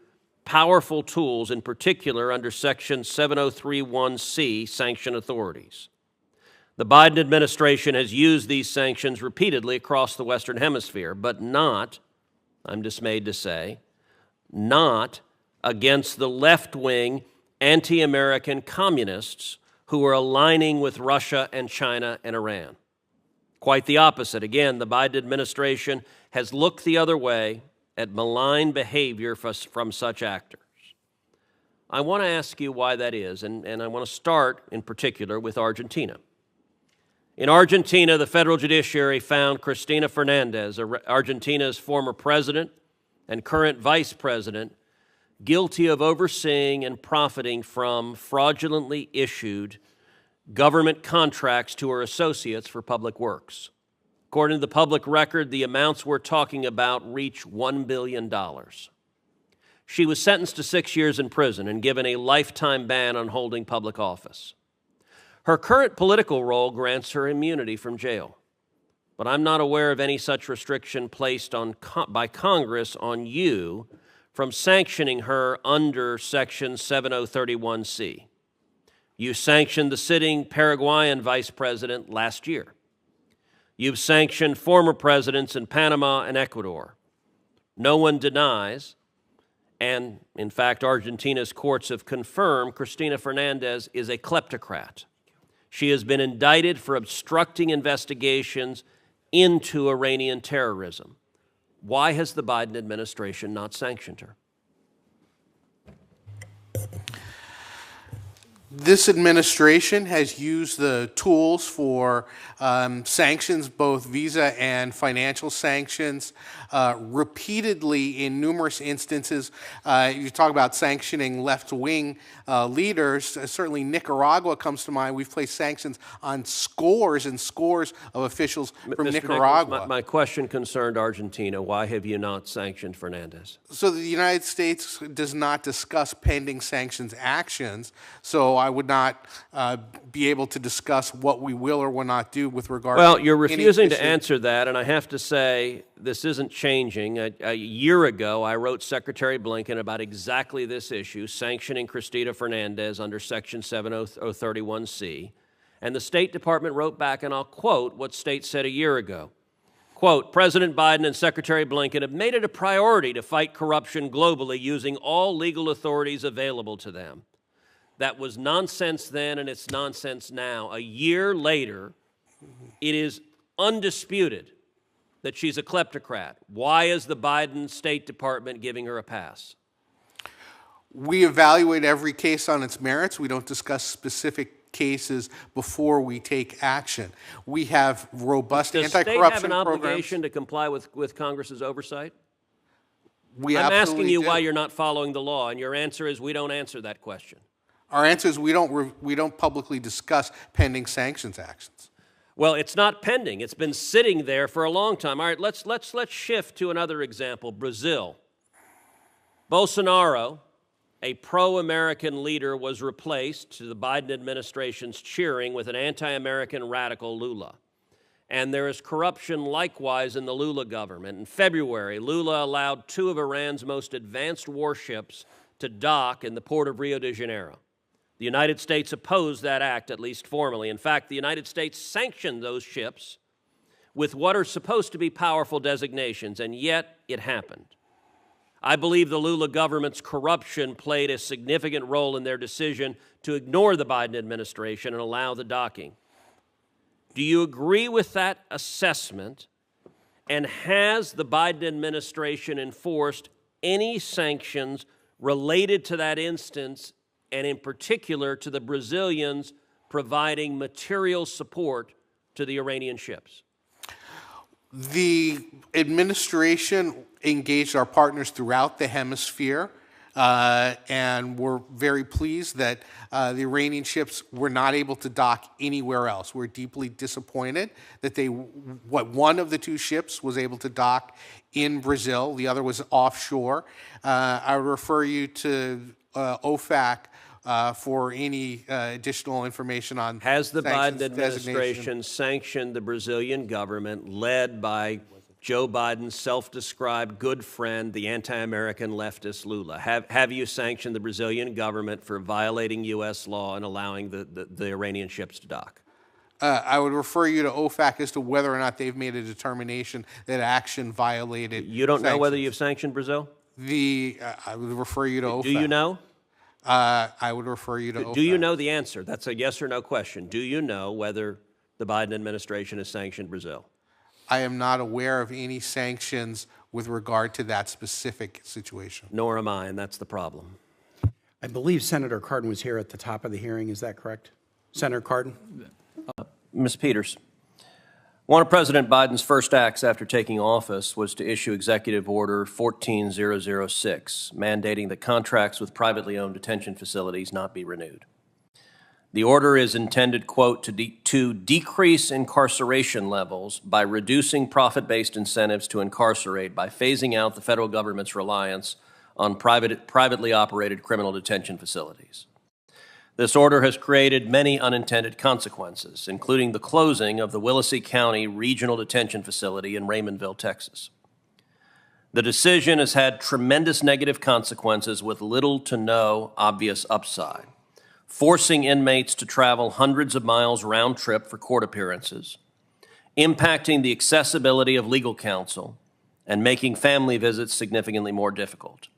powerful tools, in particular under Section 7031C, sanction authorities. The Biden administration has used these sanctions repeatedly across the Western Hemisphere, but not, I'm dismayed to say, not against the left-wing, anti-American communists who are aligning with Russia and China and Iran. Quite the opposite. Again, the Biden administration has looked the other way at malign behavior from such actors. I want to ask you why that is, and I want to start in particular with Argentina. In Argentina, the federal judiciary found Cristina Fernandez, Argentina's former president and current vice president, guilty of overseeing and profiting from fraudulently issued government contracts to her associates for public works. According to the public record, the amounts we're talking about reach $1 billion. She was sentenced to 6 years in prison and given a lifetime ban on holding public office. Her current political role grants her immunity from jail, but I'm not aware of any such restriction placed by Congress on you from sanctioning her under Section 7031C. You sanctioned the sitting Paraguayan vice president last year. You've sanctioned former presidents in Panama and Ecuador. No one denies, and in fact, Argentina's courts have confirmed Cristina Fernandez is a kleptocrat. She has been indicted for obstructing investigations into Iranian terrorism. Why has the Biden administration not sanctioned her? This administration has used the tools for sanctions, both visa and financial sanctions, repeatedly in numerous instances. You talk about sanctioning left-wing leaders. Certainly Nicaragua comes to mind. We've placed sanctions on scores and scores of officials from Mr. Nicaragua. Nicholas, my question concerned Argentina. Why have you not sanctioned Fernandez? So the United States does not discuss pending sanctions actions, so I would not be able to discuss what we will or will not do with regard to Well, you're any refusing to issue. answer that, and I have to say this isn't changing. A year ago, I wrote Secretary Blinken about exactly this issue, sanctioning Cristina Fernandez under Section 7031C, and the State Department wrote back, and I'll quote what State said a year ago. Quote, President Biden and Secretary Blinken have made it a priority to fight corruption globally using all legal authorities available to them. That was nonsense then, and it's nonsense now. A year later, it is undisputed that she's a kleptocrat. Why is the Biden State Department giving her a pass? We evaluate every case on its merits. We don't discuss specific cases before we take action. We have robust Does anti-corruption state have an programs. obligation to comply with Congress's oversight? We I'm asking absolutely you do. why you're not following the law, and your answer is we don't answer that question. Our answer is we don't publicly discuss pending sanctions actions. Well, it's not pending. It's been sitting there for a long time. All right, let's shift to another example, Brazil. Bolsonaro, a pro-American leader, was replaced, to the Biden administration's cheering, with an anti-American radical Lula. And there is corruption likewise in the Lula government. In February, Lula allowed 2 of Iran's most advanced warships to dock in the port of Rio de Janeiro. The United States opposed that act, at least formally. In fact, the United States sanctioned those ships with what are supposed to be powerful designations, and yet it happened. I believe the Lula government's corruption played a significant role in their decision to ignore the Biden administration and allow the docking. Do you agree with that assessment? And has the Biden administration enforced any sanctions related to that instance, and in particular to the Brazilians providing material support to the Iranian ships? The administration engaged our partners throughout the hemisphere, and we're very pleased that the Iranian ships were not able to dock anywhere else. We're deeply disappointed that one of the 2 ships was able to dock in Brazil, the other was offshore. I would refer you to OFAC for any additional information on Has the Biden sanctions administration sanctioned the Brazilian government led by Joe Biden's self-described good friend, the anti-American leftist Lula? Have you sanctioned the Brazilian government for violating U.S. law and allowing the Iranian ships to dock? I would refer you to OFAC as to whether or not they've made a determination that action violated You don't know sanctions. whether you've sanctioned Brazil? I would refer you to OFAC. Do you know? I would refer you to OFAC. Do you know the answer? That's a yes or no question. Do you know whether the Biden administration has sanctioned Brazil? I am not aware of any sanctions with regard to that specific situation. Nor am I, and that's the problem. I believe Senator Cardin was here at the top of the hearing. Is that correct? Senator Cardin? Ms. Peters, one of President Biden's first acts after taking office was to issue Executive Order 14006, mandating that contracts with privately owned detention facilities not be renewed. The order is intended, quote, to decrease incarceration levels by reducing profit-based incentives to incarcerate by phasing out the federal government's reliance on privately operated criminal detention facilities. This order has created many unintended consequences, including the closing of the Willacy County Regional Detention Facility in Raymondville, Texas. The decision has had tremendous negative consequences with little to no obvious upside, forcing inmates to travel hundreds of miles round trip for court appearances, impacting the accessibility of legal counsel, and making family visits significantly more difficult.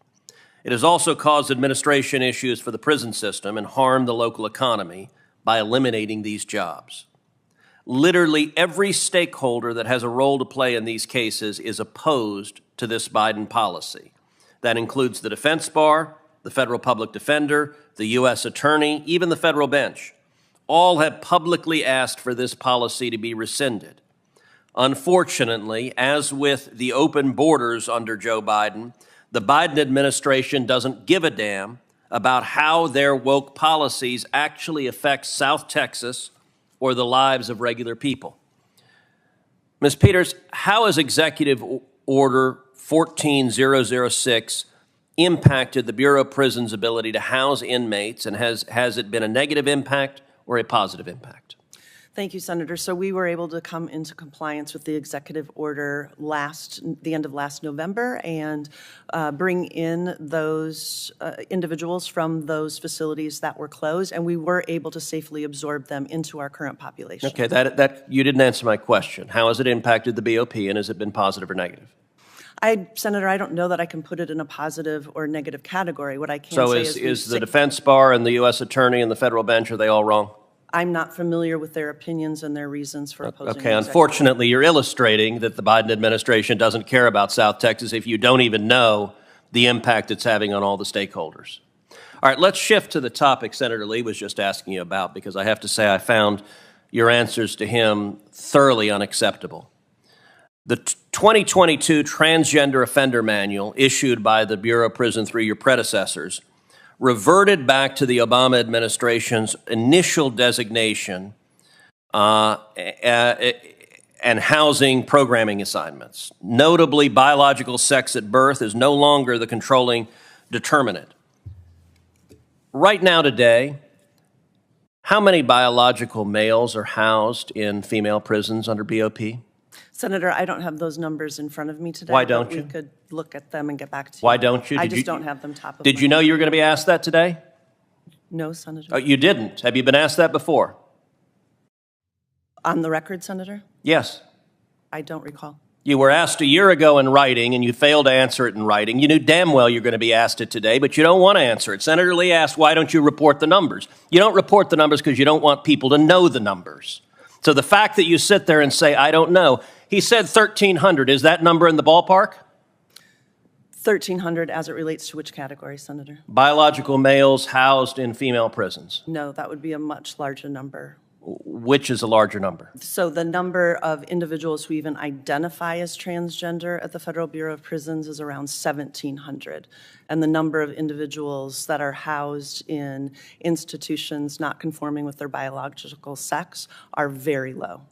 It has also caused administration issues for the prison system and harmed the local economy by eliminating these jobs. Literally every stakeholder that has a role to play in these cases is opposed to this Biden policy. That includes the defense bar, the federal public defender, the U.S. Attorney, even the federal bench, all have publicly asked for this policy to be rescinded. Unfortunately, as with the open borders under Joe Biden, the Biden administration doesn't give a damn about how their woke policies actually affect South Texas or the lives of regular people. Ms. Peters, how has Executive Order 14006 impacted the Bureau of Prisons' ability to house inmates, and has it been a negative impact or a positive impact? Thank you, Senator. So we were able to come into compliance with the executive order the end of last November and bring in those individuals from those facilities that were closed, and we were able to safely absorb them into our current population. Okay, that you didn't answer my question. How has it impacted the BOP, and has it been positive or negative? Senator, I don't know that I can put it in a positive or negative category. What I can So say is the defense bar and the U.S. Attorney and the federal bench, are they all wrong? I'm not familiar with their opinions and their reasons for opposing. Okay, unfortunately, you're illustrating that the Biden administration doesn't care about South Texas if you don't even know the impact it's having on all the stakeholders. All right, let's shift to the topic Senator Lee was just asking you about, because I have to say I found your answers to him thoroughly unacceptable. The 2022 Transgender Offender Manual, issued by the Bureau of Prison through your predecessors, reverted back to the Obama administration's initial designation and housing programming assignments. Notably, biological sex at birth is no longer the controlling determinant. Right now today, how many biological males are housed in female prisons under BOP? Senator, I don't have those numbers in front of me today. Why don't but you? We could look at them and get back to you. Why don't you? I just don't have them top of Did you know you were going to be asked that today? No, Senator. Oh, you didn't. Have you been asked that before? On the record, Senator? Yes. I don't recall. You were asked a year ago in writing, and you failed to answer it in writing. You knew damn well you're going to be asked it today, but you don't want to answer it. Senator Lee asked, why don't you report the numbers? You don't report the numbers because you don't want people to know the numbers. So the fact that you sit there and say, I don't know, he said 1,300. Is that number in the ballpark? 1,300 as it relates to which category, Senator? Biological males housed in female prisons. No, that would be a much larger number. Which is a larger number? So the number of individuals who even identify as transgender at the Federal Bureau of Prisons is around 1,700. And the number of individuals that are housed in institutions not conforming with their biological sex are very low.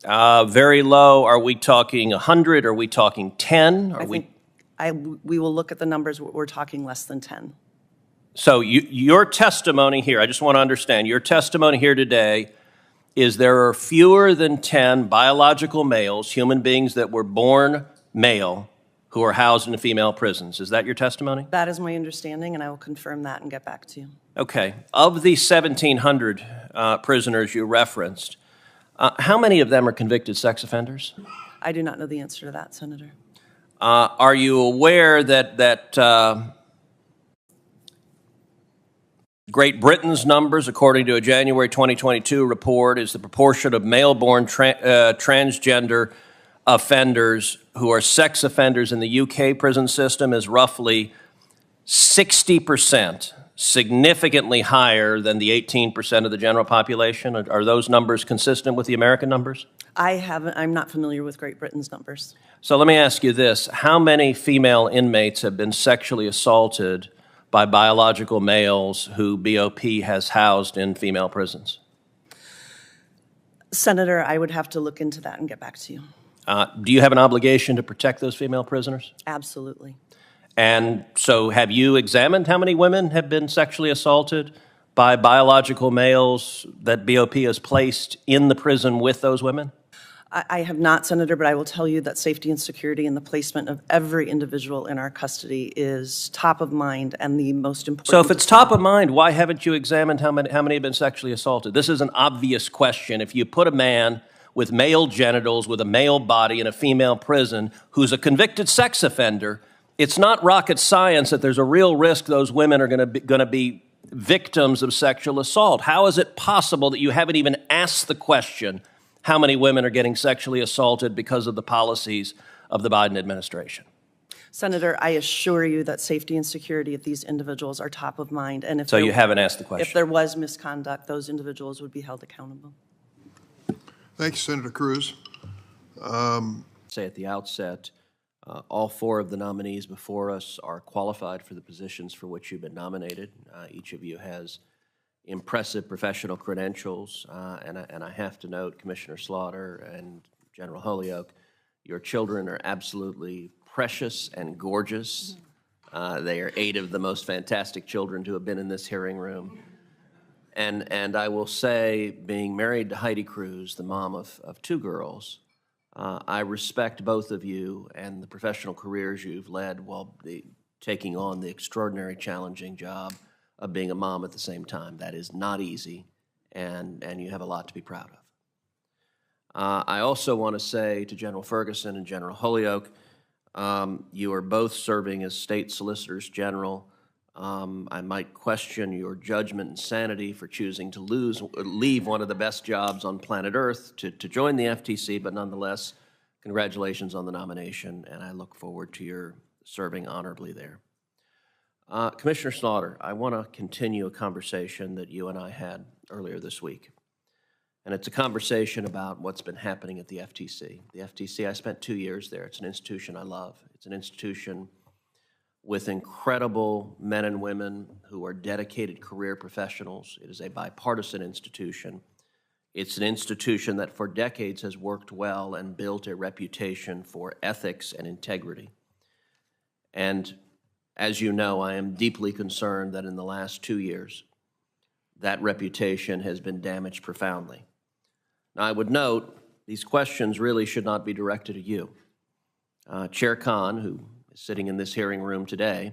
Very low. Are we talking 100? Are we talking 10? We will look at the numbers. We're talking less than 10. So your testimony here, I just want to understand, your testimony here today is there are fewer than 10 biological males, human beings that were born male, who are housed in female prisons. Is that your testimony? That is my understanding, and I will confirm that and get back to you. Okay. Of the 1,700 prisoners you referenced, how many of them are convicted sex offenders? I do not know the answer to that, Senator. Are you aware that Great Britain's numbers, according to a January 2022 report, is the proportion of male-born transgender offenders who are sex offenders in the UK prison system is roughly 60%, significantly higher than the 18% of the general population? Are those numbers consistent with the American numbers? I'm not familiar with Great Britain's numbers. So let me ask you this. How many female inmates have been sexually assaulted by biological males who BOP has housed in female prisons? Senator, I would have to look into that and get back to you. Do you have an obligation to protect those female prisoners? Absolutely. And so have you examined how many women have been sexually assaulted by biological males that BOP has placed in the prison with those women? I have not, Senator, but I will tell you that safety and security and the placement of every individual in our custody is top of mind and the most important. So if it's top of mind, why haven't you examined how many have been sexually assaulted? This is an obvious question. If you put a man with male genitals, with a male body in a female prison who's a convicted sex offender, it's not rocket science that there's a real risk those women are going to be victims of sexual assault. How is it possible that you haven't even asked the question, how many women are getting sexually assaulted because of the policies of the Biden administration? Senator, I assure you that safety and security of these individuals are top of mind. And if So there- you haven't asked the If question? there was misconduct, those individuals would be held accountable. Thank you, Senator Cruz. Say at the outset, all four of the nominees before us are qualified for the positions for which you've been nominated. Each of you has impressive professional credentials, and I have to note, Commissioner Slaughter and General Holyoke, your children are absolutely precious and gorgeous. They are 8 of the most fantastic children to have been in this hearing room. And I will say, being married to Heidi Cruz, the mom of 2 girls, I respect both of you and the professional careers you've led while taking on the extraordinary challenging job of being a mom at the same time. That is not easy, and you have a lot to be proud of. I also want to say to General Ferguson and General Holyoke, you are both serving as state solicitors general. I might question your judgment and sanity for choosing to leave one of the best jobs on planet Earth to join the FTC, but nonetheless, congratulations on the nomination, and I look forward to your serving honorably there. Commissioner Slaughter, I want to continue a conversation that you and I had earlier this week. And it's a conversation about what's been happening at the FTC. The FTC, I spent 2 years there. It's an institution I love. It's an institution with incredible men and women who are dedicated career professionals. It is a bipartisan institution. It's an institution that for decades has worked well and built a reputation for ethics and integrity. And as you know, I am deeply concerned that in the last 2 years, that reputation has been damaged profoundly. Now, I would note, these questions really should not be directed at you. Chair Khan, who is sitting in this hearing room today,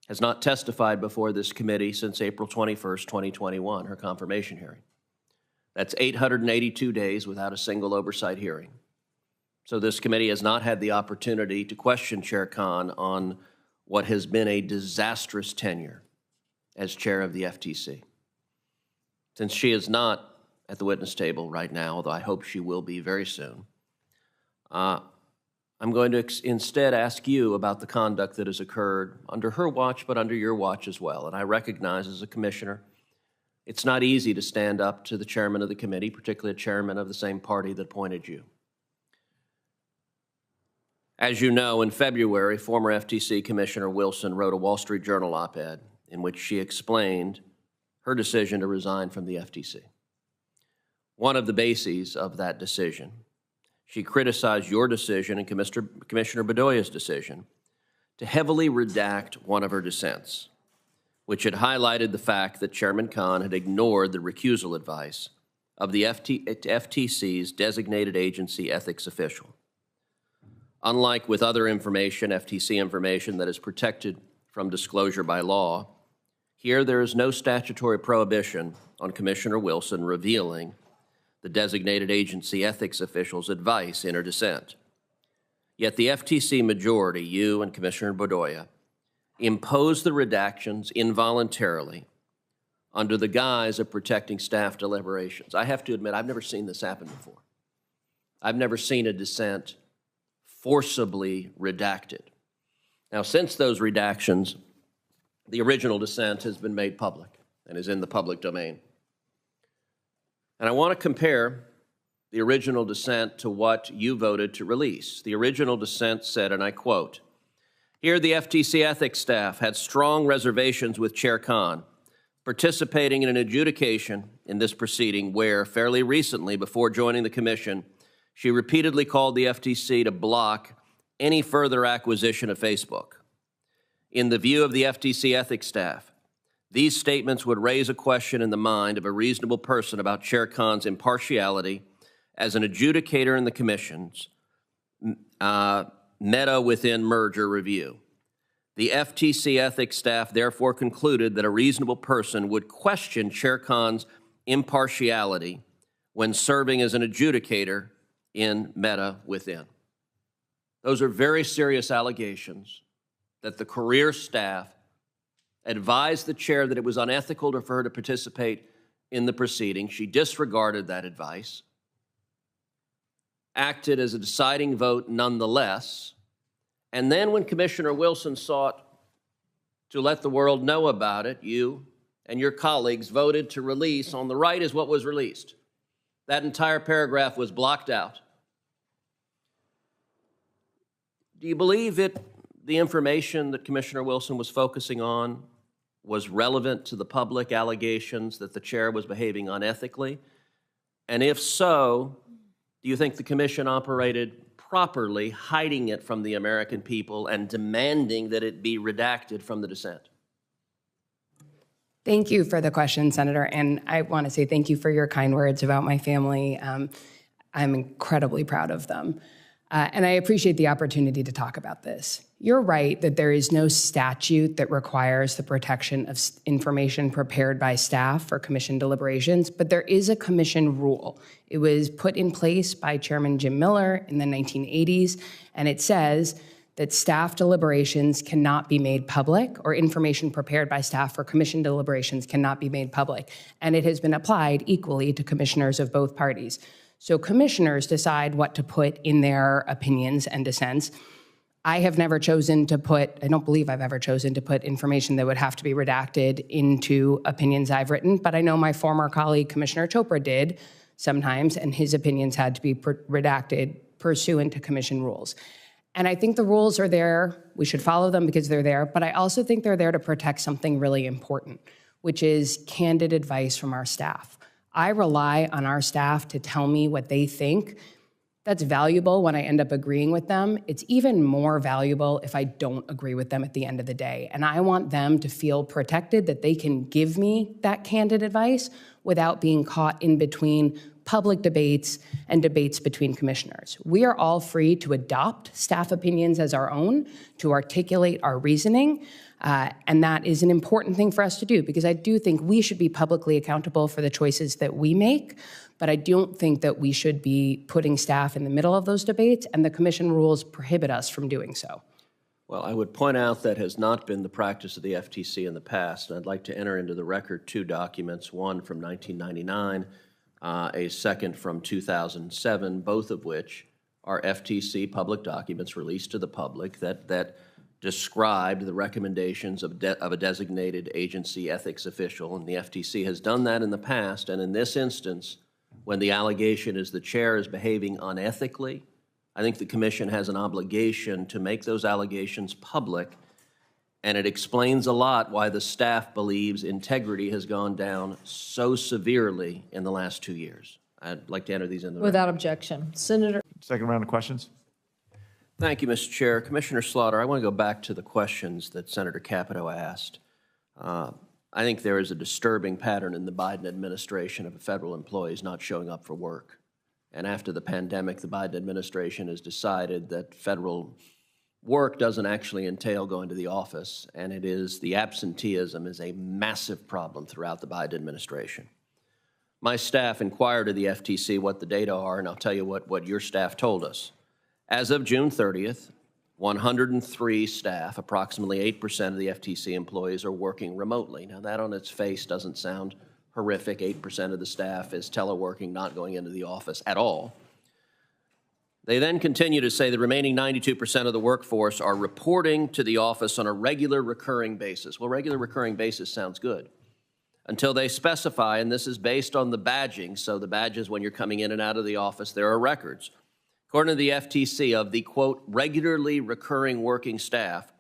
has not testified before this committee since April 21st, 2021, her confirmation hearing. That's 882 days without a single oversight hearing. So this committee has not had the opportunity to question Chair Khan on what has been a disastrous tenure as chair of the FTC. Since she is not at the witness table right now, although I hope she will be very soon, I'm going to instead ask you about the conduct that has occurred under her watch, but under your watch as well. And I recognize as a commissioner, it's not easy to stand up to the chairman of the committee, particularly a chairman of the same party that appointed you. As you know, in February, former FTC Commissioner Wilson wrote a Wall Street Journal op-ed in which she explained her decision to resign from the FTC. One of the bases of that decision, she criticized your decision and Commissioner Bedoya's decision to heavily redact one of her dissents, which had highlighted the fact that Chairman Khan had ignored the recusal advice of the FTC's designated agency ethics official. Unlike with other information, FTC information that is protected from disclosure by law, here there is no statutory prohibition on Commissioner Wilson revealing the designated agency ethics official's advice in her dissent. Yet the FTC majority, you and Commissioner Bedoya, imposed the redactions involuntarily under the guise of protecting staff deliberations. I have to admit, I've never seen this happen before. I've never seen a dissent forcibly redacted. Now, since those redactions, the original dissent has been made public and is in the public domain. And I want to compare the original dissent to what you voted to release. The original dissent said, and I quote, "Here the FTC ethics staff had strong reservations with Chair Khan participating in an adjudication in this proceeding where, fairly recently before joining the commission, she repeatedly called the FTC to block any further acquisition of Facebook. In the view of the FTC ethics staff, these statements would raise a question in the mind of a reasonable person about Chair Khan's impartiality as an adjudicator in the commission's Meta within merger review. The FTC ethics staff therefore concluded that a reasonable person would question Chair Khan's impartiality when serving as an adjudicator in Meta within." Those are very serious allegations that the career staff advised the chair that it was unethical for her to participate in the proceeding. She disregarded that advice, acted as a deciding vote nonetheless, And then when Commissioner Wilson sought to let the world know about it, you and your colleagues voted to release, on the right is what was released. That entire paragraph was blocked out. Do you believe that the information that Commissioner Wilson was focusing on was relevant to the public allegations that the chair was behaving unethically? And if so, do you think the commission operated properly, hiding it from the American people and demanding that it be redacted from the dissent? Thank you for the question, Senator. And I want to say thank you for your kind words about my family. I'm incredibly proud of them. And I appreciate the opportunity to talk about this. You're right that there is no statute that requires the protection of information prepared by staff for commission deliberations, but there is a commission rule. It was put in place by Chairman Jim Miller in the 1980s, and it says that staff deliberations cannot be made public, or information prepared by staff for commission deliberations cannot be made public. And it has been applied equally to commissioners of both parties. So commissioners decide what to put in their opinions and dissents. I have never chosen to put, I don't believe I've ever chosen to put information that would have to be redacted into opinions I've written, but I know my former colleague, Commissioner Chopra, did sometimes, and his opinions had to be redacted pursuant to commission rules. And I think the rules are there. We should follow them because they're there, but I also think they're there to protect something really important, which is candid advice from our staff. I rely on our staff to tell me what they think. That's valuable when I end up agreeing with them. It's even more valuable if I don't agree with them at the end of the day. And I want them to feel protected, that they can give me that candid advice without being caught in between public debates and debates between commissioners. We are all free to adopt staff opinions as our own, to articulate our reasoning, and that is an important thing for us to do, because I do think we should be publicly accountable for the choices that we make, but I don't think that we should be putting staff in the middle of those debates, and the commission rules prohibit us from doing so. Well, I would point out that has not been the practice of the FTC in the past, and I'd like to enter into the record two documents, one from 1999, a second from 2007, both of which are FTC public documents released to the public that described the recommendations of a designated agency ethics official, and the FTC has done that in the past. And in this instance, when the allegation is the chair is behaving unethically, I think the commission has an obligation to make those allegations public, and it explains a lot why the staff believes integrity has gone down so severely in the last 2 years. I'd like to enter these into the Without objection. Senator. Second round of questions. Thank you, Mr. Chair. Commissioner Slaughter, I want to go back to the questions that Senator Capito asked. I think there is a disturbing pattern in the Biden administration of federal employees not showing up for work. And after the pandemic, the Biden administration has decided that federal work doesn't actually entail going to the office, and it is the absenteeism is a massive problem throughout the Biden administration. My staff inquired of the FTC what the data are, and I'll tell you what your staff told us. As of June 30th, 103 staff, approximately 8% of the FTC employees, are working remotely. Now, that on its face doesn't sound horrific. 8% of the staff is teleworking, not going into the office at all. They then continue to say the remaining 92% of the workforce are reporting to the office on a regular recurring basis. Well, regular recurring basis sounds good until they specify, and this is based on the badging. So the badges, when you're coming in and out of the office, there are records. According to the FTC, of the, quote, regularly recurring working staff,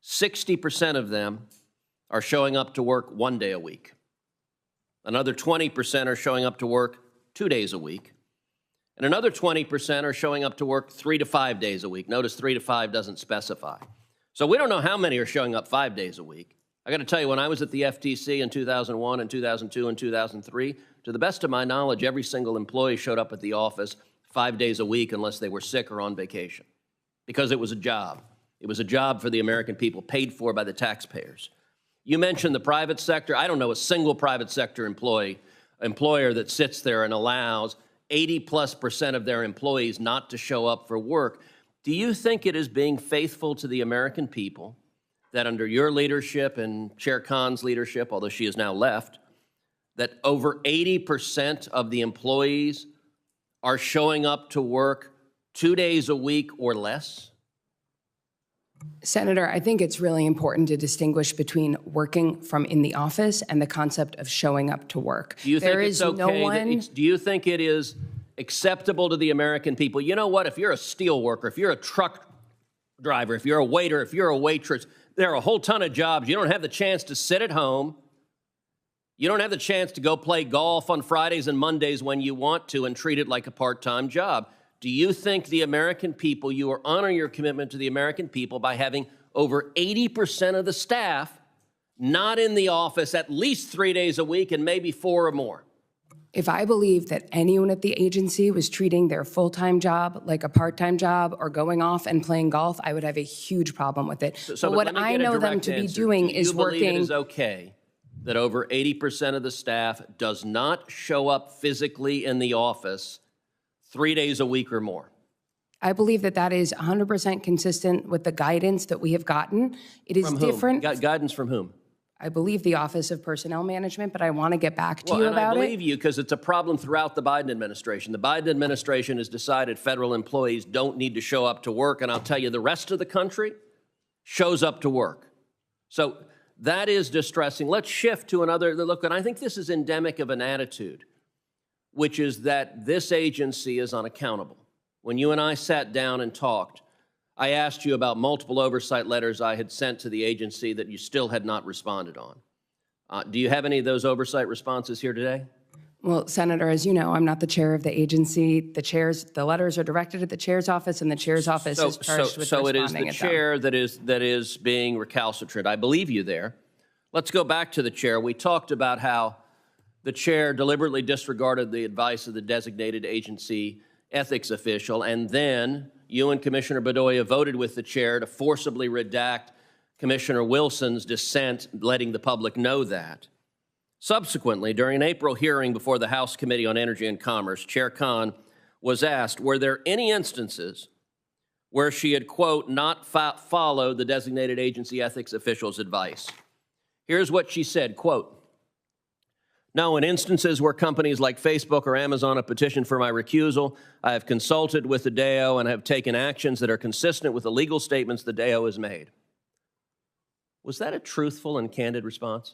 60% of them are showing up to work 1 day a week. Another 20% are showing up to work 2 days a week. And another 20% are showing up to work 3 to 5 days a week. Notice 3 to 5 doesn't specify. So we don't know how many are showing up 5 days a week. I got to tell you, when I was at the FTC in 2001 and 2002 and 2003, to the best of my knowledge, every single employee showed up at the office 5 days a week unless they were sick or on vacation, because it was a job. It was a job for the American people, paid for by the taxpayers. You mentioned the private sector. I don't know a single private sector employer that sits there and allows 80+% of their employees not to show up for work. Do you think it is being faithful to the American people that under your leadership and Chair Khan's leadership, although she has now left, that over 80% of the employees are showing up to work 2 days a week or less? Senator, I think it's really important to distinguish between working from in the office and the concept of showing up to work. Do you think it's okay no one. do you think it is acceptable to the American people? You know what? If you're a steel worker, if you're a truck driver, if you're a waiter, if you're a waitress, there are a whole ton of jobs. You don't have the chance to sit at home. You don't have the chance to go play golf on Fridays and Mondays when you want to and treat it like a part-time job. Do you think the American people, you are honoring your commitment to the American people by having over 80% of the staff not in the office at least 3 days a week and maybe 4 or more? If I believed that anyone at the agency was treating their full-time job like a part-time job or going off and playing golf, I would have a huge problem with it. So but what I know them to be doing is working. Do you believe it is okay that over 80% of the staff does not show up physically in the office 3 days a week or more? I believe that that is 100% consistent with the guidance that we have gotten. It is From whom? different. Guidance from whom? I believe the Office of Personnel Management, but I want to get back to you about it. I believe you because it's a problem throughout the Biden administration. The Biden administration has decided federal employees don't need to show up to work, and I'll tell you, the rest of the country shows up to work. So that is distressing. Let's shift to another look, and I think this is endemic of an attitude, which is that this agency is unaccountable. When you and I sat down and talked, I asked you about multiple oversight letters I had sent to the agency that you still had not responded on. Do you have any of those oversight responses here today? Well, Senator, as you know, I'm not the chair of the agency. The letters are directed at the chair's office, and the chair's office is charged with responding at them. So it is the chair that is being recalcitrant. I believe you there. Let's go back to the chair. We talked about how the chair deliberately disregarded the advice of the designated agency ethics official, and then you and Commissioner Bedoya voted with the chair to forcibly redact Commissioner Wilson's dissent, letting the public know that. Subsequently, during an April hearing before the House Committee on Energy and Commerce, Chair Khan was asked, were there any instances where she had, quote, not followed the designated agency ethics official's advice? Here's what she said, quote, no, in instances where companies like Facebook or Amazon have petitioned for my recusal, I have consulted with the DAO and have taken actions that are consistent with the legal statements the DAO has made. Was that a truthful and candid response?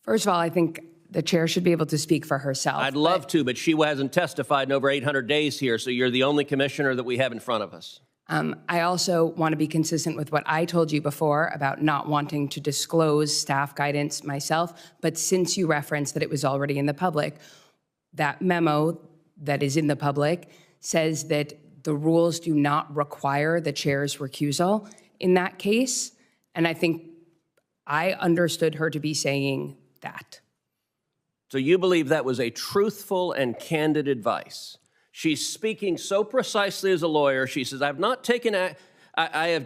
First of all, I think the chair should be able to speak for herself. I'd love to, but she hasn't testified in over 800 days here, so you're the only commissioner that we have in front of us. I also want to be consistent with what I told you before about not wanting to disclose staff guidance myself, but since you referenced that it was already in the public, that memo that is in the public says that the rules do not require the chair's recusal in that case, and I think I understood her to be saying that. So you believe that was a truthful and candid advice? She's speaking so precisely as a lawyer. She says, I've not taken, I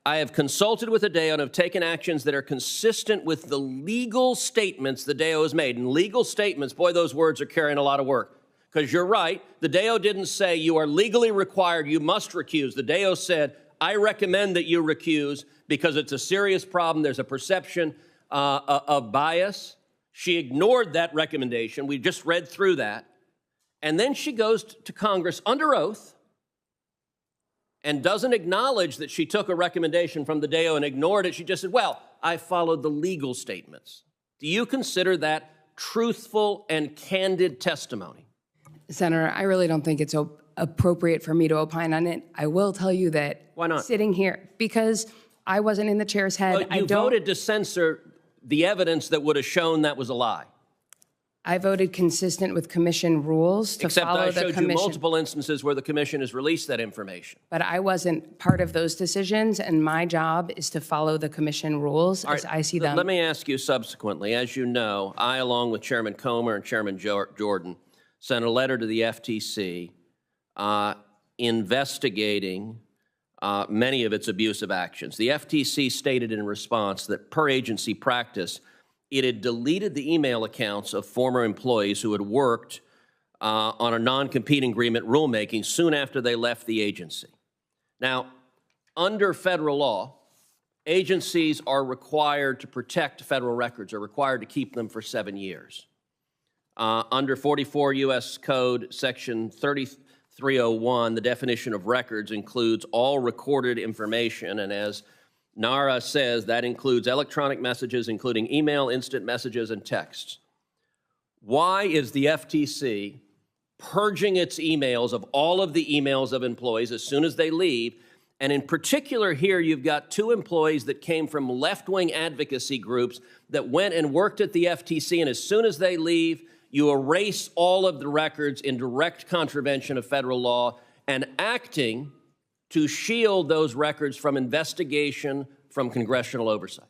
have consulted with the DAO and have taken actions that are consistent with the legal statements the DAO has made. And legal statements, boy, those words are carrying a lot of work. Because you're right, the DAO didn't say you are legally required, you must recuse. The DAO said, I recommend that you recuse because it's a serious problem. There's a perception of bias. She ignored that recommendation. We just read through that. And then she goes to Congress under oath and doesn't acknowledge that she took a recommendation from the DAO and ignored it. She just said, well, I followed the legal statements. Do you consider that truthful and candid testimony? Senator, I really don't think it's appropriate for me to opine on it. I will tell you that. Why not? Sitting here, because I wasn't in the chair's head. But you voted to censor the evidence that would have shown that was a lie. I voted consistent with commission rules to follow the commission. Except I showed you multiple instances where the commission has released that information. But I wasn't part of those decisions, and my job is to follow the commission rules as I see them. Let me ask you subsequently. As you know, I, along with Chairman Comer and Chairman Jordan, sent a letter to the FTC investigating many of its abusive actions. The FTC stated in response that per agency practice, it had deleted the email accounts of former employees who had worked on a non-competing agreement rulemaking soon after they left the agency. Now, under federal law, agencies are required to protect federal records, are required to keep them for 7 years. Under 44 U.S. Code, Section 301, the definition of records includes all recorded information, and as NARA says, that includes electronic messages, including email, instant messages, and texts. Why is the FTC purging its emails of all of the emails of employees as soon as they leave? And in particular here, you've got two employees that came from left-wing advocacy groups that went and worked at the FTC, and as soon as they leave, you erase all of the records in direct contravention of federal law and acting to shield those records from investigation from congressional oversight.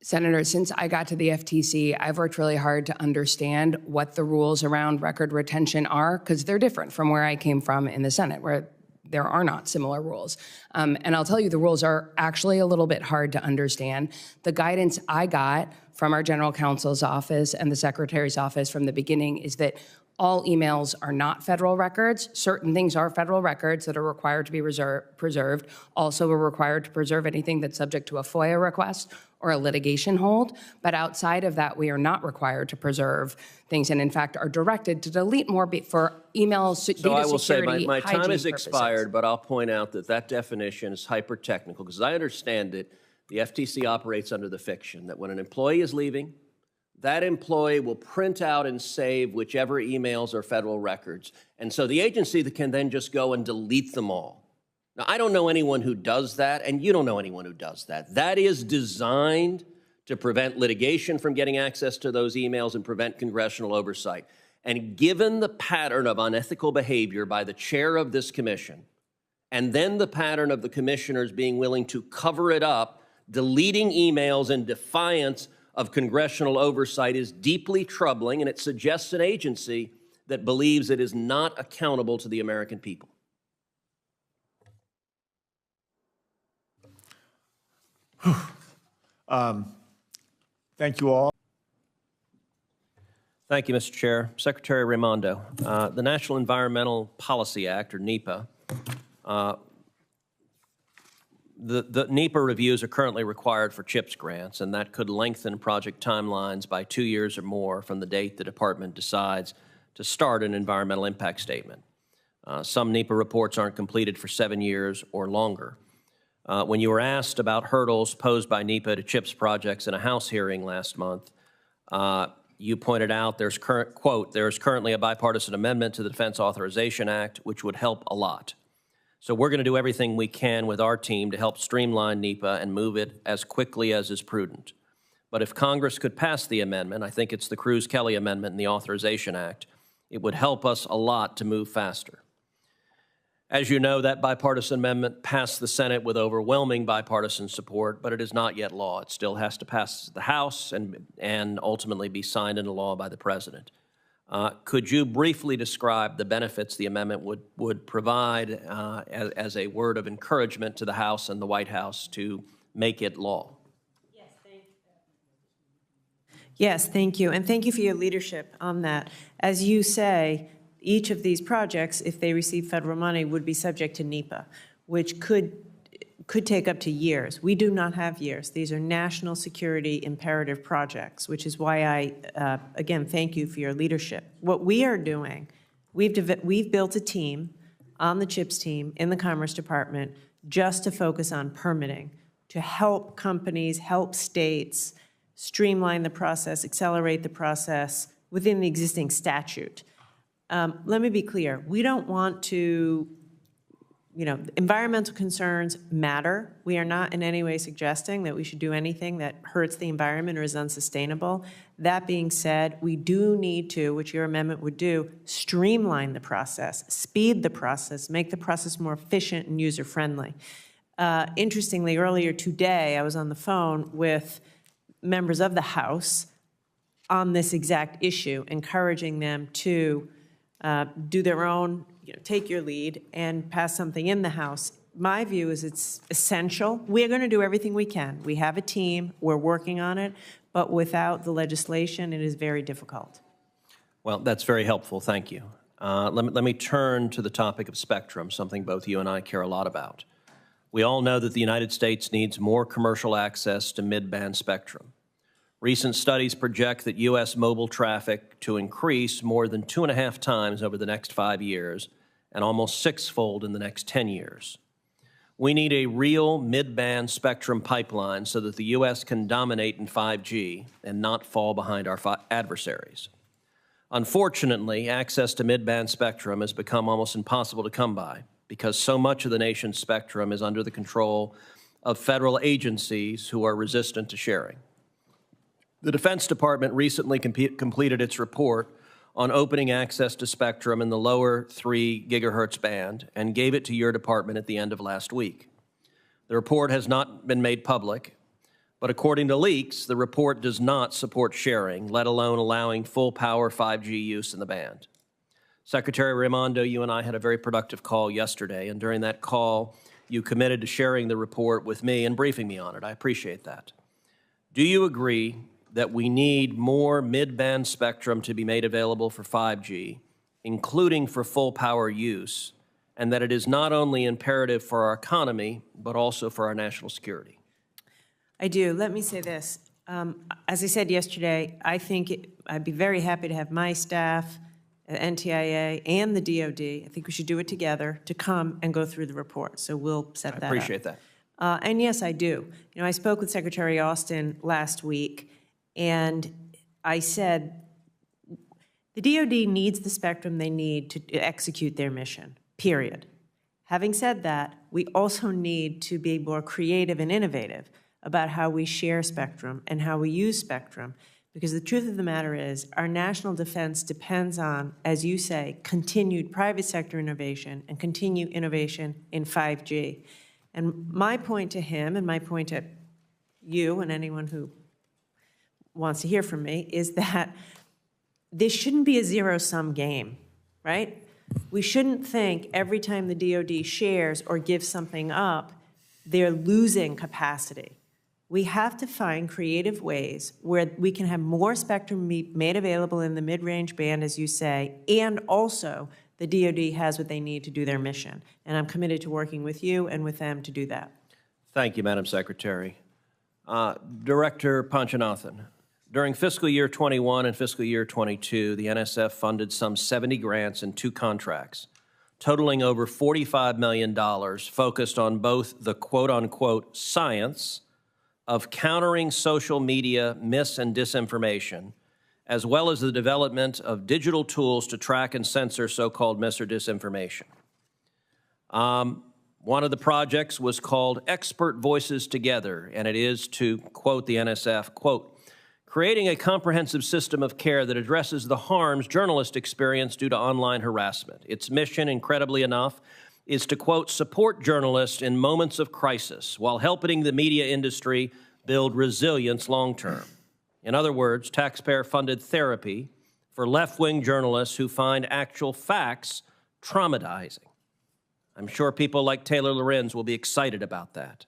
Senator, since I got to the FTC, I've worked really hard to understand what the rules around record retention are, because they're different from where I came from in the Senate, where there are not similar rules. And I'll tell you, the rules are actually a little bit hard to understand. The guidance I got from our general counsel's office and the secretary's office from the beginning is that all emails are not federal records. Certain things are federal records that are required to be preserved. Also, we're required to preserve anything that's subject to a FOIA request or a litigation hold. But outside of that, we are not required to preserve things, and in fact are directed to delete more for email data security. So I will say my time hygiene has purposes. expired, but I'll point out that that definition is hyper-technical, because as I understand it, the FTC operates under the fiction that when an employee is leaving, that employee will print out and save whichever emails are federal records. And so the agency can then just go and delete them all. Now, I don't know anyone who does that, and you don't know anyone who does that. That is designed to prevent litigation from getting access to those emails and prevent congressional oversight. And given the pattern of unethical behavior by the chair of this commission, and then the pattern of the commissioners being willing to cover it up, deleting emails in defiance of congressional oversight is deeply troubling, and it suggests an agency that believes it is not accountable to the American people. Thank you all. Thank you, Mr. Chair. Secretary Raimondo, the National Environmental Policy Act, or NEPA, the NEPA reviews are currently required for CHIPS grants, and that could lengthen project timelines by 2 years or more from the date the department decides to start an environmental impact statement. Some NEPA reports aren't completed for 7 years or longer. When you were asked about hurdles posed by NEPA to CHIPS projects in a House hearing last month, you pointed out there's currently a bipartisan amendment to the Defense Authorization Act, which would help a lot. So we're going to do everything we can with our team to help streamline NEPA and move it as quickly as is prudent. But if Congress could pass the amendment, I think it's the Cruz-Kelly amendment in the Authorization Act, it would help us a lot to move faster. As you know, that bipartisan amendment passed the Senate with overwhelming bipartisan support, but it is not yet law. It still has to pass the House and ultimately be signed into law by the President. Could you briefly describe the benefits the amendment would provide as a word of encouragement to the House and the White House to make it law? Yes, thank you. And thank you for your leadership on that. As you say, each of these projects, if they receive federal money, would be subject to NEPA, which could take up to years. We do not have years. These are national security imperative projects, which is why I, again, thank you for your leadership. What we are doing, we've built a team on the CHIPS team in the Commerce Department just to focus on permitting, to help companies, help states streamline the process, accelerate the process within the existing statute. Let me be clear. We don't want to, environmental concerns matter. We are not in any way suggesting that we should do anything that hurts the environment or is unsustainable. That being said, we do need to, which your amendment would do, streamline the process, speed the process, make the process more efficient and user-friendly. Interestingly, earlier today, I was on the phone with members of the House on this exact issue, encouraging them to do their own, take your lead and pass something in the House. My view is it's essential. We're going to do everything we can. We have a team. We're working on it. But without the legislation, it is very difficult. Well, that's very helpful. Thank you. Let me turn to the topic of spectrum, something both you and I care a lot about. We all know that the United States needs more commercial access to mid-band spectrum. Recent studies project that U.S. mobile traffic to increase more than 2.5 times over the next 5 years and almost sixfold in the next 10 years. We need a real mid-band spectrum pipeline so that the U.S. can dominate in 5G and not fall behind our adversaries. Unfortunately, access to mid-band spectrum has become almost impossible to come by because so much of the nation's spectrum is under the control of federal agencies who are resistant to sharing. The Defense Department recently completed its report on opening access to spectrum in the lower 3 gigahertz band and gave it to your department at the end of last week. The report has not been made public, but according to leaks, the report does not support sharing, let alone allowing full-power 5G use in the band. Secretary Raimondo, you and I had a very productive call yesterday, and during that call, you committed to sharing the report with me and briefing me on it. I appreciate that. Do you agree that we need more mid-band spectrum to be made available for 5G, including for full-power use, and that it is not only imperative for our economy, but also for our national security? I do. Let me say this. As I said yesterday, I think I'd be very happy to have my staff, NTIA, and the DOD, I think we should do it together, to come and go through the report. So we'll set that up. I appreciate that. And yes, I do. You know, I spoke with Secretary Austin last week, and I said the DOD needs the spectrum they need to execute their mission, period. Having said that, we also need to be more creative and innovative about how we share spectrum and how we use spectrum, because the truth of the matter is our national defense depends on, as you say, continued private sector innovation and continued innovation in 5G. And my point to him and my point to you and anyone who wants to hear from me is that this shouldn't be a zero-sum game, right? We shouldn't think every time the DOD shares or gives something up, they're losing capacity. We have to find creative ways where we can have more spectrum made available in the mid-range band, as you say, and also the DOD has what they need to do their mission. And I'm committed to working with you and with them to do that. Thank you, Madam Secretary. Director Panchanathan, during fiscal year 21 and fiscal year 22, the NSF funded some 70 grants and 2 contracts, totaling over $45 million, focused on both the quote-unquote science of countering social media mis- and disinformation, as well as the development of digital tools to track and censor so-called mis- or disinformation. One of the projects was called Expert Voices Together, and it is, to quote the NSF, quote, creating a comprehensive system of care that addresses the harms journalists experience due to online harassment. Its mission, incredibly enough, is to, quote, support journalists in moments of crisis while helping the media industry build resilience long-term. In other words, taxpayer-funded therapy for left-wing journalists who find actual facts traumatizing. I'm sure people like Taylor Lorenz will be excited about that.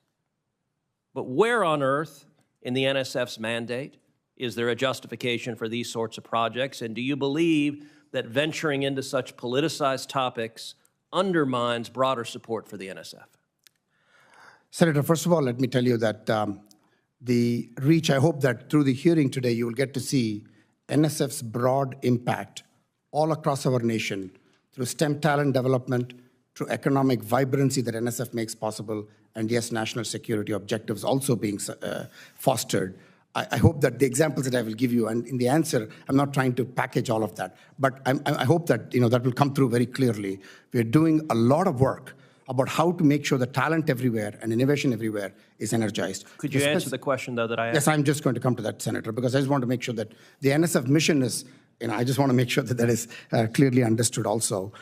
But where on earth in the NSF's mandate is there a justification for these sorts of projects? And do you believe that venturing into such politicized topics undermines broader support for the NSF? Senator, first of all, let me tell you that the reach, I hope that through the hearing today, you will get to see NSF's broad impact all across our nation through STEM talent development, through economic vibrancy that NSF makes possible, and yes, national security objectives also being fostered. I hope that the examples that I will give you, and in the answer, I'm not trying to package all of that, but I hope that that will come through very clearly. We're doing a lot of work about how to make sure that talent everywhere and innovation everywhere is energized. Could you answer the question, though, that I asked? Yes, I'm just going to come to that, Senator, because I just want to make sure that the NSF mission is, I just want to make sure that that is clearly understood also.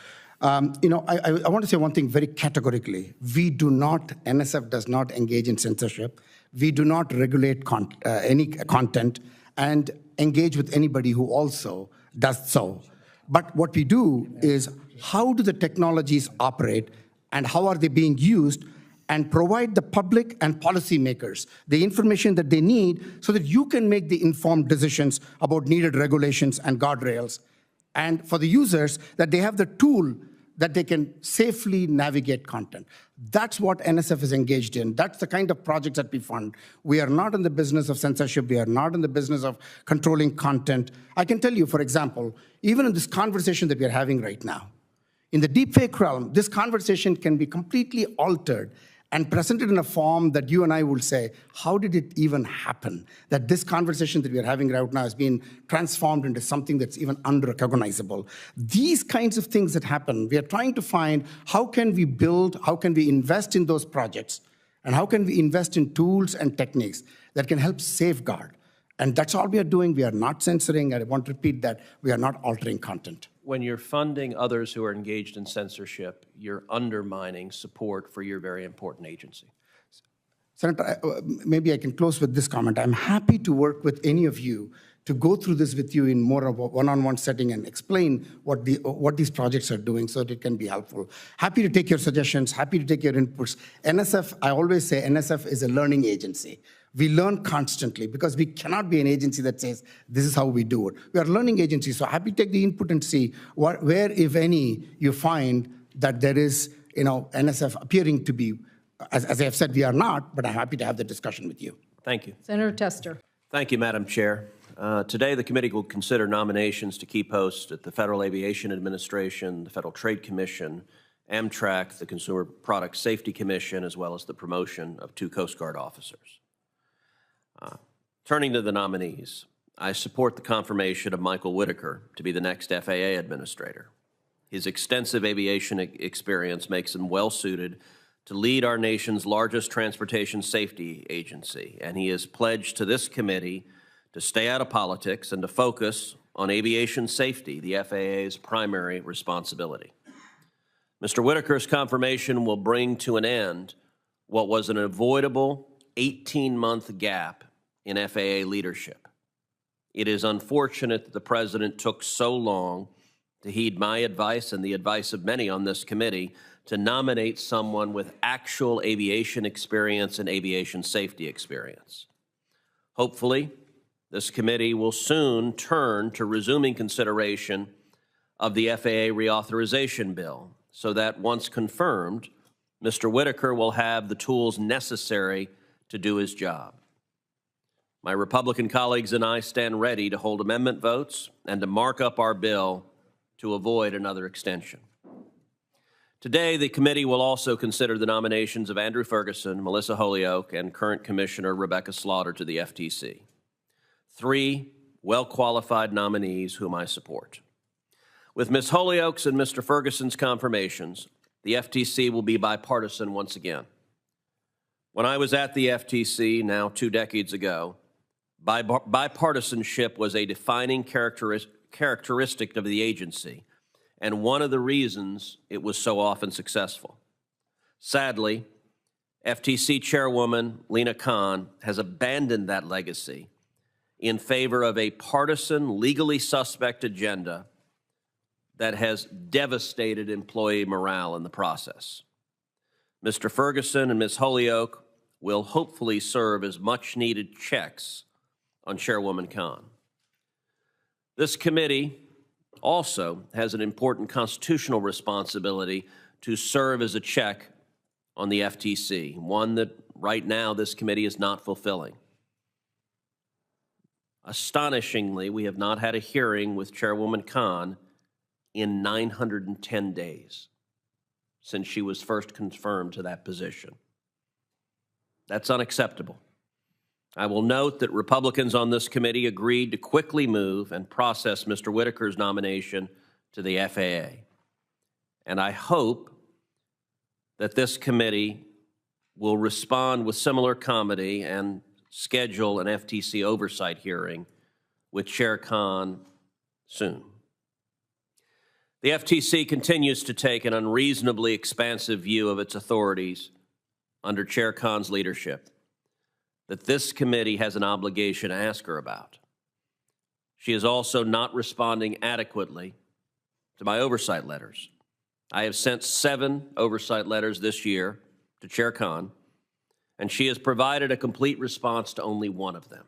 I want to say one thing very categorically. NSF does not engage in censorship. We do not regulate any content and engage with anybody who also does so. But what we do is, how do the technologies operate and how are they being used, and provide the public and policymakers the information that they need so that you can make the informed decisions about needed regulations and guardrails. And for the users, that they have the tool that they can safely navigate content. That's what NSF is engaged in. That's the kind of projects that we fund. We are not in the business of censorship. We are not in the business of controlling content. I can tell you, for example, even in this conversation that we are having right now, in the deepfake realm, this conversation can be completely altered and presented in a form that you and I will say, how did it even happen? That this conversation that we are having right now has been transformed into something that's even unrecognizable. These kinds of things that happen, we are trying to find how can we build, how can we invest in those projects, and how can we invest in tools and techniques that can help safeguard. And that's all we are doing. We are not censoring. I want to repeat that. We are not altering content. When you're funding others who are engaged in censorship, you're undermining support for your very important agency. Senator, maybe I can close with this comment. I'm happy to work with any of you to go through this with you in more of a one-on-one setting and explain what these projects are doing so that it can be helpful. Happy to take your suggestions, happy to take your inputs. NSF, I always say NSF is a learning agency. We learn constantly because we cannot be an agency that says, this is how we do it. We are a learning agency, so happy to take the input and see where, if any, you find that there is, NSF appearing to be, as I have said, we are not, but I'm happy to have the discussion with you. Thank you. Senator Tester. Thank you, Madam Chair. Today, the committee will consider nominations to key posts at the Federal Aviation Administration, the Federal Trade Commission, Amtrak, the Consumer Product Safety Commission, as well as the promotion of 2 Coast Guard officers. Turning to the nominees, I support the confirmation of Michael Whitaker to be the next FAA administrator. His extensive aviation experience makes him well-suited to lead our nation's largest transportation safety agency, and he has pledged to this committee to stay out of politics and to focus on aviation safety, the FAA's primary responsibility. Mr. Whitaker's confirmation will bring to an end what was an avoidable 18-month gap in FAA leadership. It is unfortunate that the President took so long to heed my advice and the advice of many on this committee to nominate someone with actual aviation experience and aviation safety experience. Hopefully, this committee will soon turn to resuming consideration of the FAA reauthorization bill so that once confirmed, Mr. Whitaker will have the tools necessary to do his job. My Republican colleagues and I stand ready to hold amendment votes and to mark up our bill to avoid another extension. Today, the committee will also consider the nominations of Andrew Ferguson, Melissa Holyoke, and current Commissioner Rebecca Slaughter to the FTC. 3 well-qualified nominees whom I support. With Ms. Holyoke's and Mr. Ferguson's confirmations, the FTC will be bipartisan once again. When I was at the FTC, now 2 decades ago, bipartisanship was a defining characteristic of the agency, and one of the reasons it was so often successful. Sadly, FTC Chairwoman Lena Khan has abandoned that legacy in favor of a partisan, legally suspect agenda that has devastated employee morale in the process. Mr. Ferguson and Ms. Holyoke will hopefully serve as much-needed checks on Chairwoman Khan. This committee also has an important constitutional responsibility to serve as a check on the FTC, one that right now this committee is not fulfilling. Astonishingly, we have not had a hearing with Chairwoman Khan in 910 days since she was first confirmed to that position. That's unacceptable. I will note that Republicans on this committee agreed to quickly move and process Mr. Whitaker's nomination to the FAA. And I hope that this committee will respond with similar comedy and schedule an FTC oversight hearing with Chair Khan soon. The FTC continues to take an unreasonably expansive view of its authorities under Chair Khan's leadership that this committee has an obligation to ask her about. She is also not responding adequately to my oversight letters. I have sent 7 oversight letters this year to Chair Khan, and she has provided a complete response to only 1 of them.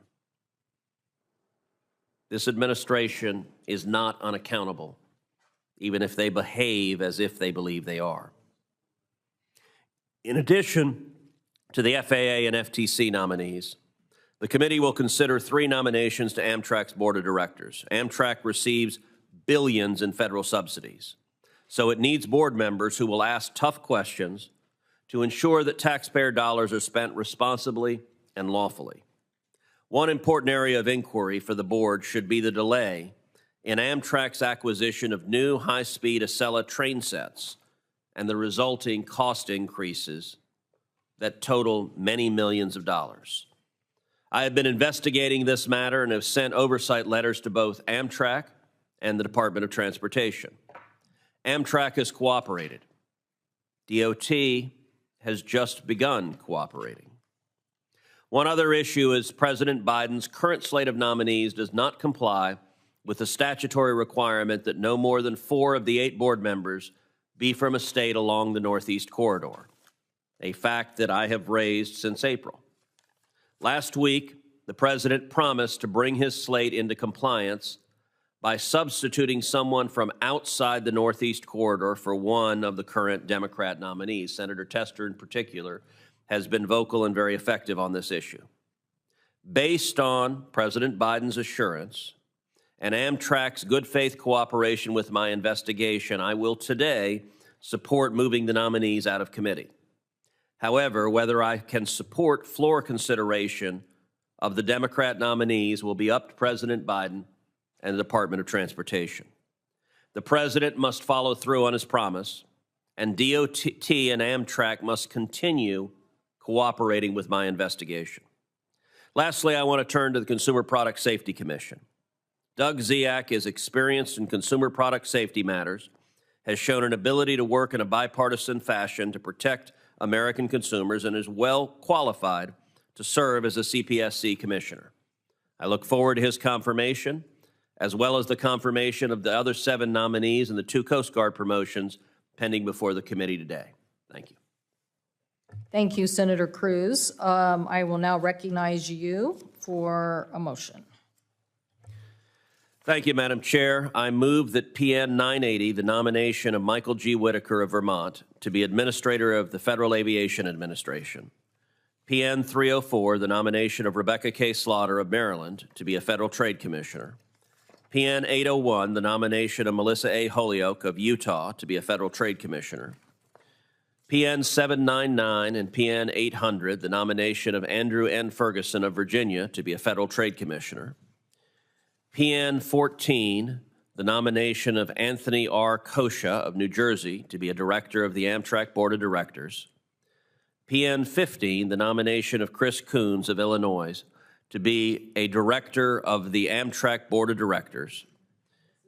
This administration is not unaccountable even if they behave as if they believe they are. In addition to the FAA and FTC nominees, the committee will consider 3 nominations to Amtrak's board of directors. Amtrak receives billions in federal subsidies, so it needs board members who will ask tough questions to ensure that taxpayer dollars are spent responsibly and lawfully. One important area of inquiry for the board should be the delay in Amtrak's acquisition of new high-speed Acela train sets and the resulting cost increases that total many millions of dollars. I have been investigating this matter and have sent oversight letters to both Amtrak and the Department of Transportation. Amtrak has cooperated. DOT has just begun cooperating. One other issue is President Biden's current slate of nominees does not comply with the statutory requirement that no more than 4 of the 8 board members be from a state along the Northeast Corridor, a fact that I have raised since April. Last week, the president promised to bring his slate into compliance by substituting someone from outside the Northeast Corridor for one of the current Democrat nominees. Senator Tester, in particular, has been vocal and very effective on this issue. Based on President Biden's assurance and Amtrak's good faith cooperation with my investigation, I will today support moving the nominees out of committee. However, whether I can support floor consideration of the Democrat nominees will be up to President Biden and the Department of Transportation. The president must follow through on his promise, and DOT and Amtrak must continue cooperating with my investigation. Lastly, I want to turn to the Consumer Product Safety Commission. Doug Ziak is experienced in consumer product safety matters, has shown an ability to work in a bipartisan fashion to protect American consumers, and is well qualified to serve as a CPSC commissioner. I look forward to his confirmation, as well as the confirmation of the other 7 nominees and the 2 Coast Guard promotions pending before the committee today. Thank you. Thank you, Senator Cruz. I will now recognize you for a motion. Thank you, Madam Chair. I move that PN 980, the nomination of Michael G. Whitaker of Vermont to be Administrator of the Federal Aviation Administration. PN 304, the nomination of Rebecca K. Slaughter of Maryland to be a Federal Trade Commissioner. PN 801, the nomination of Melissa A. Holyoke of Utah to be a Federal Trade Commissioner. PN 799 and PN 800, the nomination of Andrew N. Ferguson of Virginia to be a Federal Trade Commissioner. PN 14, the nomination of Anthony R. Kosha of New Jersey to be a Director of the Amtrak Board of Directors. PN 15, the nomination of Chris Coons of Illinois to be a Director of the Amtrak Board of Directors.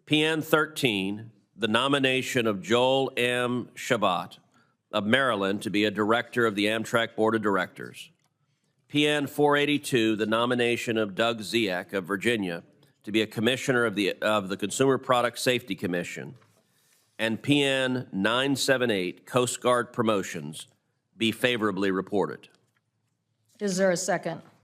PN 13, the nomination of Joel M. Shabbat of Maryland to be a Director of the Amtrak Board of Directors. PN 482, the nomination of Doug Ziak of Virginia to be a Commissioner of the Consumer Product Safety Commission. And PN 978, Coast Guard promotions, be favorably reported. Is there a second?